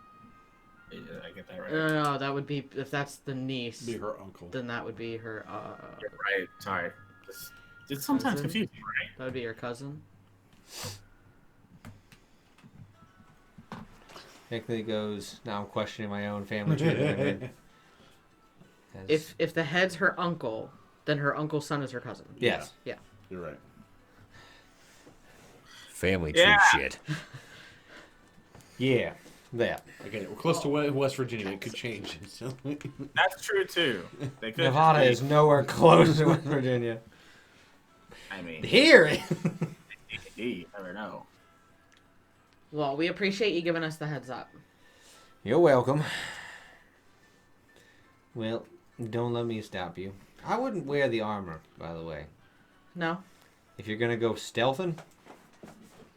Did I get that right? No, that would be if that's the niece. Be her uncle. Then that would be her. You're right. Sorry. It's sometimes Cousin? confusing, right? That would be her cousin. Technically goes, now I'm questioning my own family tree. that I made. If the head's her uncle, then her uncle's son is her cousin. Yes. Yeah. You're right. Family tree Yeah. shit. Yeah, that. Again, we're close to West Virginia. It could change. So. That's true too. They could Nevada just is nowhere close to West Virginia. I mean, Here! you never know. Well, we appreciate you giving us the heads up. You're welcome. Well, don't let me stop you. I wouldn't wear the armor, by the way. No. If you're gonna go stealthing,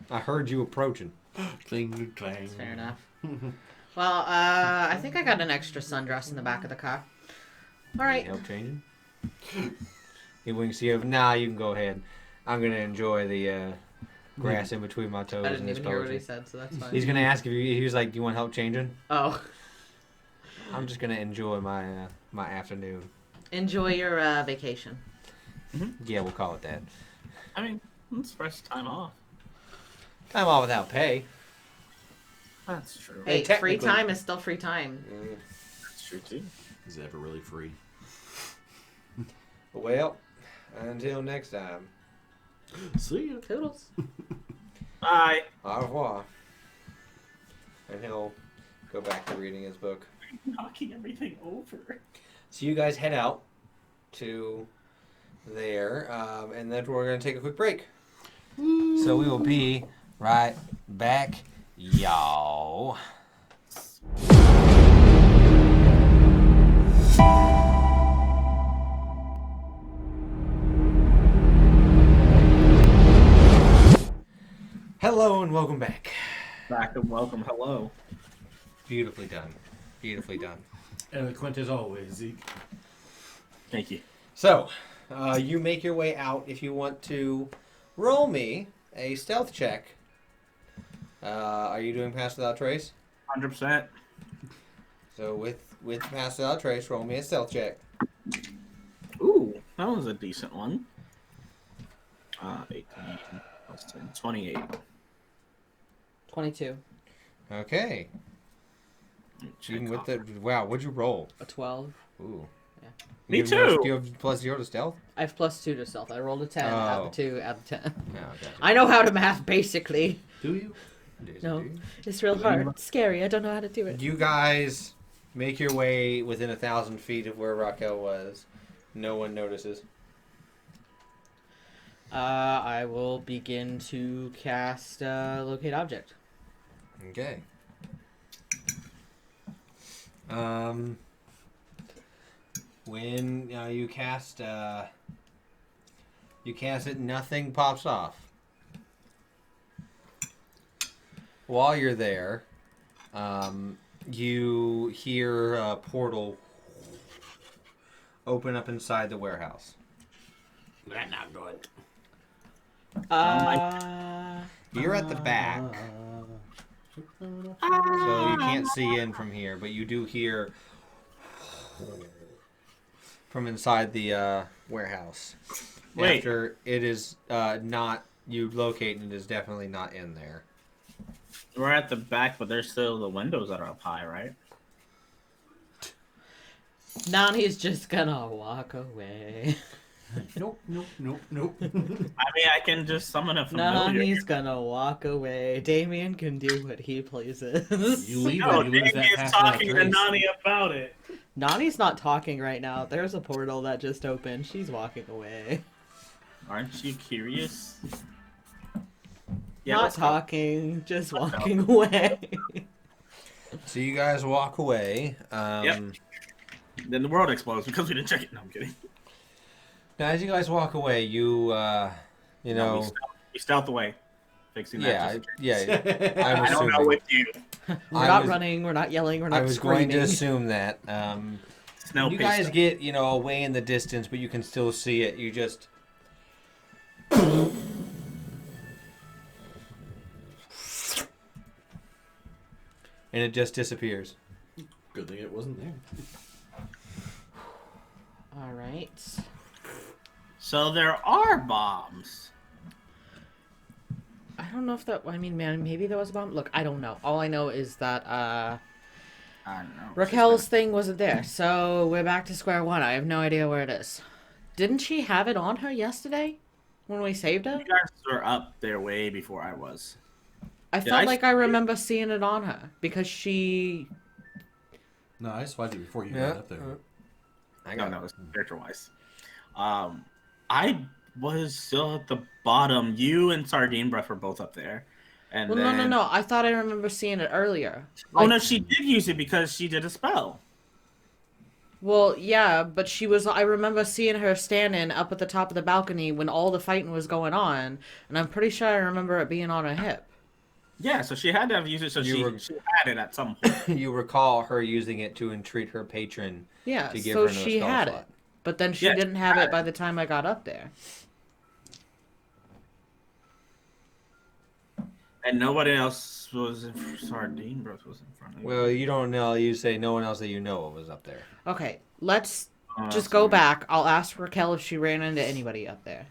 I heard you approaching. Cling, clang. That's fair enough. Well, I think I got an extra sundress in the back of the car. All right. Need help changing? He winks to you. Nah, you can go ahead. I'm gonna enjoy the grass in between my toes I and didn't this even hear what poetry. he said, so that's fine. He's gonna ask if you. He was like, "Do you want help changing?" Oh. I'm just gonna enjoy my my afternoon. Enjoy your vacation. Yeah, we'll call it that. I mean, it's fresh time off. Time off without pay. That's true. Hey, free technically- time is still free time. That's true too. Is it ever really free? Well, until next time. See ya. Toodles. Bye. Au revoir. And he'll go back to reading his book. Knocking everything over. So you guys head out to there, and then we're going to take a quick break. So we will be right back, y'all. Hello and welcome back. Back and welcome. Hello. Beautifully done. Beautifully done. Eloquent as always, Zeke. Thank you. So, you make your way out. If you want to roll me a stealth check. Are you doing Pass Without Trace? 100%. So with Pass Without Trace, roll me a stealth check. Ooh, that was a decent one. 18 plus 10, 28. 22. Okay. Even with the wow, what'd you roll? A 12. Ooh. Yeah. Me You have too. Do you have +0 to stealth? I have +2 to stealth. I rolled a 10, add Oh. the 2, add the 10. No, gotcha. I know how to math, basically. Do you? No, it's real hard. It's scary. I don't know how to do it. You guys make your way within 1,000 feet of where Raquel was. No one notices. I will begin to cast Locate Object. Okay. When you cast it, nothing pops off. While you're there, you hear a portal open up inside the warehouse. That's not good. You're at the back, so you can't see in from here, but you do hear from inside the warehouse. Wait. After it is not, you locate and it is definitely not in there. We're at the back, but there's still the windows that are up high, right? Nani's just gonna walk away. Nope, nope, nope, nope. I mean, I can just summon a familiar. Nani's gonna walk away. Damien can do what he pleases. You leave No, it, you lose that Damien's pass talking without to trace. Nani about it. Nani's not talking right now. There's a portal that just opened. She's walking away. Aren't you curious? Not let's go. talking, just walking away. So you guys walk away. Yep. Then the world explodes because we didn't check it. No, I'm kidding. Now, as you guys walk away, you know, we stealth away, fixing that. I'm I don't know assuming. with you. We're not running. We're not yelling. We're not I was screaming. going to assume that. Snow You guys get, away in the distance, but you can still see it. You just... and it just disappears. Good thing it wasn't there. All right. So there are bombs. I don't know if that. I mean, man, maybe there was a bomb. Look, I don't know. All I know is that I don't know. Raquel's thing wasn't there, so we're back to square one. I have no idea where it is. Didn't she have it on her yesterday when we saved her? You guys were up there way before I was. I felt like I remember seeing it on her because she. No, I swiped it before you got up there. I don't know. Character-wise, I was still at the bottom. You and Sardine Breath were both up there. And Well, then... no. I thought I remember seeing it earlier. Oh, no, she did use it because she did a spell. Well, yeah, but she was. I remember seeing her standing up at the top of the balcony when all the fighting was going on, and I'm pretty sure I remember it being on her hip. Yeah, so she had to have used it, so she had it at some point. You recall her using it to entreat her patron. Yeah, to give so her another she spell had slot. it, but then she didn't have it by the time I got up there. And nobody else was in Sardine Breath was in front of you. Well, you don't know. You say no one else that you know of was up there. Okay, let's just go back. I'll ask Raquel if she ran into anybody up there.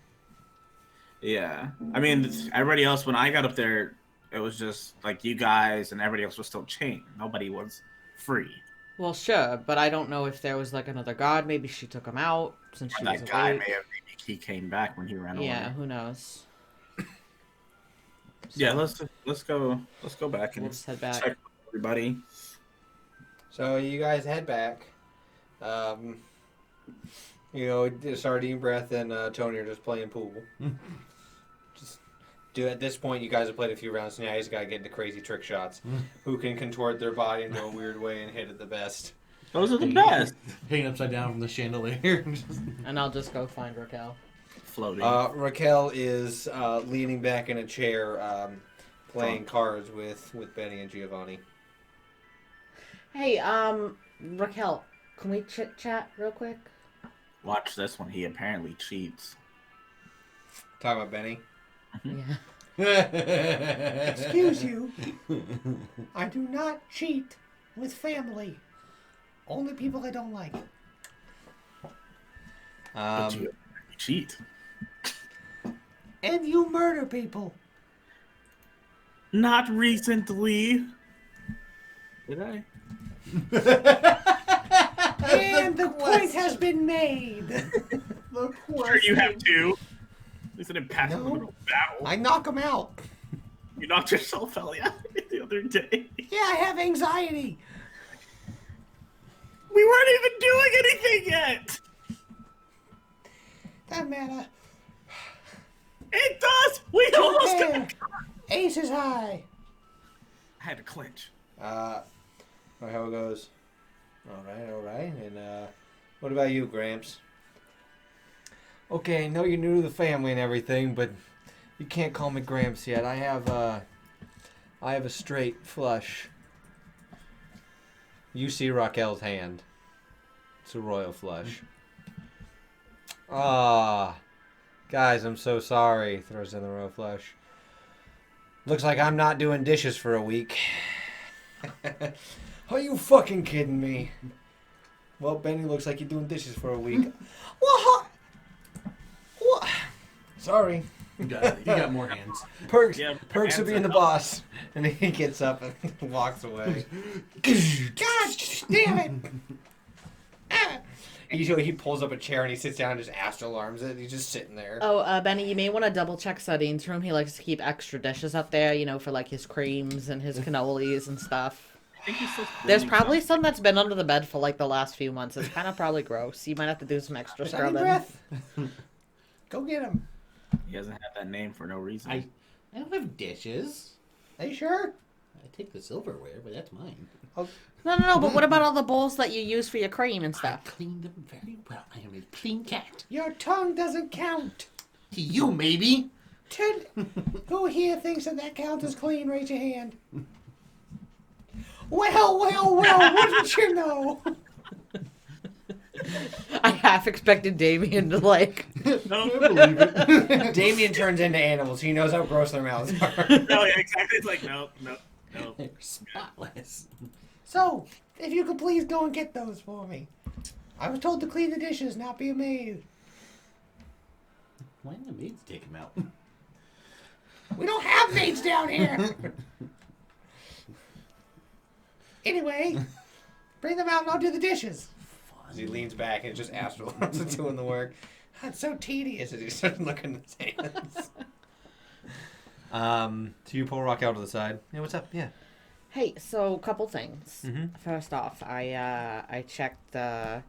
Yeah. I mean, everybody else, when I got up there, it was just like you guys and everybody else was still chained. Nobody was free. Well, sure, but I don't know if there was like another god. Maybe she took him out since she was That guy awake. may have, maybe he came back when he ran away. Yeah, who knows? Yeah, let's go back and We'll just head back. check with everybody. So you guys head back. Sardine Breath and Tony are just playing pool. At this point, you guys have played a few rounds, so now you just gotta get into crazy trick shots. Who can contort their body into a weird way and hit it the best? Those are the best. Hanging upside down from the chandelier. And I'll just go find Raquel. Floating. Raquel is leaning back in a chair, playing cards with Benny and Giovanni. Hey, Raquel, can we chit chat real quick? Watch this one. He apparently cheats. Talking about Benny. Yeah. Excuse you. I do not cheat with family. Only people I don't like. But you cheat. And you murder people. Not recently. Did I? And the point has been made. Sure, you have two. It's an impassable little battle. I knock him out. You knocked yourself out the other day. Yeah, I have anxiety. We weren't even doing anything yet. Doesn't matter. It does. We almost got. Ace is high. I had to clinch. How it goes. All right. And what about you, Gramps? Okay, I know you're new to the family and everything, but you can't call me Gramps yet. I have a straight flush. You see Raquel's hand. It's a royal flush. Guys, I'm so sorry. Throws in the royal flush. Looks like I'm not doing dishes for a week. Are you fucking kidding me? Well, Benny looks like you're doing dishes for a week. What? Sorry. You got more hands. Perks hands of being the boss. And he gets up and walks away. Gosh, damn it! He pulls up a chair and he sits down and just astral arms it. He's just sitting there. Oh, Benny, you may want to double check Sardine's room. He likes to keep extra dishes up there, for like his creams and his cannolis and stuff. I think he's still There's probably some that's been under the bed for like the last few months. It's kind of probably gross. You might have to do some extra Sunny scrubbing. Breath. Go get him. He doesn't have that name for no reason. I don't have dishes. Are you sure? I take the silverware, but that's mine. No. But what about all the bowls that you use for your cream and I stuff? cleaned them very well. I am a clean cat. Your tongue doesn't count. To you, maybe. Who here thinks that counts as clean? Raise your hand. Well, wouldn't you know? I half expected Damien to like. No, Believe it. Damien turns into animals. He knows how gross their mouths are. no, yeah, exactly. It's like no. They're spotless. So, if you could please go and get those for me. I was told to clean the dishes, not be a maid. Why didn't the maids take them out? We don't have maids down here. Anyway, bring them out and I'll do the dishes. As he leans back and just Astral doing the work. That's so tedious as he starts looking at his hands. So you pull Rock out to the side. Yeah, what's up? Yeah. Hey, so a couple things. Mhm. First off, I checked the.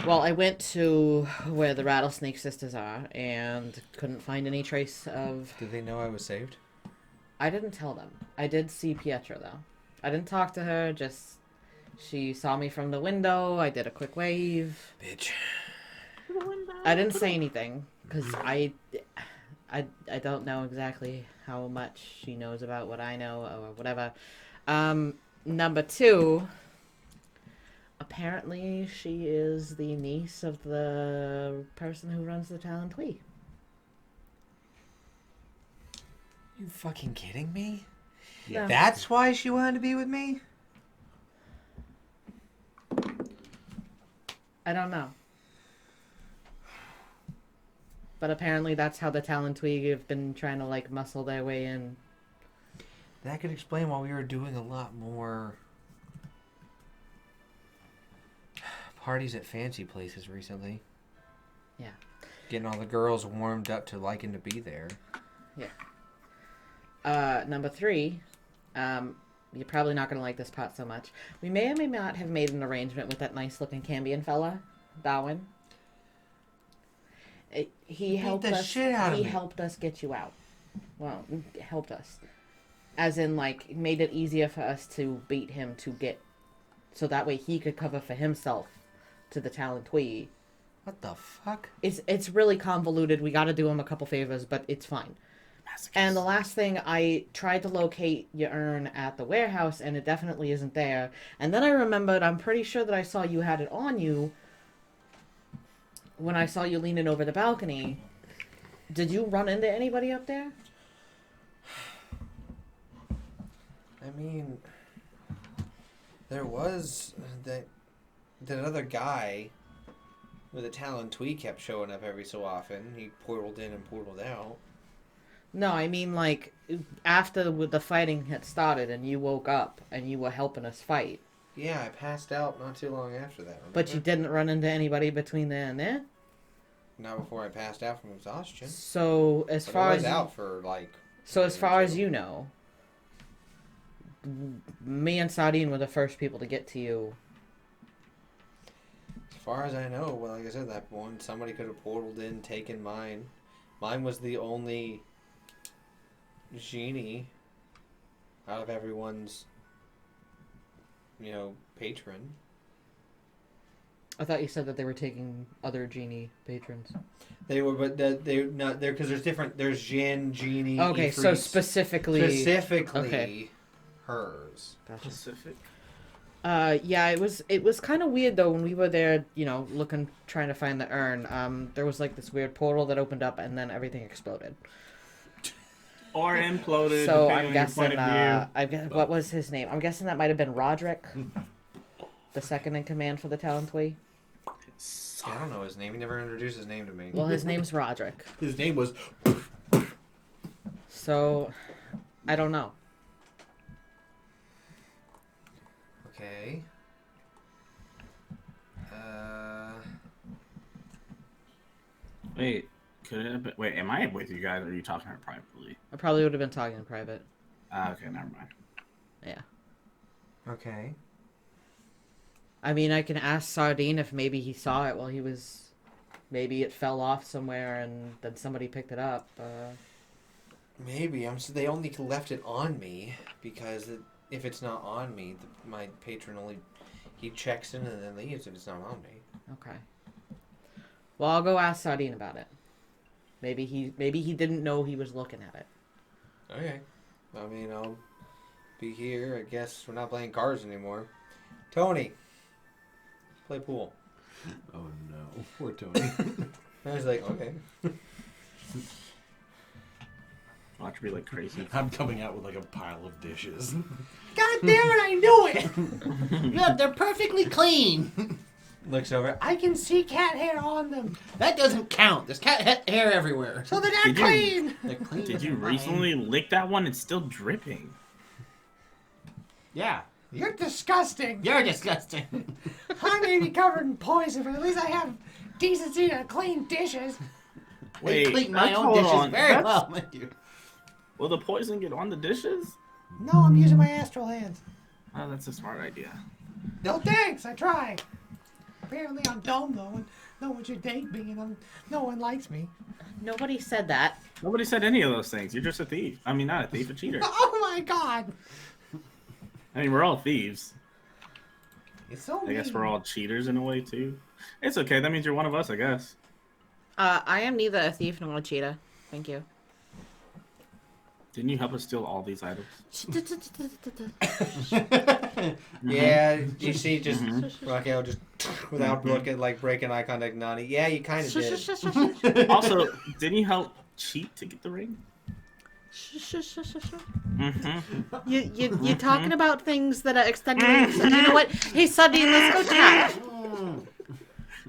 Well, I went to where the Rattlesnake Sisters are and couldn't find any trace of. Did they know I was saved? I didn't tell them. I did see Pietra though. I didn't talk to her. Just she saw me from the window. I did a quick wave. Bitch. I didn't say anything because I don't know exactly how much she knows about what I know or whatever. Number two, apparently she is the niece of the person who runs the Talon Twee. You fucking kidding me? Yeah. That's why she wanted to be with me? I don't know. But apparently that's how the Talon Twee have been trying to like muscle their way in. That could explain why we were doing a lot more parties at fancy places recently. Yeah. Getting all the girls warmed up to liking to be there. Number three, you're probably not going to like this part so much. We may or may not have made an arrangement with that nice-looking Cambion fella, Darwin. He helped the us. shit out of He me. helped us get you out. Well, helped us, as in like made it easier for us to beat him to get, so that way he could cover for himself to the Talon Twee. What the fuck? It's really convoluted. We got to do him a couple favors, but it's fine. And the last thing, I tried to locate your urn at the warehouse, and it definitely isn't there. And then I remembered, I'm pretty sure that I saw you had it on you when I saw you leaning over the balcony. Did you run into anybody up there? I mean, there was that other guy with a Talon Twee kept showing up every so often. He portaled in and portaled out. No, I mean, like, after the fighting had started and you woke up and you were helping us fight. Yeah, I passed out not too long after that. Remember? But you didn't run into anybody between there and there? Not before I passed out from exhaustion. So, as But far I was as... out for like. So as far as you know, me and Sardine were the first people to get to you. As far as I know, well, like I said, that one somebody could have portaled in, taken mine. Mine was the only genie out of everyone's, patron. I thought you said that they were taking other genie patrons. They were, but they not there because there's different. There's Jin, Genie. Okay, so specifically okay. Hers. Gotcha. Pacific. Yeah, it was kind of weird though when we were there, looking, trying to find the urn. There was like this weird portal that opened up and then everything exploded. Or imploded. So depending I'm on your guessing, point of view. what was his name? I'm guessing that might have been Roderick, the second in command for the Talon Twee. I don't know his name. He never introduced his name to me. Well, his name's Roderick. His name was. So, I don't know. Okay. Wait, could it have been, wait, am I with you guys or are you talking to her privately? I probably would have been talking in private. Okay, never mind. Yeah. Okay. I mean, I can ask Sardine if maybe he saw it while he was... Maybe it fell off somewhere and then somebody picked it up. Maybe. They only left it on me because if it's not on me, my patron he checks in and then leaves if it's not on me. Okay. Well, I'll go ask Sardine about it. Maybe he didn't know he was looking at it. Okay. I mean, I'll be here. I guess we're not playing cards anymore. Tony, play pool. Oh no, poor Tony. I was like, okay. Watch me like crazy. I'm coming out with like a pile of dishes. God damn it! I knew it. Look, they're perfectly clean. Looks over. I can see cat hair on them. That doesn't count. There's cat hair everywhere. So they're not Did you- clean. They're clean. Did as you mine. recently lick that one? It's still dripping. Yeah. You're disgusting. You're disgusting. I may be covered in poison, but at least I have decency to clean dishes. They Wait, clean my own hold dishes on. very That's- well, thank you. Will the poison get on the dishes? No, I'm using my astral hands. Oh, that's a smart idea. No thanks, I try. Apparently I'm dumb though, and no one should date me, and no one likes me. Nobody said that. Nobody said any of those things. You're just a thief. I mean, not a thief, a cheater. Oh my god! I mean, we're all thieves. It's so I guess mean. we're all cheaters in a way, too. It's okay. That means you're one of us, I guess. I am neither a thief nor a cheater. Thank you. Didn't you help us steal all these items? Yeah, you see, just Raquel just without looking, like breaking eye contact, Nani. Yeah, you kind of did. Also, didn't you help cheat to get the ring? Mm-hmm. You're talking about things that are extenuating. You know what? Hey, Sardine, let's go chat.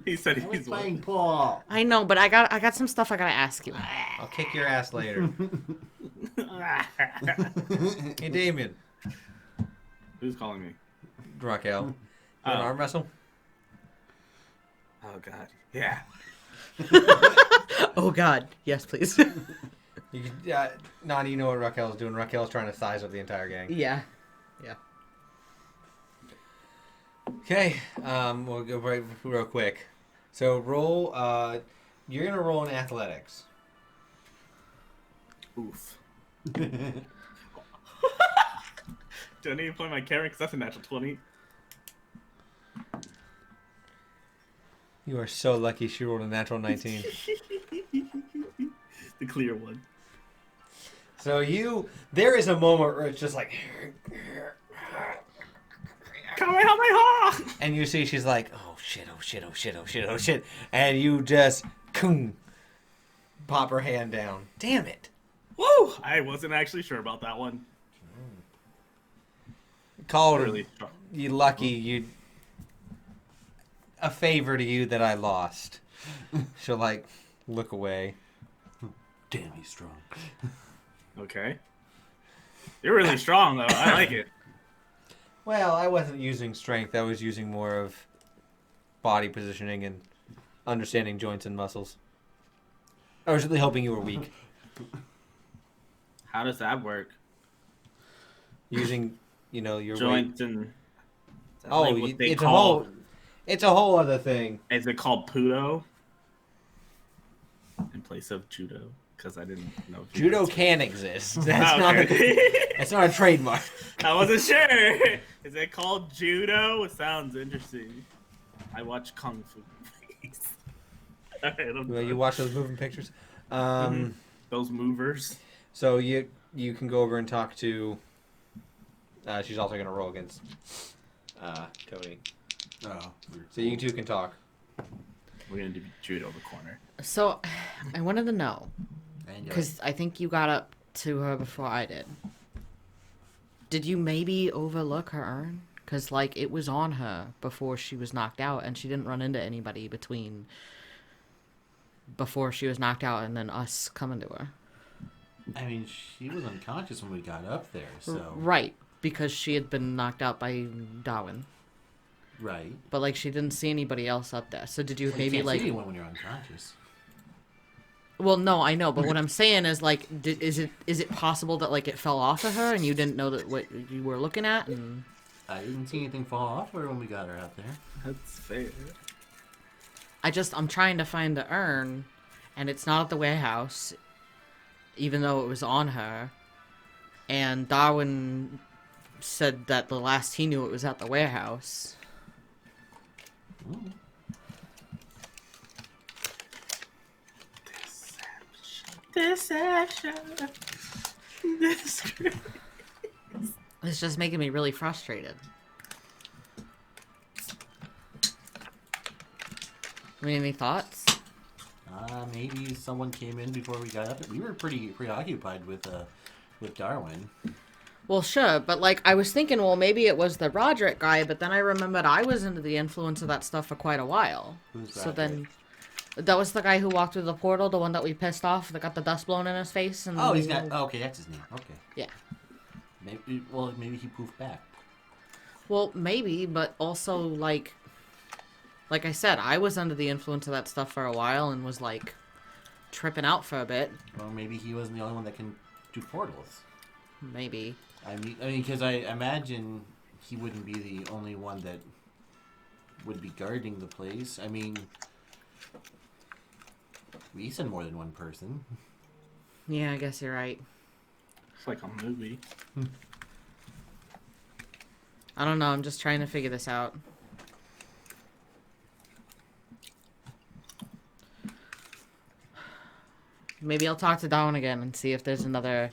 He said I was he's playing pool. I know, but I got some stuff I gotta ask you. I'll kick your ass later. Hey, Damien. Who's calling me? Raquel. You want Oh. arm wrestle? Oh, God. Yeah. Oh God, yes, please. You can, Nani, you know what Raquel's doing. Raquel's trying to size up the entire gang. Yeah. Okay, we'll go right real quick. So roll, you're going to roll in athletics. Oof. Do I need to play my character? Because that's a natural 20. You are so lucky she rolled a natural 19. The clear one. So there is a moment where it's just like, Kamehameha! and you see she's like, oh shit, oh shit, oh shit, oh shit, oh shit. And you just, pop her hand down. Damn it. Woo! I wasn't actually sure about that one. Called her, Really strong. you lucky, a favor to you that I lost. She'll like, look away. Damn, he's strong. Okay. You're really strong, though. I like it. Well, I wasn't using strength. I was using more of body positioning and understanding joints and muscles. I was really hoping you were weak. How does that work? Using, your weight. Joint and... Is that Oh, like what they it's call... it's a whole other thing. Is it called Pudo? In place of judo? Because I didn't know. If you Judo guys- can exist. That's Okay. that's not a trademark. I wasn't sure. Is it called judo? It sounds interesting. I watch kung fu movies. Alright, I'm Well, you done. watch those moving pictures. Those movers. So you can go over and talk to. She's also gonna roll against Tony. Oh. So you two can talk. We're gonna do judo the corner. So, I wanted to know because I think you got up to her before I did. Did you maybe overlook her urn? Because it was on her before she was knocked out, and she didn't run into anybody before she was knocked out, and then us coming to her. I mean, she was unconscious when we got up there, so... Right, because she had been knocked out by Darwin. Right. But she didn't see anybody else up there. So did you Well, maybe you can't see anyone when you're unconscious. Well, no, I know, but what I'm saying is is it possible that it fell off of her and you didn't know that what you were looking at? And I didn't see anything fall off her when we got her out there. That's fair. I'm trying to find the urn, and it's not at the warehouse, even though it was on her. And Darwin said that the last he knew it was at the warehouse. Ooh. Deception. It's just making me really frustrated. I mean, any thoughts? Maybe someone came in before we got up. We were pretty preoccupied with Darwin. Well, sure, but like I was thinking, well, maybe it was the Roderick guy, but then I remembered I was under the influence of that stuff for quite a while. Who's So Roderick? then, that was the guy who walked through the portal, the one that we pissed off, that got the dust blown in his face. And Oh, he's got. Oh, okay, that's his name. Okay. Yeah. Maybe he poofed back. Well, maybe, but also like I said, I was under the influence of that stuff for a while and was like tripping out for a bit. Well, maybe he wasn't the only one that can do portals. Maybe. I mean, because I imagine he wouldn't be the only one that would be guarding the place. I mean, we send more than one person. Yeah, I guess you're right. It's like a movie. I don't know. I'm just trying to figure this out. Maybe I'll talk to Darwin again and see if there's another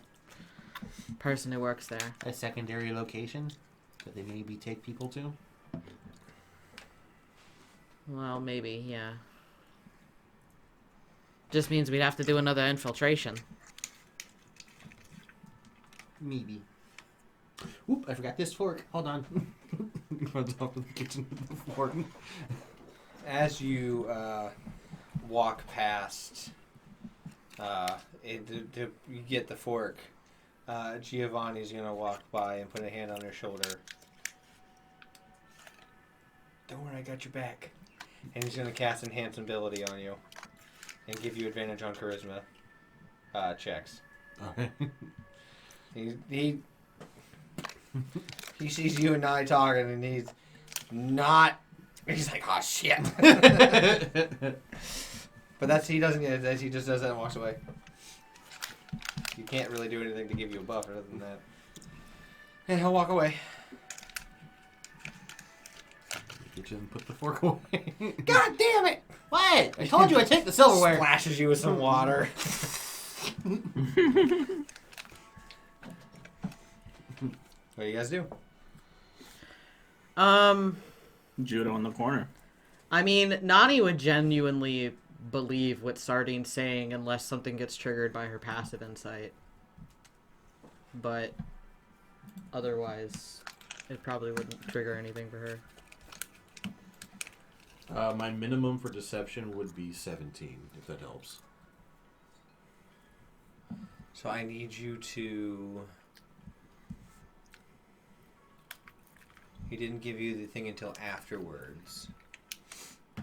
person who works there. A secondary location that they maybe take people to. Well, maybe, yeah. Just means we'd have to do another infiltration. Maybe. Oop! I forgot this fork. Hold on. Runs off to the kitchen with the fork. As you walk past, you get the fork. Giovanni's gonna walk by and put a hand on her shoulder. Don't worry, I got your back. And he's gonna cast Enhance Ability on you, and give you advantage on charisma checks. Okay. He sees you and I talking, and he's not. He's like, oh shit. But he doesn't get it. He just does that and walks away. You can't really do anything to give you a buff other than that. And he'll walk away. Get you and put the fork away. God damn it! What? I told you I'd take the silverware. Splashes you with some water. What do you guys do? Judo in the corner. I mean, Nani would genuinely believe what Sardine's saying unless something gets triggered by her passive insight. But otherwise, it probably wouldn't trigger anything for her. My minimum for deception would be 17, if that helps. So I need you to... He didn't give you the thing until afterwards.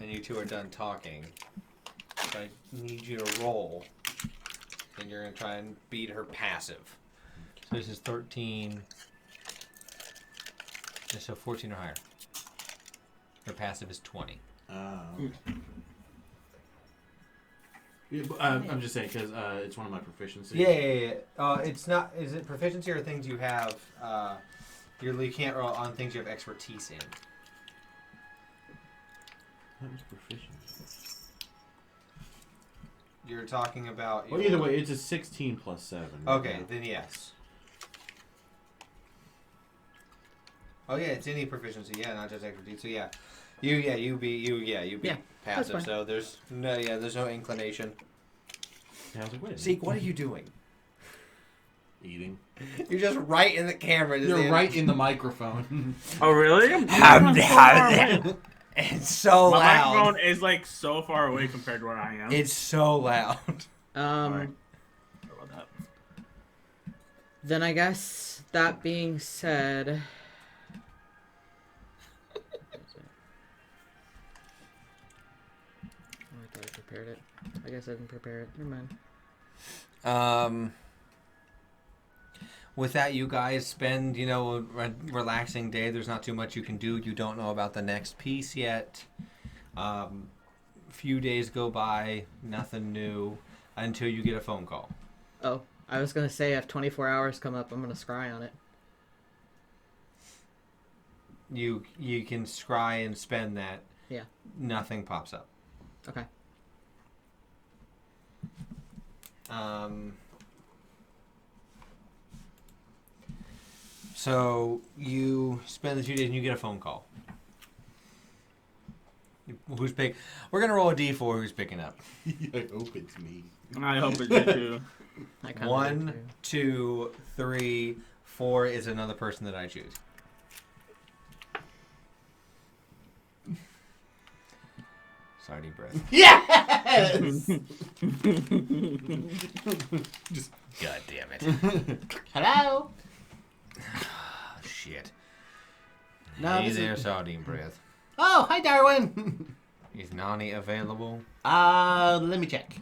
And you two are done talking. So I need you to roll. And you're going to try and beat her passive. So this is 13. So 14 or higher. Her passive is 20. Yeah, I'm just saying because it's one of my proficiencies. Yeah. It's not... Is it proficiency or things you have... you can't roll on things you have expertise in. That was proficiency. You're talking about... Well, either way, it's a 16 plus 7. Okay, then yes. Oh yeah, it's any proficiency. Yeah, not just expertise. So yeah, you beat Yeah, that's passive. fine. So there's no inclination. Yeah, I was like, wait a minute. Zeak, what are you doing? Eating. You're just right in the camera. You're right in the microphone. Oh, really? It's so My loud. microphone is like so far away compared to where I am. It's so loud. Sorry about that. Then I guess that being said, I thought I prepared it. I guess I didn't prepare it. Never mind. With that, you guys spend, a relaxing day. There's not too much you can do. You don't know about the next piece yet. Few days go by, nothing new, until you get a phone call. Oh, I was gonna say if 24 hours come up, I'm gonna scry on it. you can scry and spend that. Yeah. Nothing pops up. Okay. So you spend the 2 days and you get a phone call. Who's pick? We're gonna roll a d4. Who's picking up? I hope it's me. I hope it's me too. I kinda 1, do. 2, 3, 4 is another person that I choose. Sorry, deep breath. Yes! God damn it. Hello? Oh, shit. No, Hey this there, is- sardine breath. Oh, hi, Darwin. Is Nani available? Let me check.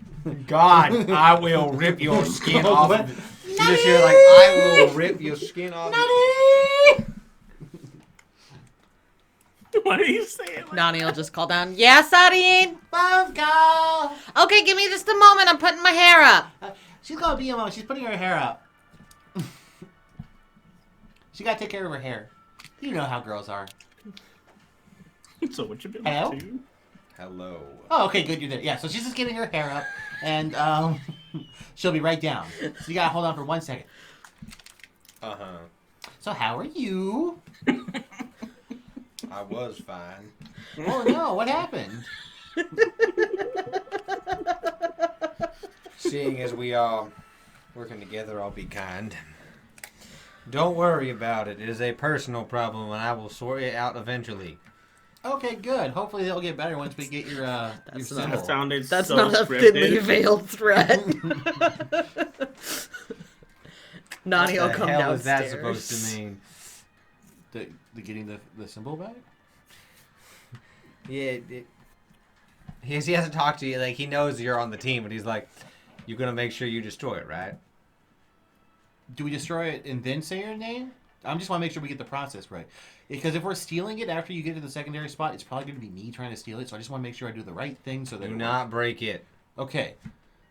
God, I will rip your skin off. What? You just hear like, I will rip your skin off. What are you saying? Nani will just call down. Yeah, Sadine. Phone call. Okay, give me just a moment. I'm putting my hair up. She's gonna be a mom. She's putting her hair up. She gotta take care of her hair. You know how girls are. So what you been Hello? up to? Hello. Oh, okay, good. You're there. Yeah, so she's just getting her hair up, and she'll be right down. So you gotta hold on for 1 second. Uh-huh. So how are you? I was fine. Oh no, what happened? Seeing as we are working together, I'll be kind. Don't worry about it. It is a personal problem, and I will sort it out eventually. Okay, good. Hopefully they'll get better once we get your That's symbol. not- That sounded That's so not a scripted. thinly veiled threat. Nani will What the come hell downstairs. is that supposed to mean? The getting the symbol back? Yeah, he hasn't talked to you. Like, he knows you're on the team, and he's like, you're going to make sure you destroy it, right? Do we destroy it and then say your name? I just want to make sure we get the process right. Because if we're stealing it after you get to the secondary spot, it's probably going to be me trying to steal it. So I just want to make sure I do the right thing so that Do it not break it. works. Okay,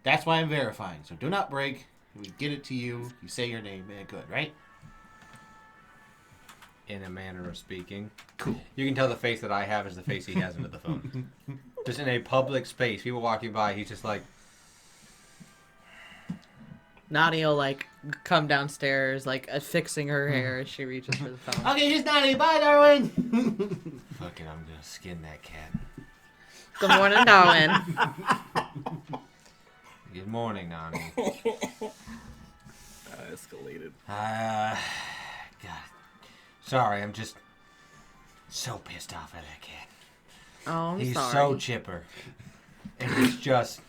that's why I'm verifying. So do not break. We get it to you. You say your name. Good, right? In a manner of speaking. Cool. You can tell the face that I have is the face he has into the phone. Just in a public space, people walking by, he's just like, Nani will like come downstairs, like fixing her hair as she reaches for the phone. Okay, here's Nani. Bye, Darwin. fucking, I'm going to skin that cat. Good morning, Darwin. Good morning, Nani. Escalated. God. Sorry, I'm just so pissed off at that cat. Oh, I'm He's sorry. so chipper. And he's just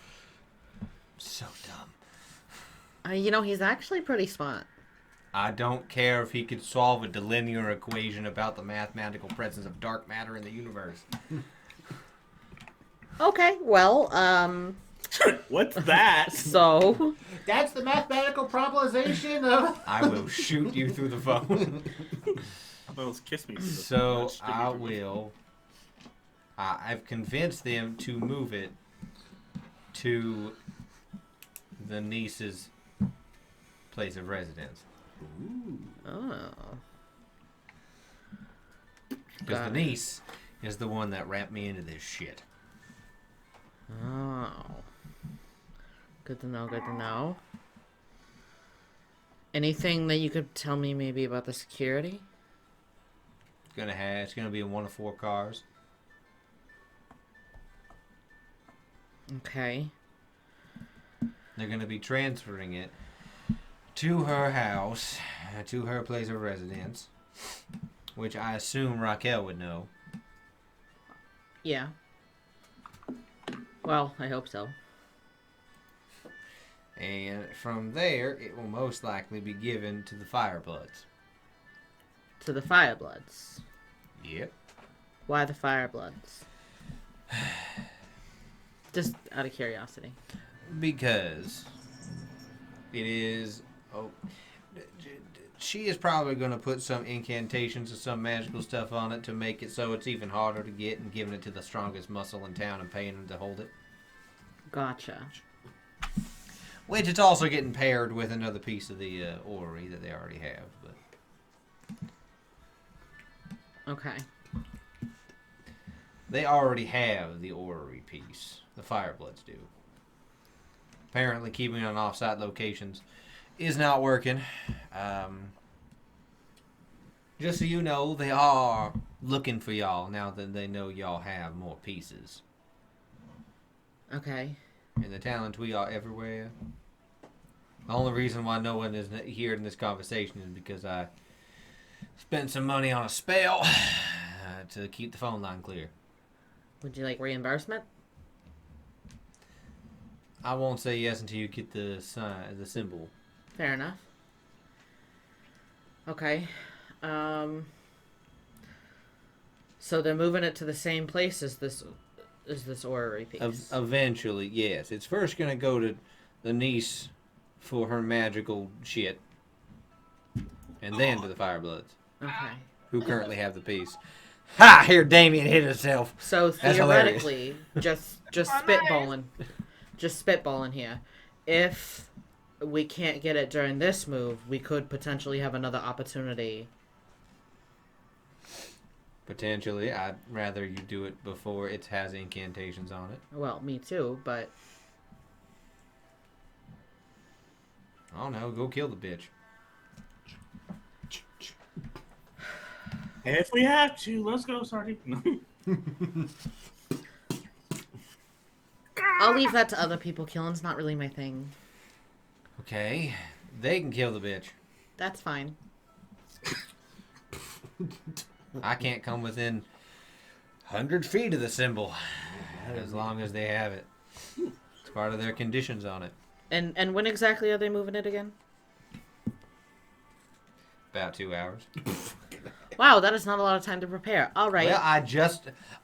so dumb. You know, he's actually pretty smart. I don't care if he could solve a linear equation about the mathematical presence of dark matter in the universe. Okay, well, What's that? so That's the mathematical proposition of. I will shoot you through the phone. I thought it was kiss me. So I will. I've convinced them to move it to the niece's place of residence. oh, Because Got the it. niece is the one that wrapped me into this shit. oh, good to know. Good to know. Anything that you could tell me maybe about the security? It's gonna be in one of 4 cars. Okay. They're gonna be transferring it to her house, to her place of residence, which I assume Raquel would know. Yeah. Well, I hope so. And from there, it will most likely be given to the Firebloods. To the Firebloods. Yep. Why the Firebloods? Just out of curiosity. Because it is. She is probably going to put some incantations or some magical stuff on it to make it so it's even harder to get, and giving it to the strongest muscle in town and paying them to hold it. Gotcha. Which it's also getting paired with another piece of the orrery that they already have. But Okay. They already have the orrery piece. The Firebloods do. Apparently, keeping it on off-site locations is not working. Just so you know, they are looking for y'all now that they know y'all have more pieces. Okay. In the talent we are everywhere. The only reason why no one is here in this conversation is because I spent some money on a spell to keep the phone line clear. Would you like reimbursement? I won't say yes until you get the sign, the symbol. Fair enough. Okay. So they're moving it to the same place as this orrery piece. Eventually, yes. It's first gonna go to the niece for her magical shit, and then to the Firebloods, Okay. who currently have the piece. Ha! Here, Damien hit himself. So That's theoretically, just spitballing, just spitballing here. If we can't get it during this move, we could potentially have another opportunity. Potentially, I'd rather you do it before it has incantations on it. Well, me too, but I don't know. Go kill the bitch. If we have to, let's go, Sardi. I'll leave that to other people. Killing's not really my thing. Okay, they can kill the bitch. That's fine. I can't come within 100 feet of the symbol as long as they have it. It's part of their conditions on it. And when exactly are they moving it again? About 2 hours. Wow, that is not a lot of time to prepare. All right. Well,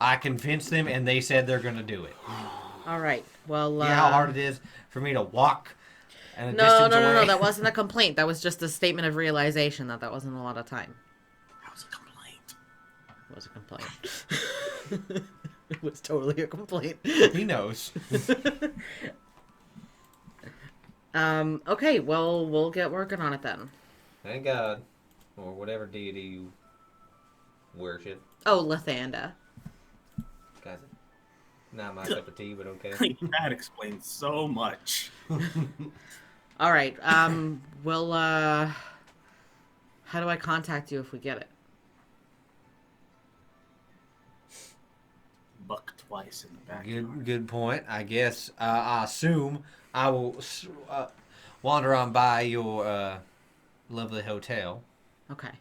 I convinced them, and they said they're going to do it. All right. Well, You know how hard it is for me to walk and a No, distance away? no. That wasn't a complaint. That was just a statement of realization that wasn't a lot of time. That was a complaint. It was a complaint. It was totally a complaint. He knows. Okay, well, we'll get working on it then. Thank God. Or whatever deity you worship. Oh, Lathander. Guys, not my cup of tea, but okay. That explains so much. All right. We'll, how do I contact you if we get it? Buck twice in the back. Good point. I guess I assume I will wander on by your lovely hotel. Okay.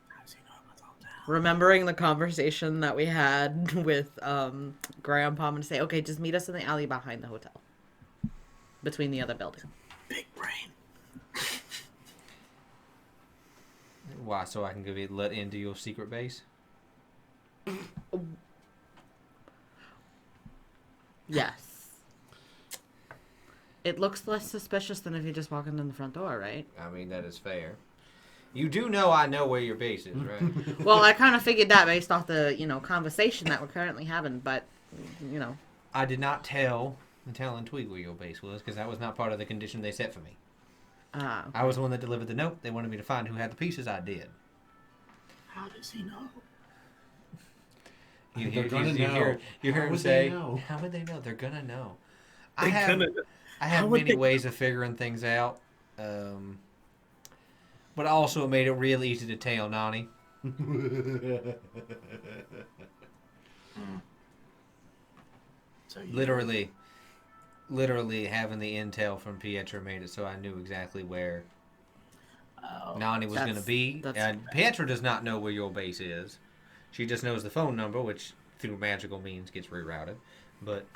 How does he know about all that? Remembering the conversation that we had with Grandpa and say, okay, just meet us in the alley behind the hotel. Between the other building. Big brain. Why? So I can go be let into your secret base? Yes. It looks less suspicious than if you're just walking in the front door, right? I mean, that is fair. You do know I know where your base is, right? Well, I kind of figured that based off the, conversation that we're currently having, but, I did not tell the Talon Tweed where your base was, because that was not part of the condition they set for me. Okay. I was the one that delivered the note. They wanted me to find who had the pieces. I did. How does he know? You They're hear, gonna you know. hear, you hear How him would say, they know? how would they know? They're going to know. They I kinda- have how would many they- ways of figuring things out. But also it made it real easy to tell Nani. So you Literally having the intel from Pietro made it so I knew exactly where Nani was going to be. And Pietro does not know where your base is. She just knows the phone number, which through magical means gets rerouted. But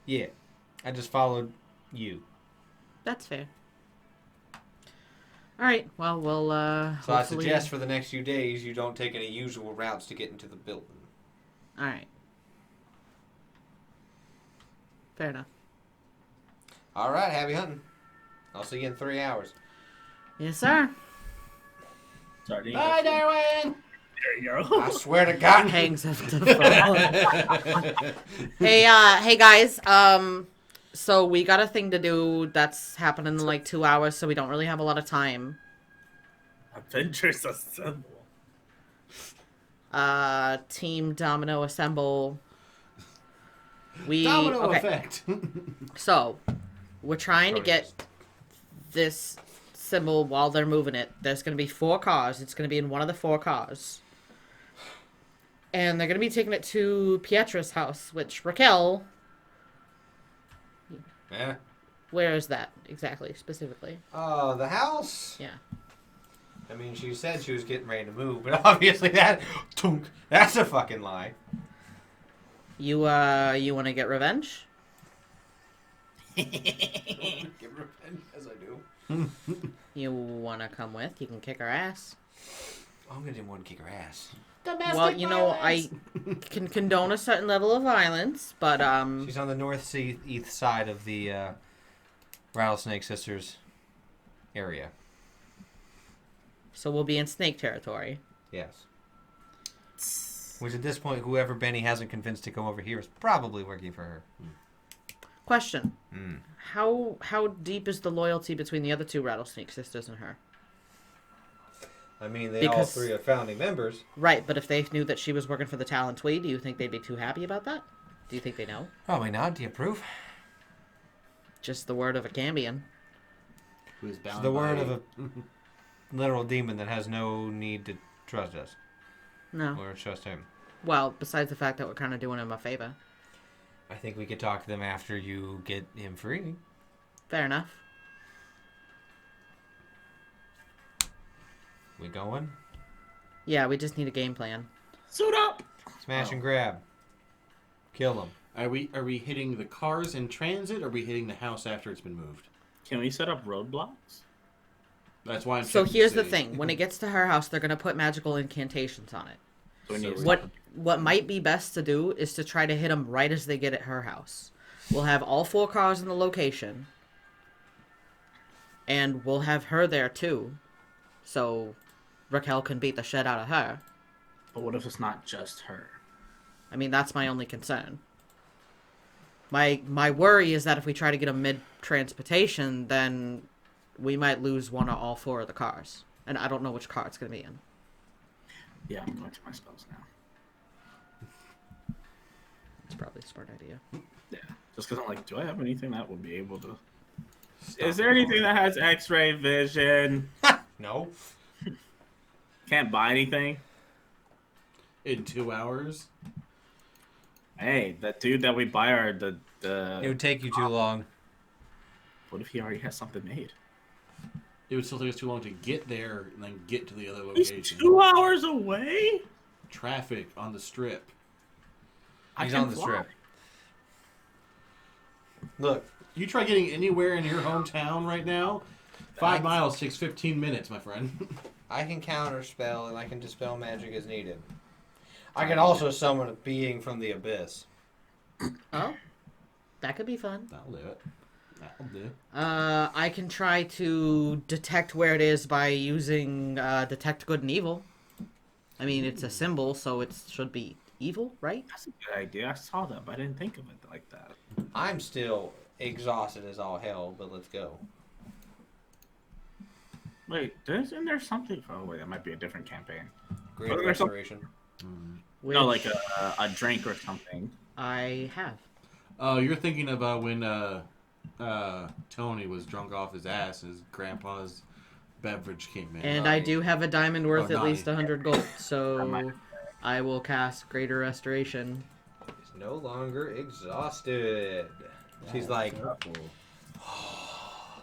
yeah, I just followed you. That's fair. All right. Well, we'll. So I suggest for the next few days you don't take any usual routes to get into the building. All right. Fair enough. All right, happy hunting. I'll see you in 3 hours. Yes, sir. Sorry. Bye, Darwin. There you go. I swear to God. Hangs up the phone. Hey guys. So we got a thing to do that's happening in like 2 hours, so we don't really have a lot of time. Adventures Assemble. Team Domino assemble. Domino Okay. effect. So, we're trying to get this symbol while they're moving it. There's going to be 4 cars. It's going to be in one of the 4 cars. And they're going to be taking it to Pietra's house, which Raquel... Yeah. Where is that exactly, specifically? Oh, the house? Yeah. I mean, she said she was getting ready to move, but obviously that's a fucking lie. You want to get revenge? Give revenge as I do. You want to come with? You can kick her ass. Oh, I'm gonna do more than kick her ass. Well, you know, I can condone a certain level of violence, but She's on the northeast side of the Rattlesnake Sisters area. So we'll be in snake territory. Yes. Which at this point, whoever Benny hasn't convinced to come over here is probably working for her. Question: Mm. How deep is the loyalty between the other 2 Rattlesnake Sisters and her? I mean, they all Because- 3 are founding members. Right, but if they knew that she was working for the Talon Tweed, do you think they'd be too happy about that? Do you think they know? Probably not. Do you approve? Just the word of a Cambion. Who's bound It's the word by- of a literal demon that has no need to trust us No. or trust him. Well, besides the fact that we're kind of doing him a favor. I think we could talk to them after you get him free. Fair enough. We going? Yeah, we just need a game plan. Suit up. Smash and grab. Kill them. Are we hitting the cars in transit, or are we hitting the house after it's been moved? Can we set up roadblocks? That's why I'm So checking to here's the see. thing. When it gets to her house, they're going to put magical incantations on it. Do we need to What might be best to do is to try to hit them right as they get at her house. We'll have all 4 cars in the location. And we'll have her there too. So Raquel can beat the shit out of her. But what if it's not just her? I mean, that's my only concern. My worry is that if we try to get them mid-transportation, then we might lose 1 or all 4 of the cars. And I don't know which car it's going to be in. Yeah, I'm going to my spells now. It's probably a smart idea. Yeah, just because I'm like, do I have anything that would be able to? Is there anything that has X-ray vision? No. Can't buy anything. In 2 hours. Hey, that dude that we buy our It would take you too long. What if he already has something made? It would still take us too long to get there and then get to the other He's location. 2 hours away. Traffic on the strip. He's I can on the fly. strip. Look, You try getting anywhere in your hometown right now, 5 miles takes 15 minutes, my friend. I can counter spell and I can dispel magic as needed. I can also summon a being from the abyss. Oh, that could be fun. That'll do it. That'll do. I can try to detect where it is by using detect good and evil. I mean, it's a symbol, so it should be evil, right? That's a good idea. I saw that, but I didn't think of it like that. I'm still exhausted as all hell, but let's go. Wait, isn't there something? Oh wait, that might be a different campaign. Great There's some- restoration. No, like Which a drink or something. I have. You're thinking about when Tony was drunk off his ass and his grandpa's beverage came in. And I do have a diamond worth Oh, at least nice. 100 gold, so I will cast Greater Restoration. He's no longer exhausted. She's like,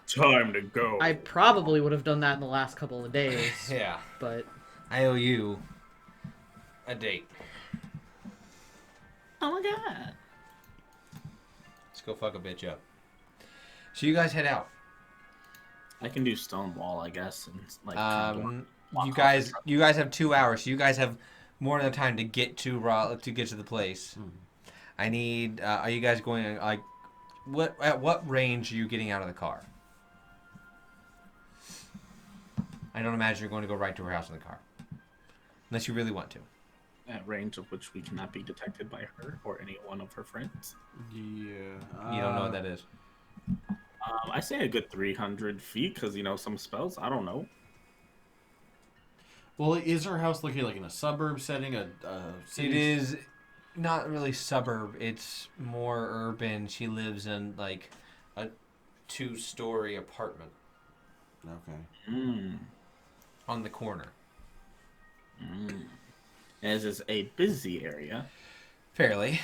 Time to go. I probably would have done that in the last couple of days, yeah, but I owe you a date. Oh my god. Let's go fuck a bitch up. So you guys head out. I can do stone wall, I guess, and like. You guys have 2 hours. So you guys have more than time to get to the place. I need. Are you guys going like? At what range are you getting out of the car? I don't imagine you're going to go right to her house in the car, unless you really want to. At range of which we cannot be detected by her or any one of her friends. Yeah. You don't know what that is. I say a good 300 feet because, some spells, I don't know. Well, is her house located like in a suburb setting? A city? It is not really suburb. It's more urban. She lives in like a 2-story apartment Okay. on the corner. As is a busy area. Fairly.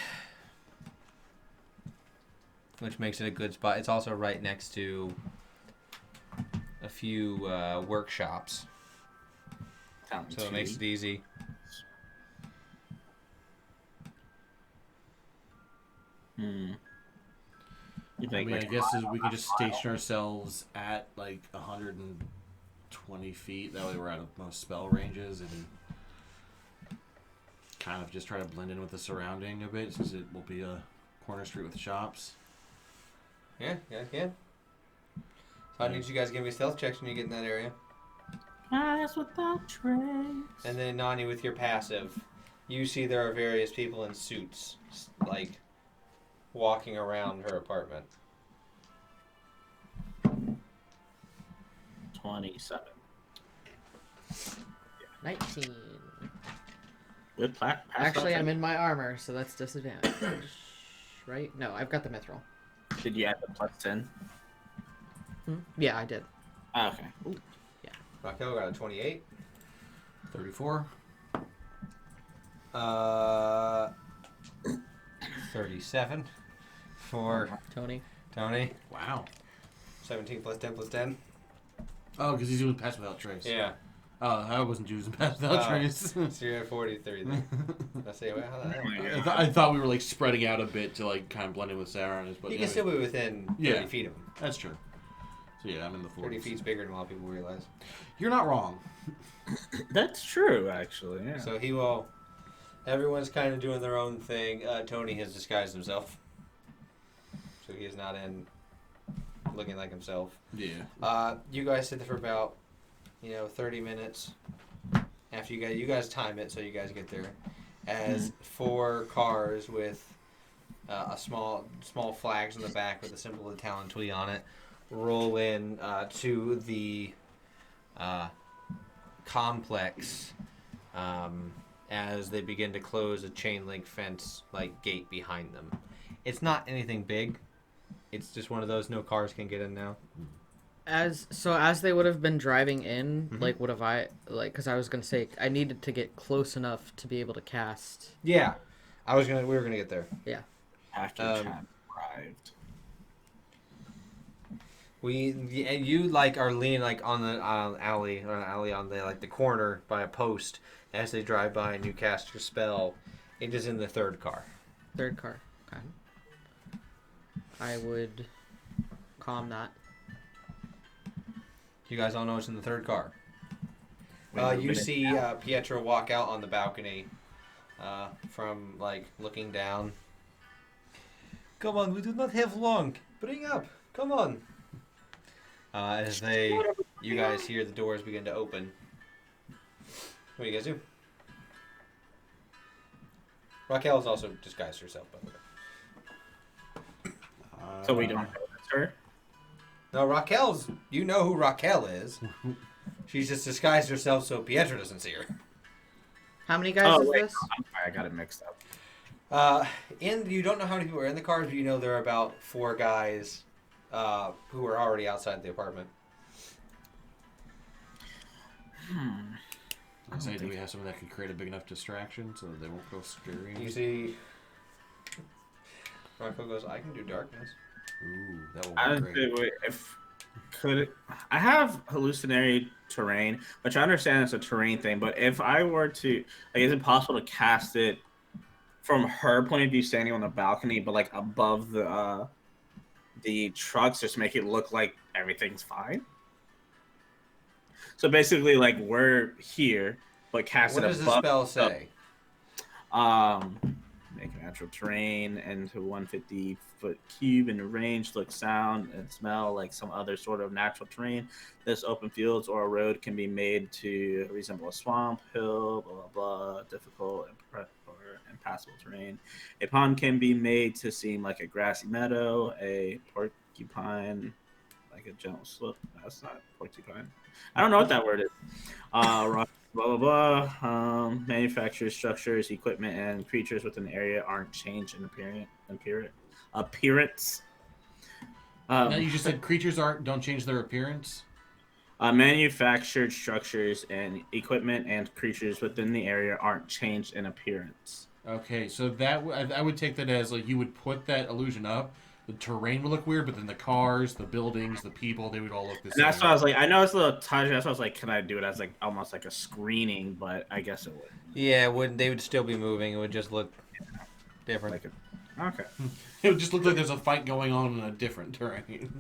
Which makes it a good spot. It's also right next to a few workshops. So it makes it easy. I mean, I guess we could just station ourselves at like 120 feet. That way we're out of most spell ranges and kind of just try to blend in with the surrounding a bit since it will be a corner street with shops. Yeah, I can. So I need you guys to give me stealth checks when you get in that area. Pass without trace. And then Nani, with your passive, you see there are various people in suits, like, walking around her apartment. 27. 19. Good pass. Actually, I'm in my armor, so that's disadvantage. Right? No, I've got the mithril. Did you add the plus 10? Yeah, I did. Okay. Ooh. Raquel got a 28. 34. 37 for Tony. Tony. Wow. 17 plus 10 plus 10. Oh, because he's doing pass without trace. Yeah. I wasn't using pass without trace. So you're at 43 then. I say, well, how the hell? I thought we were like spreading out a bit to like kind of blend in with Sauron. But You can still be within 30 feet of him. That's true. So yeah, I'm in the 40s. 30 feet's bigger than a lot of people realize. You're not wrong. That's true, actually. Yeah. So he will. Everyone's kind of doing their own thing. Tony has disguised himself, so he is not in looking like himself. Yeah. You guys sit there for about 30 minutes. After you guys time it so you guys get there, as 4 cars with a small flags in the back with the symbol of the Talon Twee on it roll in to the complex as they begin to close a chain link fence gate behind them. It's not anything big. It's just one of those no cars can get in now. As they would have been driving in, would have I because I was gonna say I needed to get close enough to be able to cast. Yeah, we were gonna get there. Yeah. After Chad arrived. You are leaning on the alley on the corner by a post as they drive by and you cast your spell. It is in the third car. Third car. Okay. I would calm You guys all know it's in the third car. You see Pietro walk out on the balcony from looking down. Come on, we do not have long. Bring up. Come on. As you guys hear the doors begin to open. What do you guys do? Raquel's also disguised herself, by the way. So we don't know that's her? No, Raquel's... You know who Raquel is. She's just disguised herself so Pietro doesn't see her. How many guys is wait, this? I'm sorry, I got it mixed up. You don't know how many people are in the cars, but you know there are about 4 guys who are already outside the apartment. I say, do we have someone that can create a big enough distraction so that they won't go screaming? You see... Raquel goes, I can do darkness. Ooh, that will be great. I have hallucinatory terrain, which I understand it's a terrain thing, but if I were to, is it possible to cast it from her point of view, standing on the balcony, but above the trucks, just make it look like everything's fine? So basically, we're here, but cast what it does above. the spell say? Make natural terrain into 150-foot cube in the range, look, sound, and smell like some other sort of natural terrain. This open fields or a road can be made to resemble a swamp, hill, blah, blah, blah, difficult or impassable terrain. A pond can be made to seem like a grassy meadow, a porcupine, like a gentle slope. That's not porcupine. I don't know what that word is. blah blah blah. Manufacturers, structures, equipment, and creatures within the area aren't changed in appearance. Now you just said creatures don't change their appearance. Manufactured structures and equipment and creatures within the area aren't changed in appearance. Okay, so that I would take that as like you would put that illusion up. The terrain would look weird, but then the cars, the buildings, the people, they would all look the same. That's why I was like, I know it's a little touchy. That's why I was like, can I do it as like almost like a screening? But I guess it would. Yeah, it wouldn't. They would still be moving. It would just look different. Okay. It would just look like there's a fight going on in a different terrain.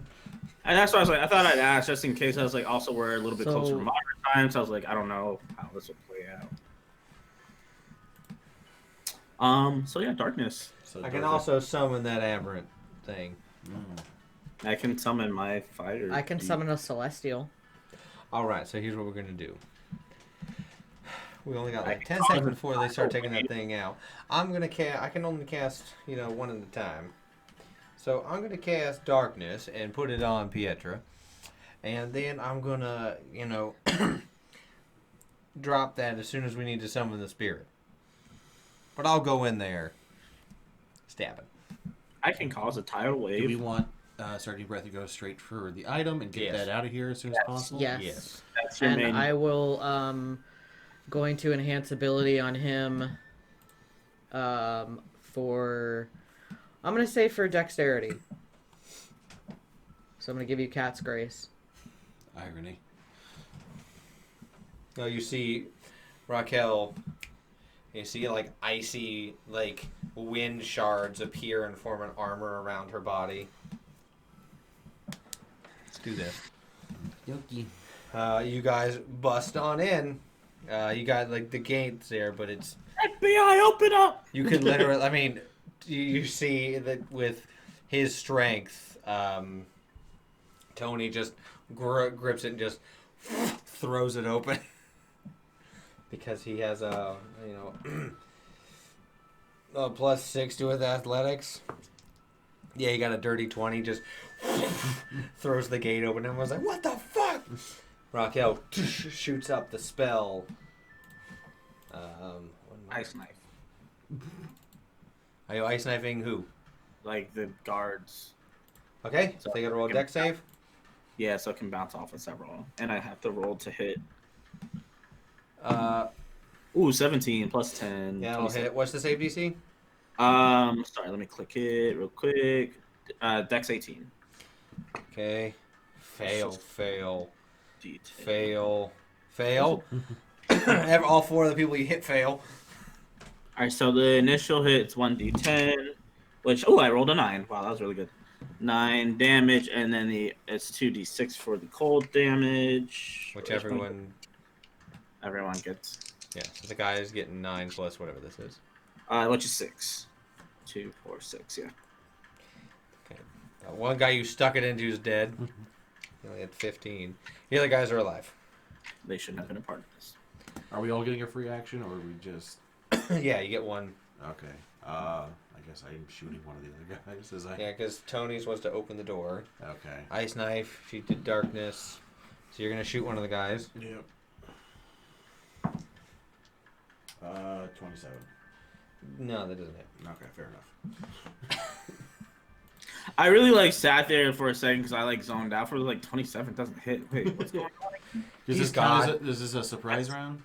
And that's why I was like, I thought I'd ask just in case. I was like, also we're a little bit So- closer to modern times. So I was like, I don't know how this will play out. So yeah, darkness. So I can also summon that aberrant thing. I can summon my fighter. I can summon a celestial. All right, so here's what we're gonna do. We only got I like can 10 seconds summon before they start taking that thing out. I'm gonna cast. I can only cast, one at a time. So I'm gonna cast darkness and put it on Pietra, and then I'm gonna, drop that as soon as we need to summon the spirit. But I'll go in there, stab it. I can cause a tidal Do wave. we want Starting Breath to go straight for the item and get Yes. that out of here as soon as possible? Yes. That's your And main. I will going to enhance ability on him for I'm gonna say for dexterity. So I'm gonna give you Cat's Grace. Irony. No, you see, Raquel. You see like icy wind shards appear and form an armor around her body. Let's do this. Yoki. You guys bust on in. You got the gates there, but it's FBI, open up! you can literally. I mean, you see that with his strength, Tony just grips it and just throws it open because he has a a +6 to his athletics. Yeah, he got a dirty 20. Just throws the gate open and was like, "What the fuck?" Raquel shoots up the spell. Ice knife. Are you ice knifing who? Like the guards. Okay, so they gotta roll a deck save. Yeah, so it can bounce off of several. And I have to roll to hit. Ooh, 17 plus 10. Yeah, I'll hit. What's the save DC? Sorry, let me click it real quick. Dex 18. Okay. Fail. D10. Fail. All 4 of the people you hit fail. Alright, so the initial hit's 1d10, which, I rolled a 9. Wow, that was really good. 9 damage, and then it's 2d6 for the cold damage. Which everyone gets. Yeah, so the guy is getting 9 plus whatever this is. Which is 6. 2, 4, 6, yeah. Okay. One guy you stuck it into is dead. You only had 15. The other guys are alive. They shouldn't have been a part of this. Are we all getting a free action, or are we just? Yeah, you get 1. Okay. I guess I'm shooting one of the other guys as I. Yeah, because Tony's was to open the door. Okay. Ice knife. She did darkness. So you're gonna shoot one of the guys. Yep. 27. No, that doesn't hit. Okay, fair enough. I really sat there for a second because I zoned out for 27 doesn't hit. Wait, what's going on? Does this count is this a surprise round?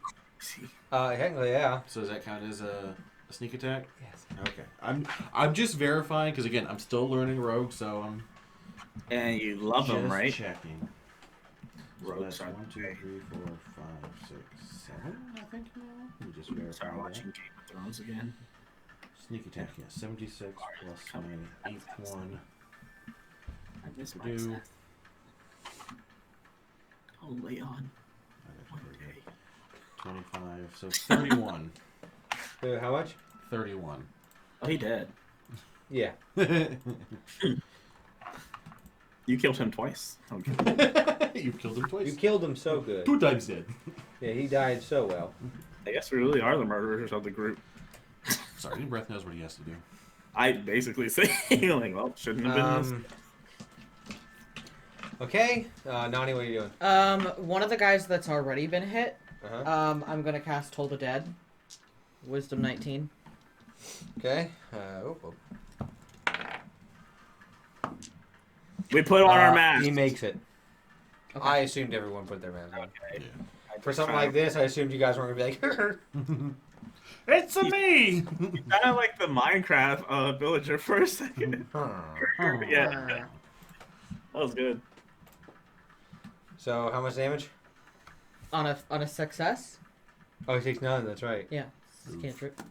Technically, yeah. So does that count as a sneak attack? Yes. Okay. I'm just verifying because again I'm still learning rogue, so I'm. And you love them, just right? checking. So Rogues that's are 1, 2, 3, 4, 5, 6, 7. I think now. Let me just verify. Start that. watching Game of Thrones again. Sneak attack, yeah, 76 plus my 8th one. I miss my Do. set. Oh, Leon. Okay. 25, so 31. How much? 31. Oh, he dead. Yeah. You killed him twice. Okay. You've killed him twice. You killed him so good. 2 times dead. Yeah, he died so well. I guess we really are the murderers of the group. Sorry, Breath knows what he has to do. I basically say, well, shouldn't have been this. Okay. Nani, what are you doing? One of the guys that's already been hit, I'm gonna cast Toll the Dead. Wisdom 19. Okay. We put on our masks. He makes it. Okay. I assumed everyone put their mask on. Okay. For something like this, I assumed you guys weren't going to be like, It's a me! Kind of like the Minecraft villager for a second. Yeah, that was good. So, how much damage? On a success? Oh, he takes none, that's right. Yeah. It's a cantrip.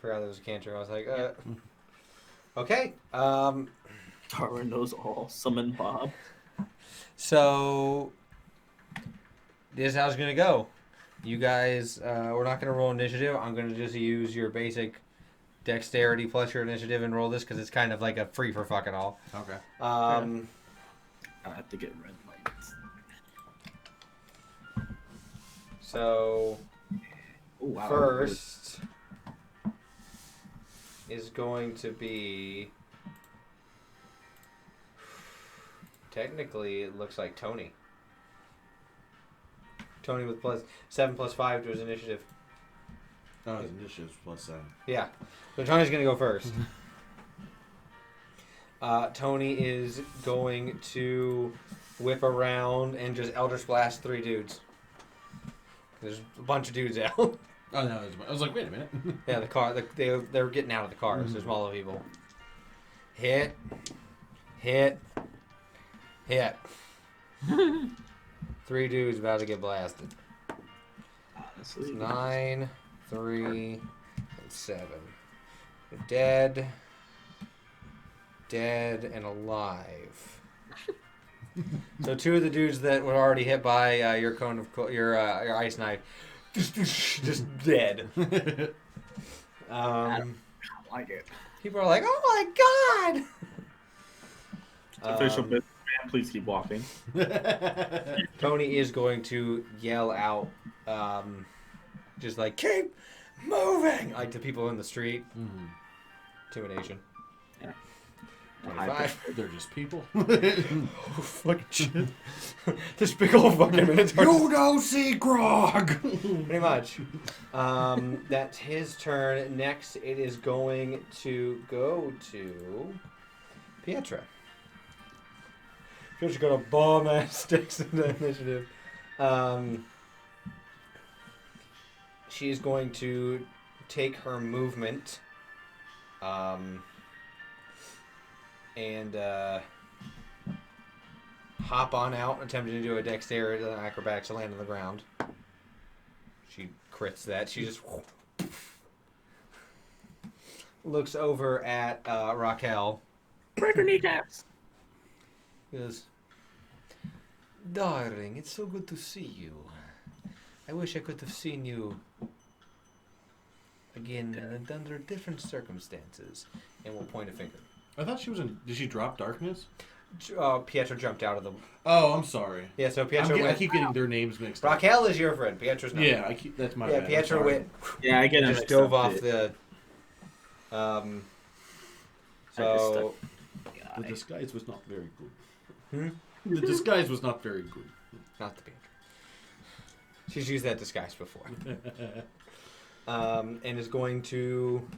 Forgot there was a cantrip. I was like, Okay. Darwin knows all. Summon Bob. So, this is how it's going to go. You guys, we're not going to roll initiative. I'm going to just use your basic dexterity plus your initiative and roll this because it's kind of like a free for fucking all. Okay. I have to get red lights. So, Oh, wow. first is going to be... Technically, it looks like Tony. Tony with +7 + 5 to his initiative. Oh, his initiative's +7. Yeah. So Tony's going to go first. Tony is going to whip around and just Eldritch Blast 3 dudes. There's a bunch of dudes out. Oh, no. I was like, wait a minute. Yeah, the car. They're getting out of the cars. There's smaller people. Hit. 3 dudes about to get blasted. It's 9, 3, and 7. They're dead, and alive. So 2 of the dudes that were already hit by your cone of your ice knife, just dead. I like it. People are like, "Oh my god!" Official business man, please keep walking. Tony is going to yell out, just like, "Keep moving!" Like to people in the street. Intimidation. Yeah. 25. They're just people. Oh, fucking shit. This big old fucking minotaur. You don't see Grog! Pretty much. That's his turn. Next, it is going to go to Pietra. Pietra's got a bomb ass sticks in the initiative. She is going to take her movement. And hop on out, attempting to do a dexterity acrobatics to land on the ground. She crits that. She just looks over at Raquel. Break her kneecaps. Goes, "Darling, it's so good to see you. I wish I could have seen you again and under different circumstances." And we'll point a finger. I thought she was in... Did she drop darkness? Pietra jumped out of the... Oh, I'm sorry. Yeah, so Pietra I keep getting their names mixed up. Raquel is your friend. Pietra's not. Yeah, that's my bad. I'm Pietra sorry. went... Yeah, I get it. just dove off the... So... The disguise was not very good. Hmm? The disguise was not very good. Not the Pietra. She's used that disguise before. And is going to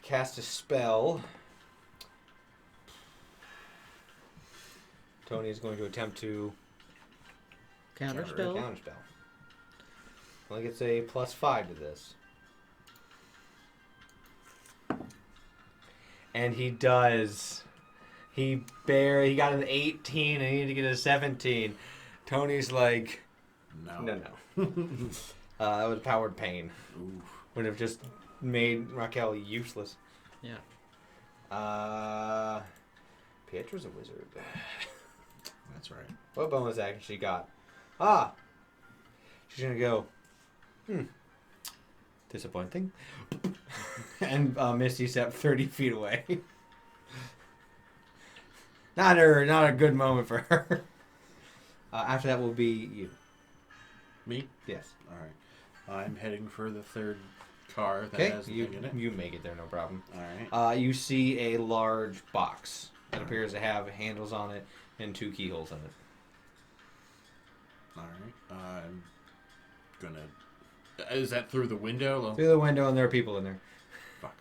cast a spell. Tony is going to attempt to Counterspell. Counterspell. Only gets a +5 to this. And he does. He got an 18 and he needed to get a 17. Tony's like, no. That was powered pain. Oof. Would have just made Raquel useless. Yeah. Pietra's a wizard. That's right. What bonus action she got? She's gonna go. Disappointing. And Misty step 30 feet away. Not a good moment for her. After that will be you. Me? Yes. All right. I'm heading for the third car that Okay. has the thing in it. You make it there, no problem. All right. You see a large box that appears to have handles on it and 2 keyholes in it. All right. I'm gonna. Is that through the window? Through the window, and there are people in there. Fuck.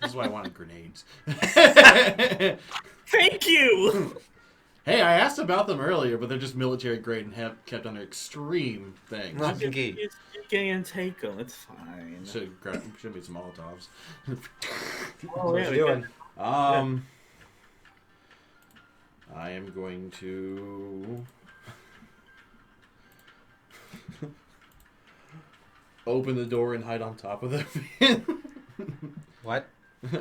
This is why I wanted grenades. Thank you. Hey, I asked about them earlier, but they're just military grade and have kept under extreme things. Well, Key. You can take them. It's fine. Should be some Molotovs. What you doing? I am going to open the door and hide on top of the van. What?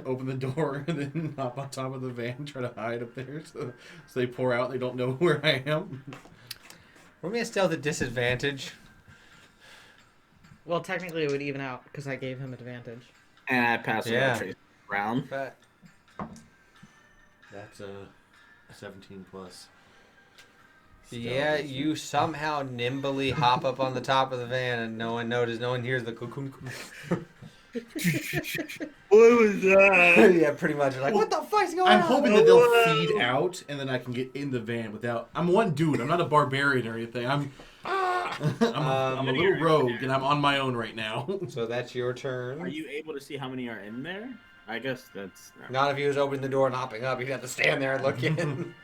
Open the door and then hop on top of the van, try to hide up there, so they pour out. They don't know where I am. Roll me a stealth at disadvantage. Well, technically it would even out because I gave him advantage. And I pass it Yeah. on Trace round. But That's a 17 plus. yeah, you somehow nimbly hop up on the top of the van, and no one notices. No one hears the cocoon. What was that? Yeah, pretty much. Like, what the fuck's going on? I'm hoping that they'll feed out, and then I can get in the van without. I'm one dude. I'm not a barbarian or anything. I'm a little rogue, and I'm on my own right now. So that's your turn. Are you able to see how many are in there? I guess that's Not if he was opening the door and hopping up. He'd have to stand there and look in.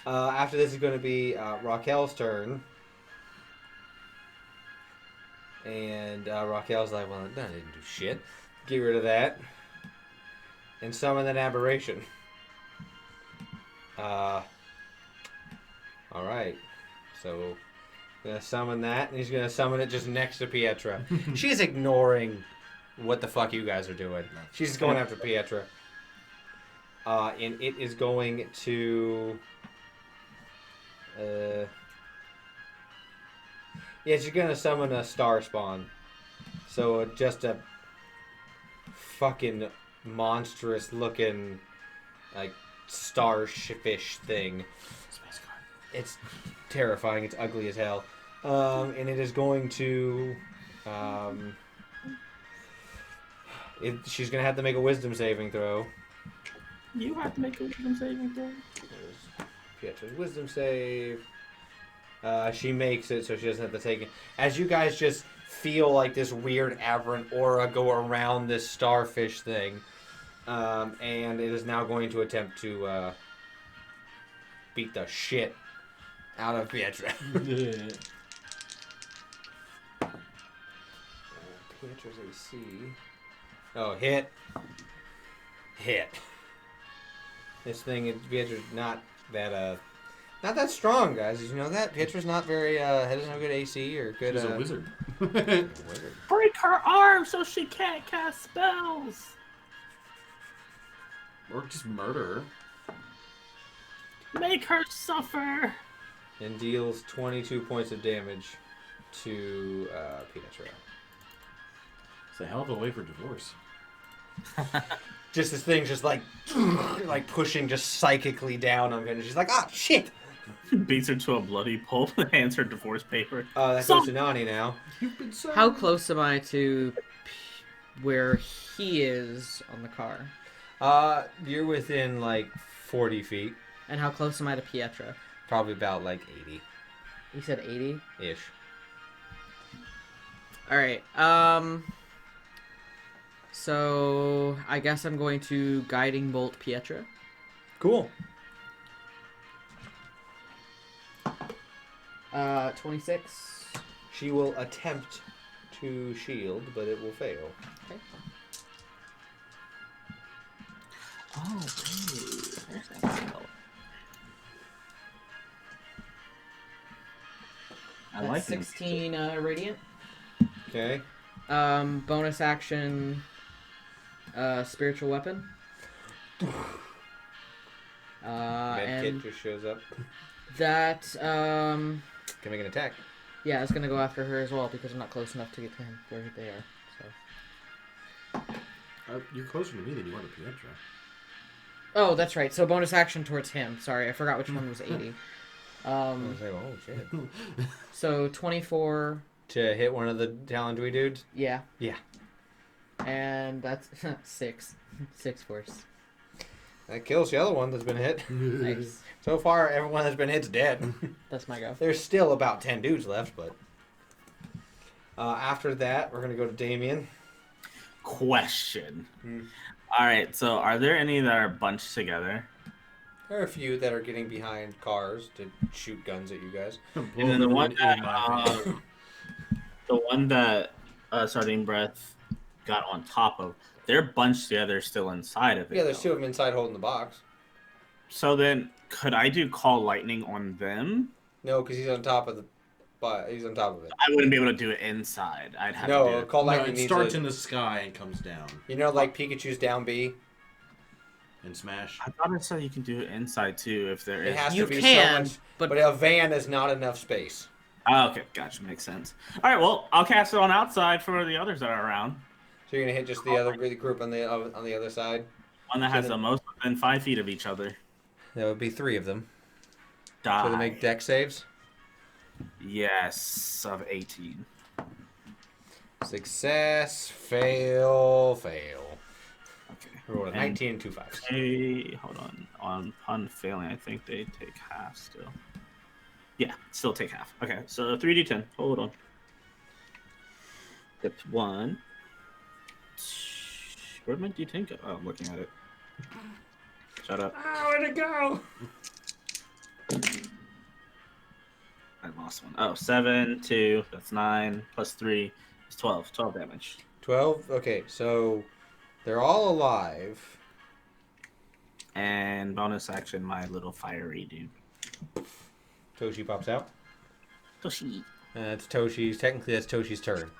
After this is going to be Raquel's turn. And Raquel's like, well, that didn't do shit. Get rid of that. And summon an aberration. Alright. So, gonna summon that, and he's gonna summon it just next to Pietra. She's ignoring what the fuck you guys are doing. She's just going after Pietra. And it is going to... yeah, she's gonna summon a star spawn. So just a fucking monstrous looking like starfish thing. It's terrifying. It's ugly as hell. And it is going to she's gonna have to make a wisdom saving throw. You have to make a wisdom saving throw. Pietra's wisdom save. She makes it, so she doesn't have to take it. As you guys just feel like this weird aberrant aura go around this starfish thing, and it is now going to attempt to beat the shit out of Pietra. Pietra's AC. Oh, hit. This thing, Pietra's not that strong, guys. Did you know that? Pietra's not very, doesn't have good AC or good, She's a wizard. wizard. Break her arm so she can't cast spells. Or just murder her. Make her suffer. And deals 22 points of damage to Pietra. It's a hell of a way for divorce. Just this thing's just like pushing just psychically down on her. And she's like, ah, shit! Beats her to a bloody pulp and hands her divorce paper. That goes to Nani now. You've been so. How close am I to where he is on the car? You're within like 40 feet. And how close am I to Pietra? Probably about like 80 You said 80? ish. Alright, so I guess I'm going to Guiding Bolt Pietra. Cool. 26. She will attempt to shield, but it will fail. Okay. Oh, where's that spell? I That's like 16 radiant. Okay. Bonus action, spiritual weapon. Medkit And just shows up. that, Can make an attack. yeah, it's gonna go after her as well because I'm not close enough to get to him where they are. So. You're closer to me than you are to Pietra. Oh, that's right. So bonus action towards him. Sorry, I forgot which one was 80. I was like, oh shit. So 24. To hit one of the Talondui dudes? Yeah. Yeah. And that's 6. 6 force. That kills the other one that's been hit. Nice. So far, everyone that's been hit's dead. That's my go. There's still about 10 dudes left, but... after that, we're going to go to Damien. Question. All right, so are there any that are bunched together? There are a few that are getting behind cars to shoot guns at you guys. And then the one that Sardine Breath got on top of, they're bunched together still inside of it. Yeah, there's two of them inside holding the box. So then, could I do Call Lightning on them? No, because he's on top of the... But he's on top of it. I wouldn't be able to do it inside. I'd have to do it. Call No, Lightning it needs starts a- in the sky and comes down. You know, like Pikachu's down B? And Smash. I thought it said you can do it inside too if there It is. has You to be can, so much... but- But a van is not enough space. Oh, okay, gotcha, makes sense. All right, well, I'll cast it on outside for the others that are around. So you're going to hit just the other group on the other side? One that has the most within 5 feet of each other. That would be 3 of them. Die. So they make deck saves? Yes, of 18. Success, fail. Okay. Roll a And 19 and 2 5s. Hey, hold on. On failing, I think they take half still. Yeah, still take half. Okay, so 3d10. Hold on. That's 1. Where'd my d10 go? Oh, I'm looking at it. Shut up. Where'd it go? I lost one. Oh, 7, 2, that's 9, plus 3 is 12. 12 damage. 12? Okay, so they're all alive. And bonus action, my little fiery dude. Toshi pops out. Toshi. It's Toshi's. Technically, that's Toshi's turn.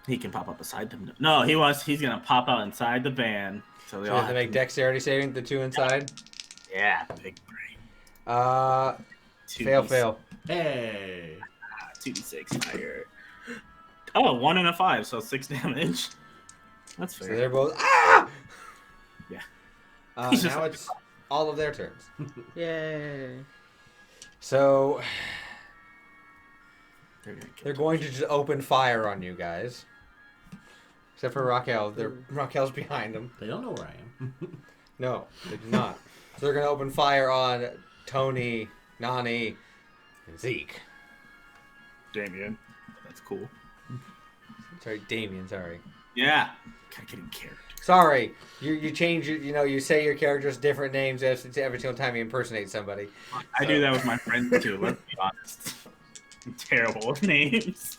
He can pop up beside them. No, he's gonna pop out inside the van. So they So you all have to make dexterity saving, the 2 inside. Yeah, big brain. 2D6. Fail. Hey. 2d6 fire. Oh, 1 and a 5, so 6 damage. That's So fair. they're both. Yeah. Now it's all of their turns. Yay. So They're gonna kill they're going to just open fire on you guys. Except for Raquel. Raquel's behind them. They don't know where I am. No, they do not. So they're going to open fire on Tony, Nani, and Zeak. Damien. That's cool. Sorry, Damien, sorry. Yeah. Gotta get in character. Sorry, you change your, you say your character's different names every single time you impersonate somebody. I do that with my friends too, let's be honest. I'm terrible with names.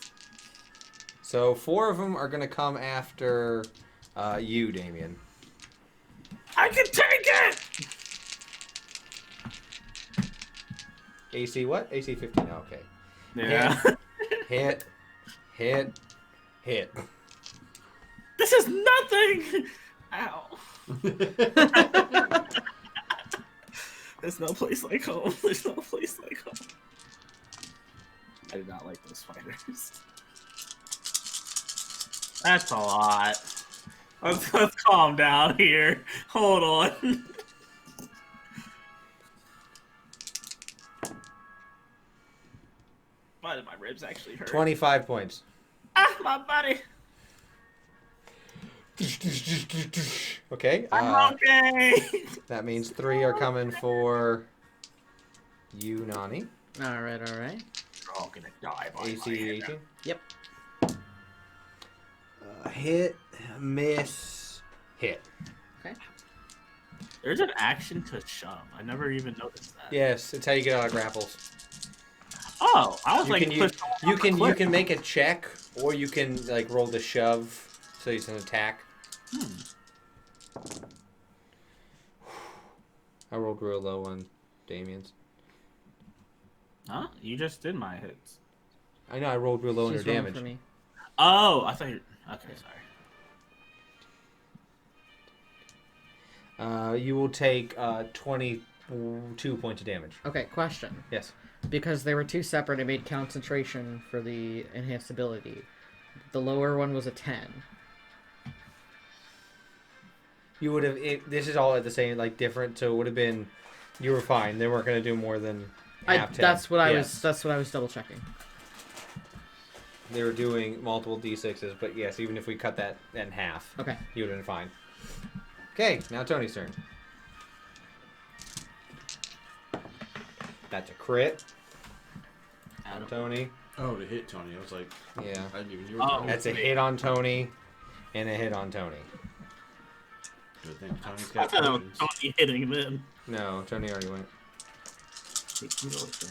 So 4 of them are going to come after you, Damien. I can take it! AC what? AC 15, oh, okay. Yeah. Hit. This is nothing! Ow. There's no place like home. There's no place like home. I did not like those spiders. That's a lot. Let's calm down here. Hold on. Why did my ribs actually hurt? 25 points. Ah, my body. Okay. I'm okay. That means 3 are coming for you, Nani. All right. You're all gonna die by AC my hand. 18. Yep. Hit, miss, hit. There's an action to shove. I never even noticed that. Yes, it's how you get out of grapples. Oh, I was You like, can use, you can make a check, or you can like roll the shove, so it's an attack. I rolled real low on Damien's. Huh? You just did my hits. I know I rolled real low on your She's rolling damage. for me. Oh, I thought you. Okay, sorry. You will take 22 points of damage. Okay, question. Yes. Because they were 2 separate, it made concentration for the enhanced ability. The lower one was a 10. You would have. This is all at the same, like different. So it would have been. You were fine. They weren't going to do more than half 10. That's what I Yes. was. That's what I was double checking. They were doing multiple d6s, but yes, even if we cut that in half, Okay. you would have been fine. Okay, now Tony's turn. That's a crit. On Tony. Oh, to hit Tony. I was like, Yeah. I didn't even hear Oh. it. That's a hit on Tony, and a hit on Tony. Good thing Tony's I got thought it was potions. Tony hitting them. No, Tony already went. 10, 15.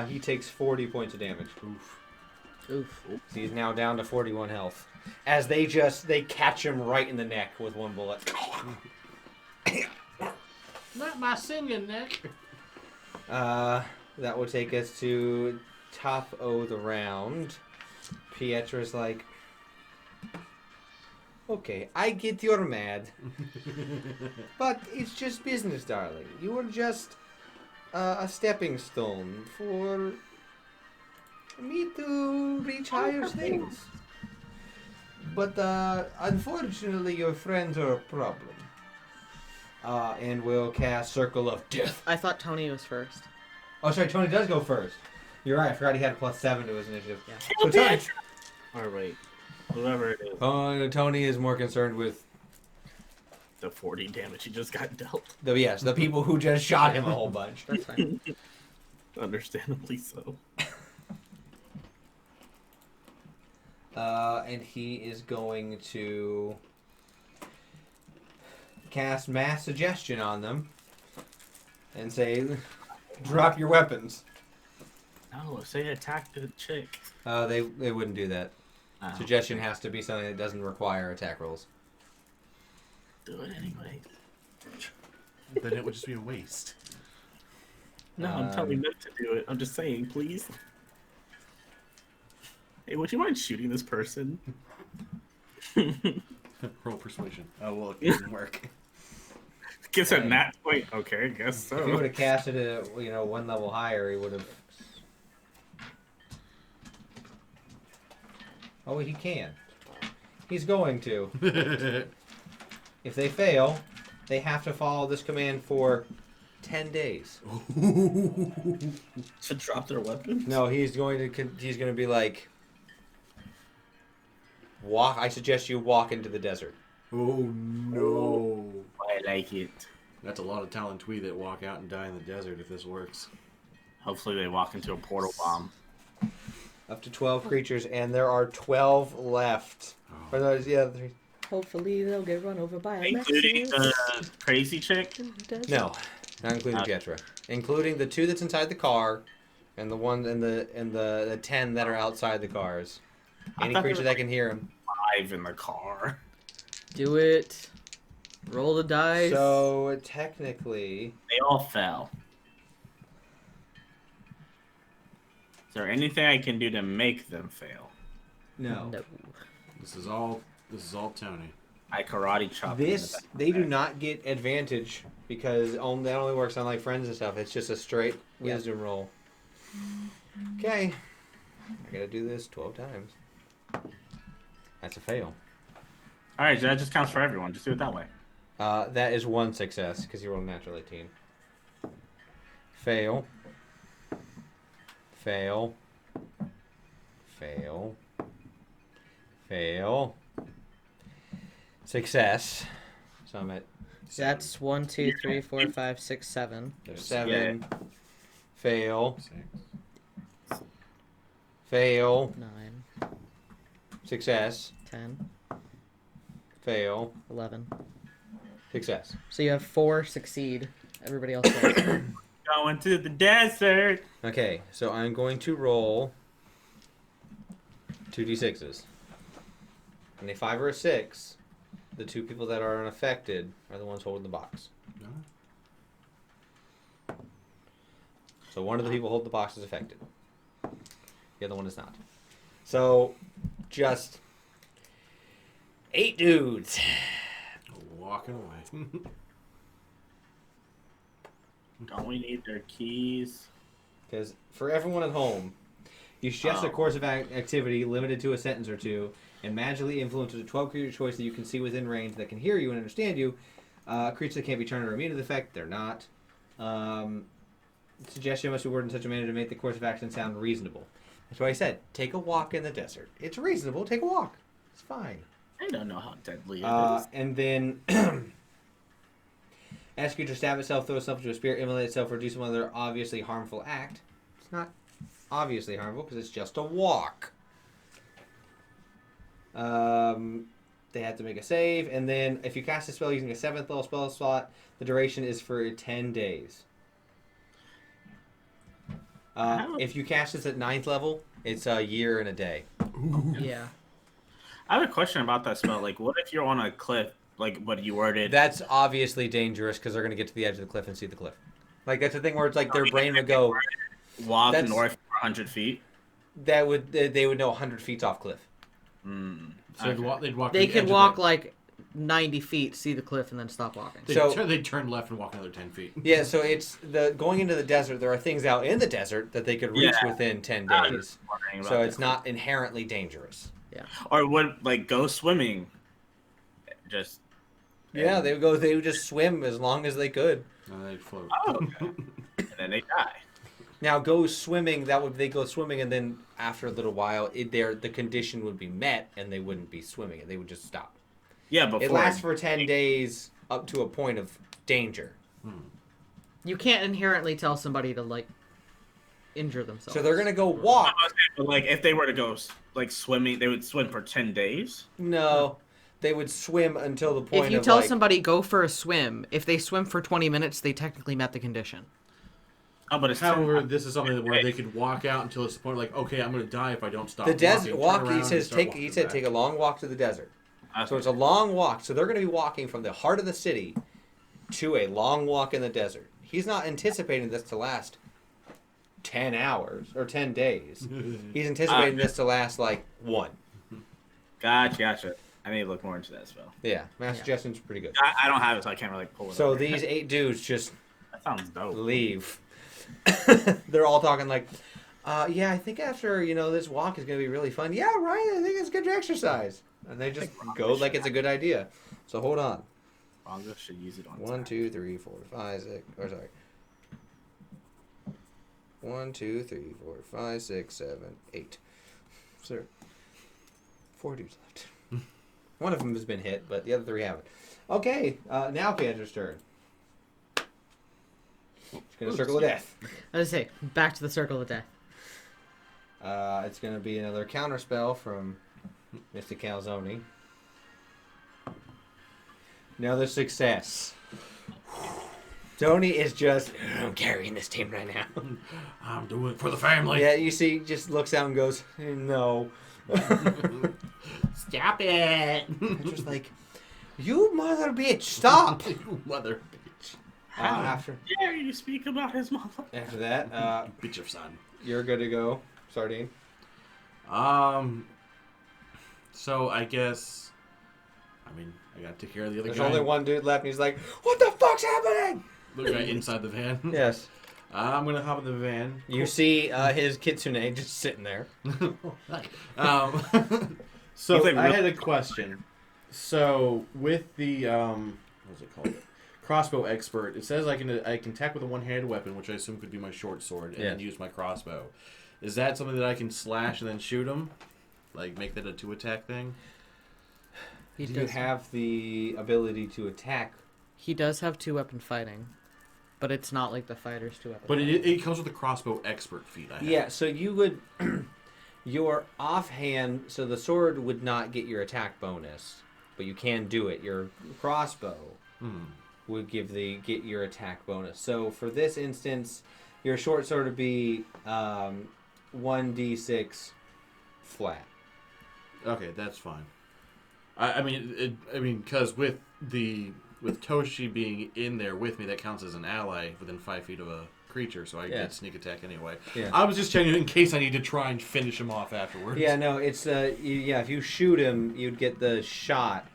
He takes 40 points of damage. Oof. Oof. He's now down to 41 health. As they catch him right in the neck with one bullet. Not my singing neck. That will take us to top of the round. Pietra's like, okay, I get you're mad. But it's just business, darling. You are just a stepping stone for me to reach higher things. But unfortunately, your friends are a problem. And we'll cast Circle of Death. I thought Tony was first. Oh, sorry, Tony does go first. You're right, I forgot he had a +7 to his initiative. Yeah. So Tony, Or wait, whoever it is, Tony is more concerned with the 40 damage he just got dealt. the people who just shot him a whole bunch. That's fine. Understandably so. And he is going to cast Mass Suggestion on them and say, drop your weapons. No, say attack the chick. They wouldn't do that. Oh, Suggestion has to be something that doesn't require attack rolls. do it anyway. Then it would just be a waste. No, I'm telling them to do it. I'm just saying, please. Hey, would you mind shooting this person? Roll persuasion. Oh, well, it didn't work. Gets a nat point. Okay, I guess If he would so. have casted it, one level higher, he would have. Oh, he can. He's going to. If they fail, they have to follow this command for 10 days. To drop their weapons? No, he's going to be like, walk. I suggest you walk into the desert. Oh, no. I like it. That's a lot of Talentwee that walk out and die in the desert if this works. Hopefully they walk into a portal bomb. Up to 12 creatures, and there are 12 left. Oh. Or no, yeah, 3. Hopefully they'll get run over by a Including Nexus. the crazy chick? No, not including Pietra. Including the 2 that's inside the car, and the 1 and the 10 that are outside the cars. Any thought there creature was that can hear him. 5 in the car. Do it. Roll the dice. So technically, They all fell. Is there anything I can do to make them fail? no. No. This is all Tony. I karate chop. them in the This back of they the do head. not get advantage because that only works on like friends and stuff. It's just a straight wisdom roll. Okay, I gotta do this 12 times. That's a fail. All right, so that just counts for everyone. Just do it that way. That is 1 success because you rolled a natural 18. Fail. Fail. Fail. Fail. Success. So I'm at That's 1, 2, 3, 4, 5, 6, 7. there's 7. Fail. 6. Fail. 9, Success. 10, Fail. 11. Success. So you have 4 succeed. Everybody else fails. Going to the desert. Okay, so I'm going to roll 2d6s. And a 5 or a 6, the 2 people that are unaffected are the ones holding the box. So one of the people holding the box is affected. The other one is not. So, just 8 dudes. Walking away. Don't we need their keys? Because for everyone at home, you suggest a course of activity limited to a sentence or 2, and magically influences a 12 creature choice that you can see within range that can hear you and understand you. Creatures that can't be turned or immune to the effect, they're not. Suggestion must be worded in such a manner to make the course of action sound reasonable. That's why I said, take a walk in the desert. It's reasonable. Take a walk. It's fine. I don't know how deadly it is. And then ask you to stab itself, throw itself into a spear, immolate itself, or do some other obviously harmful act. It's not obviously harmful because it's just a walk. They have to make a save, and then if you cast a spell using a 7th level spell slot, the duration is for 10 days. If you cast this at 9th level, it's a year and a day. Yeah. I have a question about that spell. Like, what if you're on a cliff, like what you worded? That's obviously dangerous because they're going to get to the edge of the cliff and see the cliff. Like, that's the thing where it's like their brain would go... Walk north for 100 feet? They would know 100 feet's off cliff. So they'd walk. They could walk like 90 feet, see the cliff, and then stop walking. They'd turn left and walk another 10 feet. Yeah, so it's going into the desert. There are things out in the desert that they could reach within 10 days. So it's not inherently dangerous. Yeah. Or would like go swimming? Just. Yeah, they would go. They would just swim as long as they could. And they'd float. Oh, okay. And then they die. Now go swimming. They go swimming, and then after a little while, the condition would be met, and they wouldn't be swimming. They would just stop. Yeah, but it lasts for 10 days up to a point of danger. You can't inherently tell somebody to like injure themselves. So they're gonna go walk. But like if they were to go like swimming, they would swim for 10 days. No, they would swim until the point. If you of tell like, somebody go for a swim, if they swim for 20 minutes, they technically met the condition. Oh, but it's however, this is something where they could walk out until it's the point like, okay, I'm going to die if I don't stop. The desert walk. He said Take a long walk to the desert. So it's a long walk. So they're going to be walking from the heart of the city to a long walk in the desert. He's not anticipating this to last 10 hours or 10 days. He's anticipating this to last like 1. Gotcha. I need to look more into that spell. Yeah, my suggestion's pretty good. I don't have it, so I can't really pull it. So these 8 dudes just that sounds dope. Leave. They're all talking like, yeah, I think after this walk is gonna be really fun. Yeah, right. I think it's good exercise. And they just go like it's a good idea. So hold on. Rongo should use it on 1, 2, 3, 4, 5, 6. Or sorry. 1, 2, 3, 4, 5, 6, 7, 8. Sir, 4 dudes left. One of them has been hit, but the other 3 haven't. Okay, now Panter's turn. It's gonna circle of death. I was gonna say, back to the circle of death. It's gonna be another counter spell from Mr. Calzone. Another success. Tony is just, I'm carrying this team right now. I'm doing it for the family. Yeah, you see, just looks out and goes, no. Stop it! Just like, you mother bitch, stop! You mother bitch. After dare you speak about his mother? After that, bitch of son. You're good to go, Sardine. So I guess, I gotta take care of the other There's guy. only one dude left, and he's like, what the fuck's happening? The guy inside the van. Yes. I'm gonna hop in the van. You see his kitsune just sitting there. So I had a question. So with the what's it called? Crossbow expert. It says I can attack with a one-handed weapon, which I assume could be my short sword, and then use my crossbow. Is that something that I can slash and then shoot him? Like make that a 2-attack thing? Do you have the ability to attack? He does have 2-weapon fighting, but it's not like the fighter's 2-weapon. But it comes with a crossbow expert feat. I have. Yeah, so you would your offhand. So the sword would not get your attack bonus, but you can do it. Your crossbow would get your attack bonus. So for this instance, your short sword would be 1d6 flat. Okay, that's fine. I mean, because with Toshi being in there with me, that counts as an ally within 5 feet of a creature, so I get sneak attack anyway. Yeah. I was just checking in case I need to try and finish him off afterwards. Yeah, no, it's if you shoot him, you'd get the shot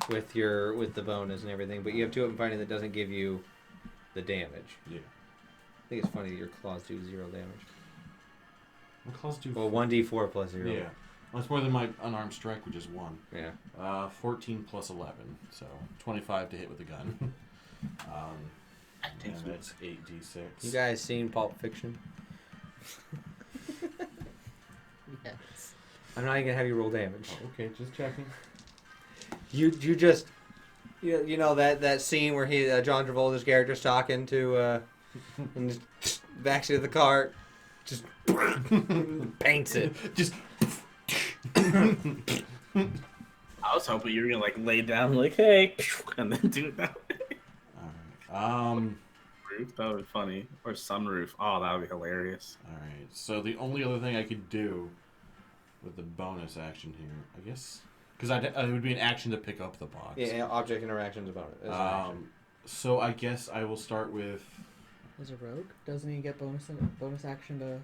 with the bonus and everything, but you have 2-weapon fighting that doesn't give you the damage. Yeah. I think it's funny that your claws do 0 damage. My claws do 1d4 plus 0. Yeah. That's more than my unarmed strike, which is 1. Yeah. 14 plus 11, so 25 to hit with the gun. Yeah, that's 8d6. You guys seen Pulp Fiction? Yes. I'm not even gonna have you roll damage. Okay, just checking. You just you know that scene where he John Travolta's character's talking to in the backseat of the car, just paints it. Just. I was hoping you were gonna like lay down like, hey, and then do it that way. Alright. Roof, that would be funny. Or sunroof. Oh, that would be hilarious. Alright, so the only other thing I could do with the bonus action here, I guess, because it would be an action to pick up the box. Yeah, object interactions about it. So I guess I will start with. As a rogue, doesn't he get bonus action to?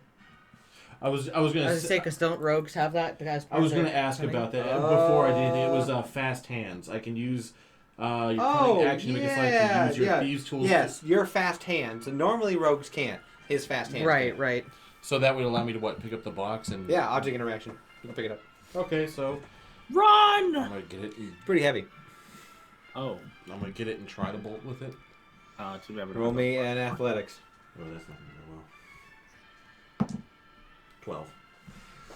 I was gonna. I was say, because don't rogues have that? The guys. I was gonna ask about that before I did anything. It was fast hands. I can use your cunning action to make a select to use your thieves tools. Yes, your fast hands. And normally rogues can't. His fast hands. Right, right. So that would allow me to pick up the box and. Yeah, object interaction. I'll pick it up. Okay, so Run! I'm gonna get it. Pretty heavy. Oh. I'm gonna get it and try to bolt with it. Too bad. Roll me an athletics. Oh, that's not gonna go well. 12.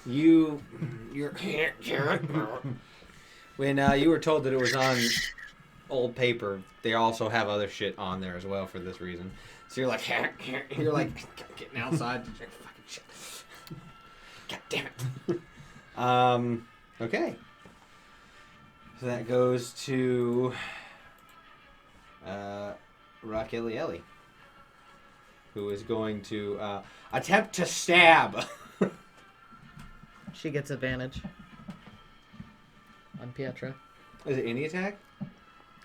You're when you were told that it was on old paper, they also have other shit on there as well for this reason. So you're like getting outside. Fucking shit. God damn it. Okay. So that goes to RPGLeague, who is going to attempt to stab. She gets advantage on Pietra. Is it any attack?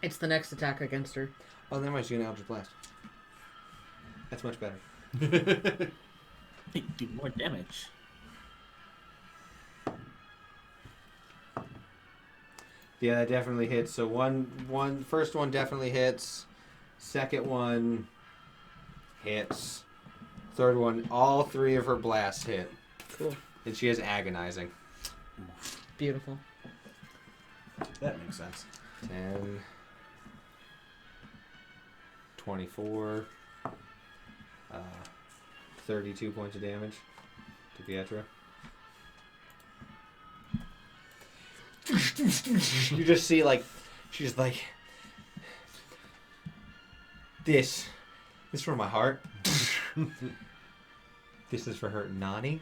It's the next attack against her. Oh, never mind. She's gonna Eldritch Blast. That's much better. Do more damage. Yeah, that definitely hits. So first one definitely hits. Second one hits. Third one, all three of her blasts hit. Cool. And she is agonizing. Beautiful. That makes sense. 10, 24, 32 points of damage to Pietra. You just see, like, she's like, this is for my heart. This is for her Nani.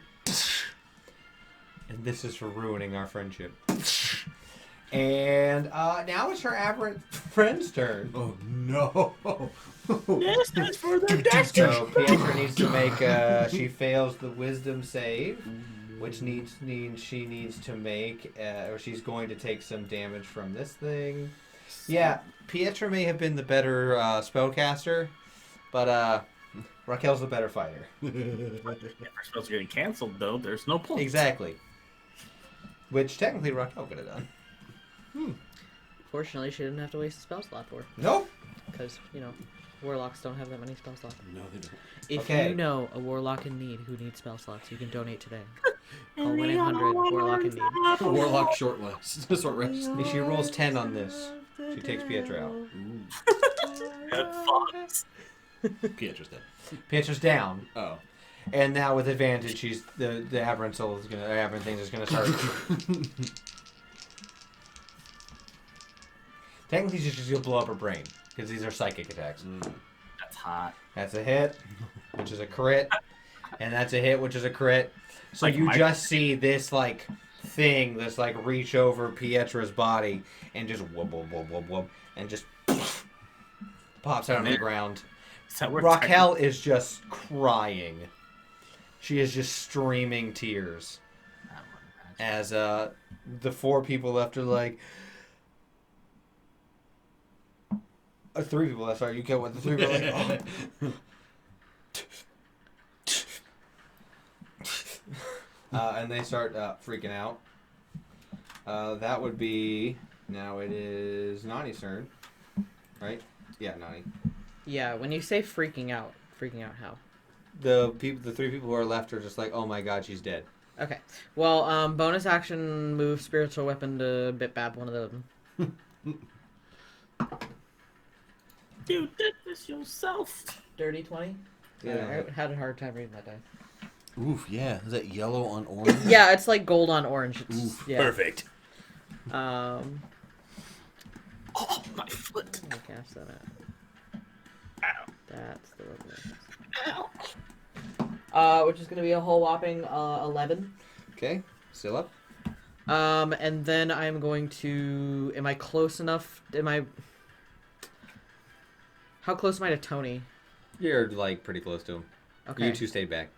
And this is for ruining our friendship. And now it's her aberrant friend's turn. Oh no! This is for the destiny. So Pietra needs to make. She fails the wisdom save, which she needs to make, or she's going to take some damage from this thing. Yeah, Pietra may have been the better spellcaster, but Raquel's the better fighter. If our spells are getting canceled, though, there's no point. Exactly. Which technically Raquel could have done. Fortunately, she didn't have to waste a spell slot for. Nope. Because, warlocks don't have that many spell slots. No, they don't. If Okay. you know a warlock in need who needs spell slots, you can donate today. Call 1-800-WARLOCK in need. Warlock short rest. Short rest. If she rolls 10 on this, she takes Pietra out. Pietra's dead. Pietra's down. Oh. And now with advantage, the aberrant soul is gonna, aberrant things is gonna start. Technically, she's just gonna blow up her brain because these are psychic attacks. That's hot. That's a hit, which is a crit, and that's a hit, which is a crit. So Like you my- just see this thing that's reach over Pietra's body and just whoop whoop whoop whoop whoop and just pops out on the ground. So we're Raquel is just crying. She is just streaming tears as the four people left are like. Three people left. Sorry, you killed what the three people like. And they start freaking out. That would be now. It is Nani's turn, right? Yeah, Nani. Yeah, when you say freaking out how? The three people who are left are just like, oh my god, she's dead. Okay. Well, bonus action move spiritual weapon to bit bab one of them. You did this yourself. Dirty 20? Yeah. I had a hard time reading that dice. Oof, yeah. Is that yellow on orange? Yeah, it's like gold on orange. It's, Oof, yeah. Perfect. Oh, my foot. Let me cast that out. Ow. That's the one. Ow. Which is going to be a whole whopping 11. Okay, still up. And then I'm going to... Am I close enough? How close am I to Tony? You're like pretty close to him. Okay. You two stayed back.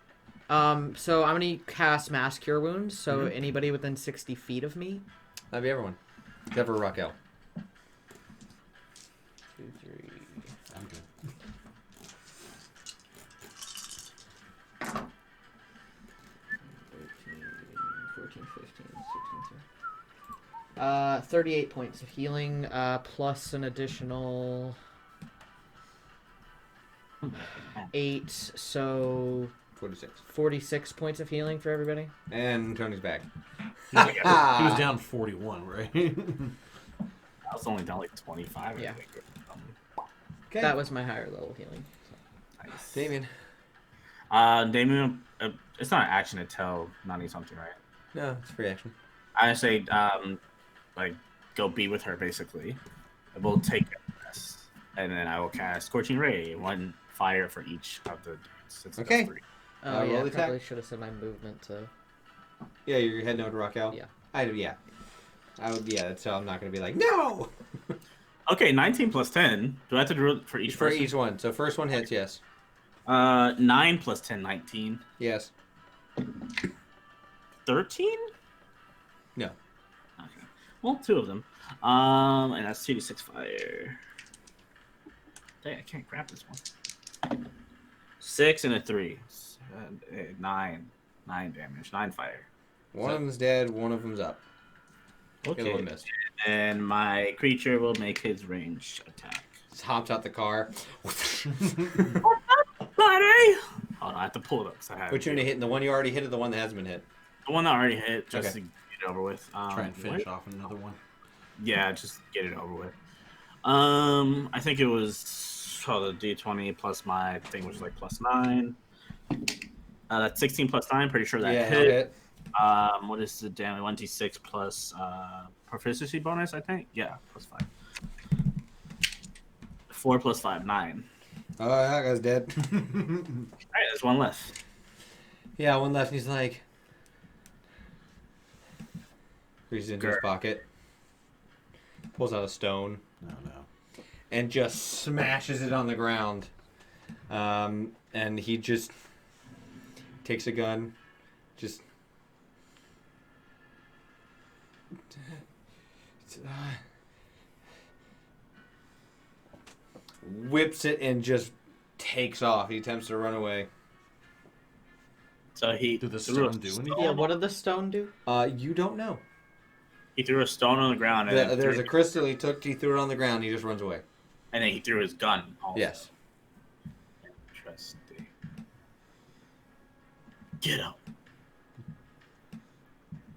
So I'm going to cast Mass Cure Wounds, so anybody within 60 feet of me. That'd be everyone. Except for Raquel. 2, 3... I'm good. 14, 15, 16, 38 points of healing, plus an additional 8, so 46. 46 points of healing for everybody. And Tony's back. He was down 41, right? I was only down like 25. Yeah. I think. Okay. That was my higher level healing. Nice. Damien. Damien, it's not an action to tell 90 something, right? No, it's free action. I say, like, go be with her, basically. We'll take this, and then I will cast Scorching Ray, 1 fire for each of the dudes. Okay. 3. Oh, roll yeah, the probably attack. should have said my movement to... Yeah, you're heading over to Raquel? Yeah. Yeah. So I'm not going to be like, no! Okay, 19 plus 10. Do I have to do it for each For person? each one. So first one hits, yes. 9 plus 10, 19. Yes. 13? No. Okay. Well, 2 of them. And that's 2d6 fire. Dang, I can't grab this one. 6 and a 3. 9. 9 damage. 9 fire. One of them's dead, one of them's up. The other Okay. one missed. And my creature will make his range attack. Just hops out the car. Buddy! Hold on, I have to pull it up. 'Cause I have Which one you hitting? The one you already hit or the one that hasn't been hit? The one that already hit, just Okay. to get it over with. Try and finish what? off another one. Yeah, just get it over with. I think it was the D20 plus my thing, which was like plus 9. That's 16 plus 9. Pretty sure that yeah, hit. What is the damage? 1d6 plus proficiency bonus, I think. Yeah, plus 5. 4 plus 5, 9. Oh, that guy's dead. All right, there's one left. Yeah, one left. And he's like, reaches into his pocket, pulls out a stone, No. and just smashes it on the ground. And he just takes a gun, just whips it and just takes off. He attempts to run away. So he Did the threw a stone do anything? Yeah, what did the stone do? You don't know. He threw a stone on the ground, and then There's a crystal he took. He threw it on the ground. He just runs away. and then he threw his gun. Also. Yes. Interesting. Get up.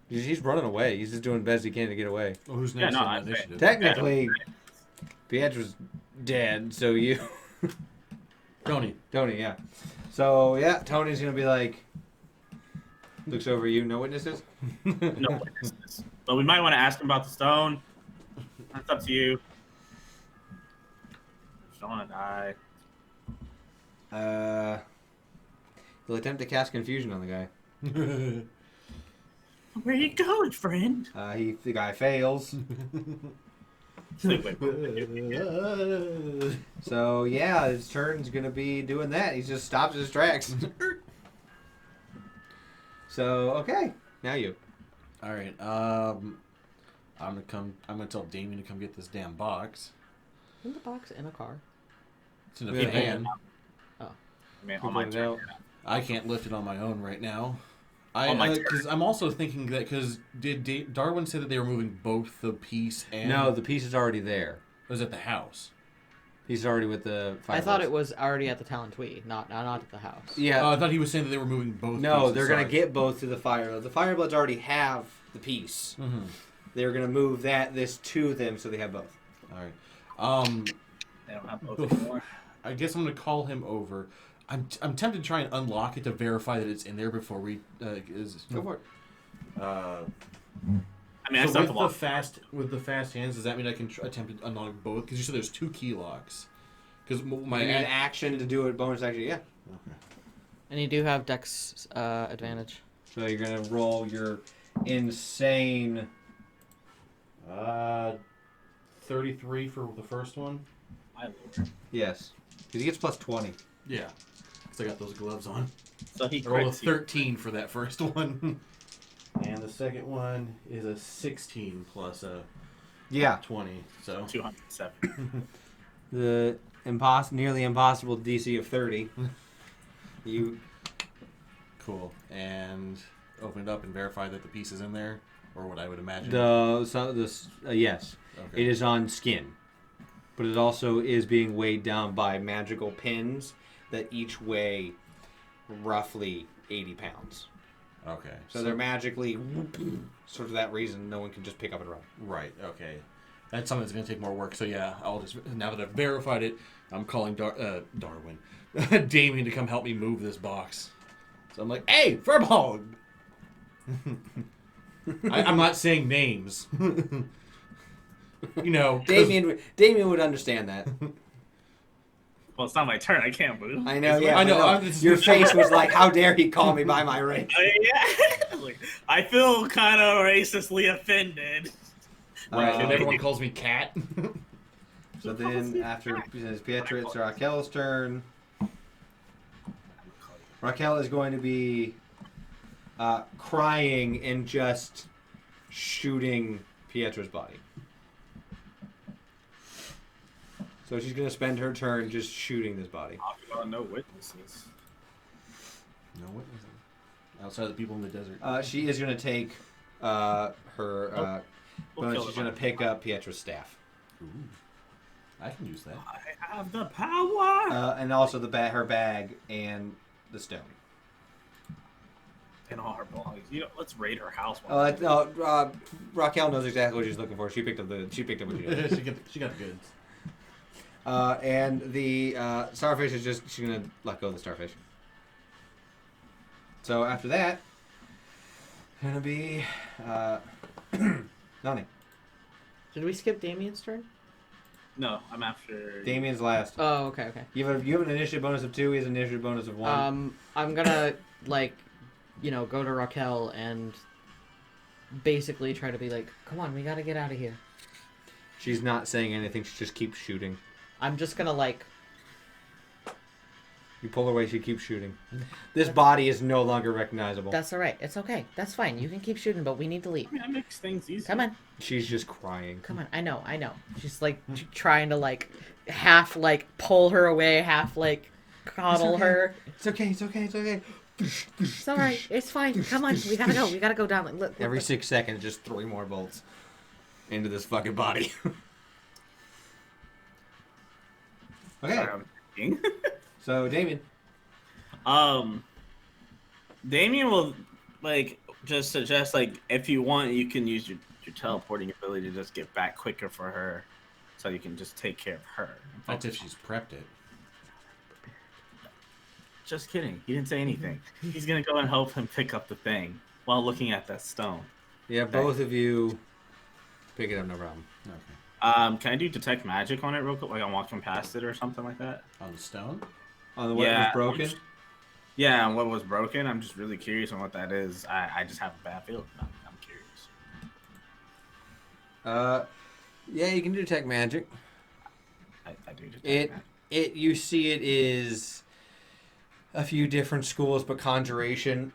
He's running away. He's just doing the best he can to get away. Oh, who's Yeah, next no, on I- the initiative? Technically, Pietro's dead, so you... Tony. Tony, yeah. So, yeah, Tony's going to be like... Looks over at you. No witnesses? No witnesses. But we might want to ask him about the stone. That's up to you. Don't want to die. He'll attempt to cast confusion on the guy. Where you going, friend? The guy fails. Wait, wait, wait. So, yeah, his turn's going to be doing that. He just stops his tracks. So, okay. Now you. All right. I'm gonna tell Damien to come get this damn box. In the box in a car. It's in a Yeah. van. Man, on my Keep turn. it out. I can't lift it on my own right now. On my turn. Because I'm also thinking that did Darwin say that they were moving both the piece and No, the piece is already there. it was at the house. He's already with the fire. I thought it was already at the Talentwee, not at the house. Yeah. Oh, I thought he was saying that they were moving both. No, pieces. they're going to Sorry. get both to the Firebloods. The Firebloods already have the piece. Mhm. They're going to move this to them so they have both. All right. They don't have both anymore. I guess I'm gonna call him over. I'm tempted to try and unlock it to verify that it's in there before we Go for it. Uh, I mean, I so still have with to walk. with the fast hands, does that mean I can attempt to unlock both? Because you said there's 2 key locks. Because my You need an action to do it. Bonus action. Yeah. Okay. And you do have Dex advantage. So you're gonna roll your insane. 33 for the first one. My lord. Yes, because he gets plus 20. Yeah, because I got those gloves on. So he I rolled a crits you. 13 for that first one. And the second one is a 16 plus a Yeah. 20. So 207. The nearly impossible DC of 30. You. cool. And open it up and verify that the piece is in there, or what I would imagine. Yes, Okay. it is on skin, but it also is being weighed down by magical pins that each weigh roughly 80 pounds. Okay. So they're magically, sort of that reason no one can just pick up and run. Right. Okay. That's something that's going to take more work. So yeah, I'll just now that I've verified it, I'm calling Darwin, Damien to come help me move this box. So I'm like, hey, Furball! I'm not saying names. You know, 'cause- Damien would understand that. Well, it's not my turn. I can't move. I know. Yeah, I know. I Your face was like, "How dare he call me by my rank?" Yeah. Like, I feel kind of racistly offended. Right, and everyone calls me Cat. So then, after Pietra, it's Raquel's turn. Raquel is going to be crying and just shooting Pietra's body. So she's going to spend her turn just shooting this body. No witnesses. No witnesses. Outside of the people in the desert. She is going to take her We'll bonus. kill She's it. going to pick up Pietra's staff. Ooh. I can use that. I have the power. And also her bag and the stone. And all her belongings. You know, let's raid her house. Raquel knows exactly what she's looking for. She picked up what she needed. she got the goods. And the starfish is she's gonna let go of the starfish. So after that, gonna be Nani. Did we skip Damien's turn? No, I'm after. Damien's last. Oh, okay. You have an initiative bonus of 2. He has an initiative bonus of 1. I'm gonna go to Raquel and basically try to be like, "Come on, we gotta get out of here." She's not saying anything. She just keeps shooting. I'm just gonna You pull her away. She keeps shooting. This body is no longer recognizable. That's all right. It's okay. That's fine. You can keep shooting, but we need to leave. I mean, that makes things easier. Come on. She's just crying. Come on. I know. She's trying to half pull her away, half coddle her. It's okay. It's okay. It's okay. It's all right. It's fine. Come on. We gotta go. We gotta go down. Look. Every 6 seconds, just 3 more bolts into this fucking body. Okay. Sorry, I'm thinking. So Damien. Damien will just suggest if you want, you can use your teleporting ability to just get back quicker for her, so you can just take care of her. That's if she's prepped it. Just kidding. He didn't say anything. He's gonna go and help him pick up the thing while looking at that stone. Yeah, both of you pick it up, no problem. Okay. Can I do detect magic on it real quick? I'm walking past it or something like that. On the stone? On the what was broken? Yeah, and what was broken? I'm just really curious on what that is. I just have a bad feeling. I'm curious. Yeah, you can do detect magic. I do detect magic. You see it is a few different schools, but conjuration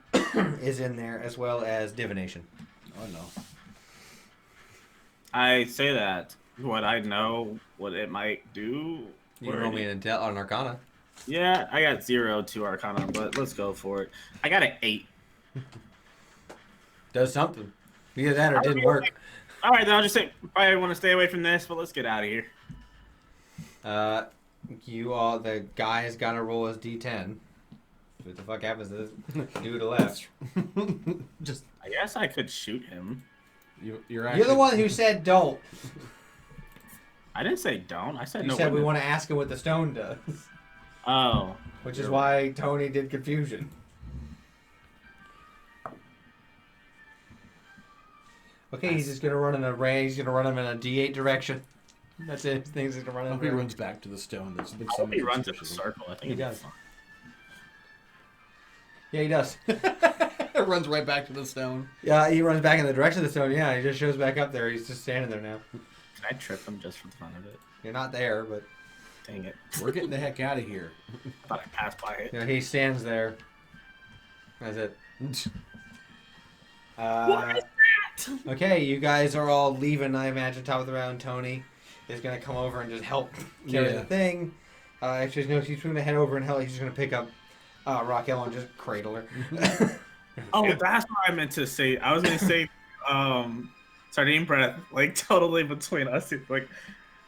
is in there as well as divination. Oh no. I say that. Would I know what it might do? You can roll me an Arcana. Yeah, I got 0 to Arcana, but let's go for it. I got an 8. Does something. Either that or it didn't work. All right, then I'll just say probably want to stay away from this, but let's get out of here. The guy's got to roll his D10. What the fuck happens to this dude left? I guess I could shoot him. You're the one who said don't. I didn't say don't. I said You no. said we window. want to ask him what the stone does. Oh. Which is why Tony did confusion. Okay, he's just gonna run in a range. He's gonna run him in a D8 direction. That's it. Things he's gonna run I in. hope he runs back to the stone. That's been I hope summoned he runs in a suspiciously. circle. I think He it'd be does. fun. Yeah, he does. Runs right back to the stone. Yeah, he runs back in the direction of the stone. Yeah, he just shows back up there. He's just standing there now. Can I trip him just for the fun of it? You're not there, but Dang it. We're getting the heck out of here. I thought I passed by it. you know, he stands there. That's it. Okay, you guys are all leaving, I imagine, top of the round. Tony is going to come over and just help carry Yeah. the thing. Actually, no, he's going to head over and help. He's just going to pick up Raquel and just cradle her. Oh, that's what I meant to say. I was going to say sardine breath, like totally between us. It's like,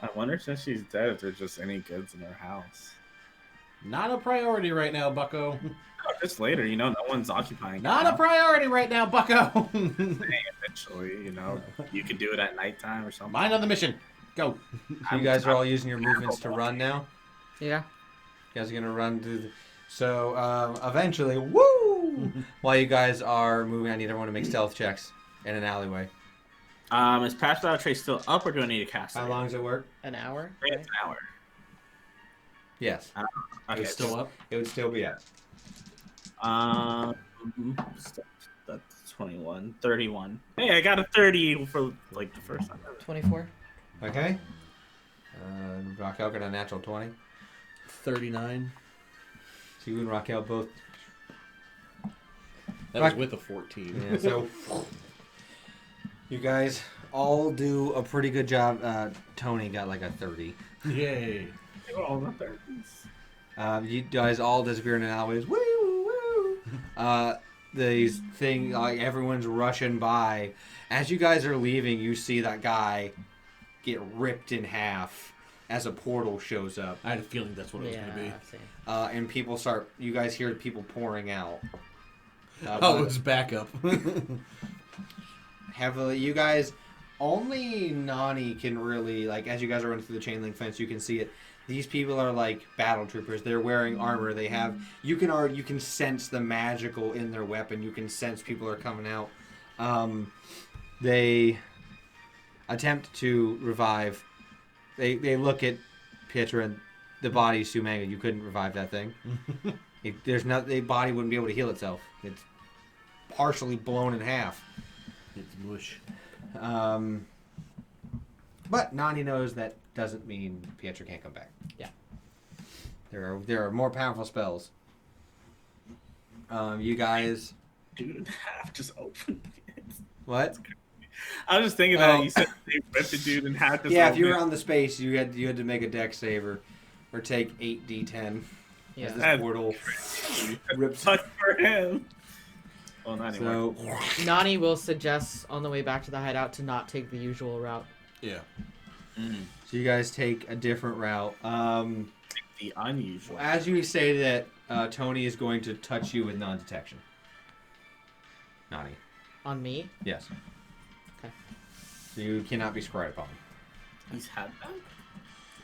I wonder since she's dead if there's just any goods in her house. Not a priority right now, Bucko. Oh, just later, no one's occupying. Not a priority right now, Bucko. Eventually, you could do it at nighttime or something. Mind on the mission. Go. You guys are all using your movements to run now? Yeah. You guys are going to run through the... So, eventually, woo! While you guys are moving, I need everyone to make stealth checks in an alleyway. Is Pass Without a Trace still up, or do I need to cast it? How long does it work? An hour. I think it's an hour. Yes. Okay, It's still up. It would still be up. That's 21, 31. Hey, I got a 30 for like the first time. 24. Okay. Raquel got a natural 20. 39. So you and Raquel both. That was with a 14. Yeah, so you guys all do a pretty good job. Tony got like a 30. Yay. They were all in the 30s. You guys all disappear in an alleyway. Woo, woo. These thing, like everyone's rushing by. As you guys are leaving, you see that guy get ripped in half as a portal shows up. I had a feeling that's what it was going to be. See. And people start. You guys hear people pouring out. Oh, it was backup. Heavily, you guys. Only Nani can really as you guys are running through the chain link fence, you can see it. These people are like battle troopers. They're wearing armor. They have. You can sense the magical in their weapon. You can sense people are coming out. They attempt to revive. They look at Pietra and the body's too mangled. You couldn't revive that thing. The body wouldn't be able to heal itself. It's partially blown in half. It's mush. But Nani knows that doesn't mean Pietra can't come back. Yeah. There are more powerful spells. You guys. Dude and half just opened it. What? I was just thinking that you said they ripped the dude in half. Just Yeah, if you opened were on the space, you had to make a dex save or take 8d10. Yeah. As this That's portal it. rips. Sucks for him. Well, not anymore. So Nani will suggest on the way back to the hideout to not take the usual route. Yeah. you guys take a different route. The unusual. As you say that, Tony is going to touch you with non-detection. Nani. On me? Yes. Okay. So you cannot be scryed upon. He's had that?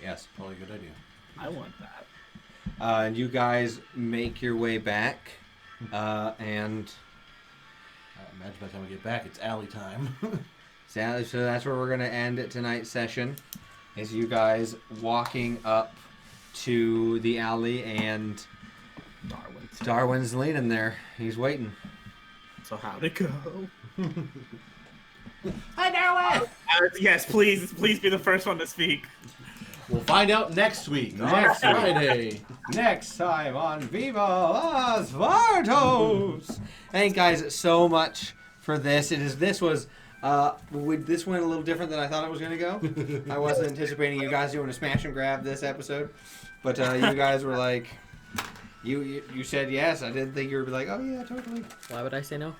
Yes. Probably a good idea. I want that. And you guys make your way back, and Imagine by the time we get back, it's alley time. so that's where we're going to end tonight's session, is you guys walking up to the alley, and Darwin's leaning there. He's waiting. So how'd it go? Hi, Darwin! Yes, please be the first one to speak. We'll find out next week. Next Friday. Next time on Viva Las Vartos. Thank you guys so much for this. This went a little different than I thought it was going to go. I wasn't anticipating you guys doing a smash and grab this episode, but you guys were like, you said yes. I didn't think you were like, oh yeah, totally. Why would I say no?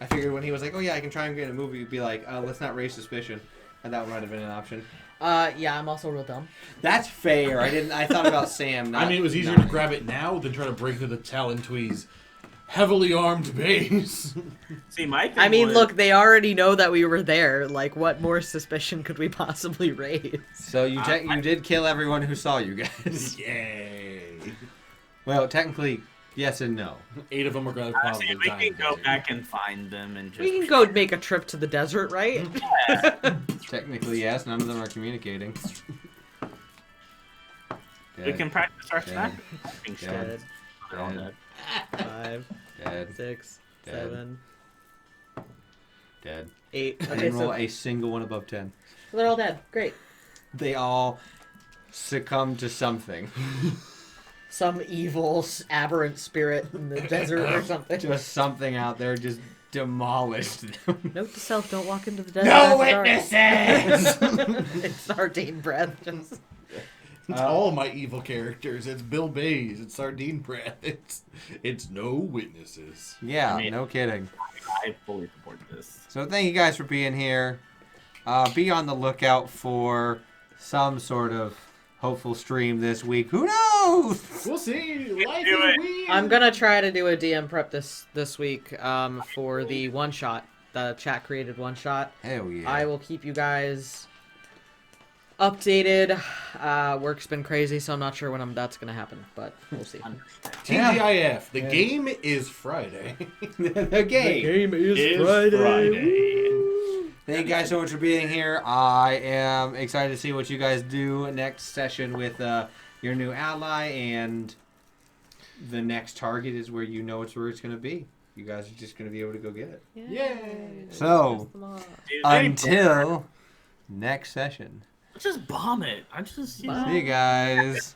I figured when he was like, oh yeah, I can try and get a movie, you'd be like, let's not raise suspicion, and that might have been an option. Yeah, I'm also real dumb. That's fair. I thought about Sam. I mean, it was easier to grab it now than try to break through the Talon Tweez heavily armed base. See, my thing I mean, was- look, they already know that we were there. Like, what more suspicion could we possibly raise? So you you did kill everyone who saw you guys. Yay! Well, technically, yes and no. 8 of them are going to probably See, we die. can in the go desert. back and find them and just. We can go make a trip to the desert, right? Technically, yes. None of them are communicating. We Dead. can practice our Dead. snapping skills. Dead. Dead. They're all Dead. dead. 5, Dead. 6, Dead. 7, Dead. 8. I Okay, didn't roll so a single one above 10. they're all dead. Great. They all succumb to something. Some evil, aberrant spirit in the desert or something. Just something out there just demolished them. Note to self: don't walk into the desert. No after dark. It's sardine breath. Just... It's all of my evil characters. It's Bill Bays. It's Sardine Breath. It's no witnesses. Yeah, I mean- no kidding. I fully support this. So thank you guys for being here. Be on the lookout for some sort of hopeful stream this week. Who knows? We'll see. Life do is it. weird. I'm gonna try to do a DM prep this week for the one shot, the chat created one shot. Hell yeah. I will keep you guys updated. Work's been crazy, so I'm not sure when that's gonna happen, but we'll see. TGIF. The game is Friday. The game. is Friday. Thank you guys so much for being here. I am excited to see what you guys do next session with your new ally, and the next target is where you know it's where it's going to be. You guys are just going to be able to go get it. Yay. So, Dude, until next session. just bomb it. I just. Bye. See you guys.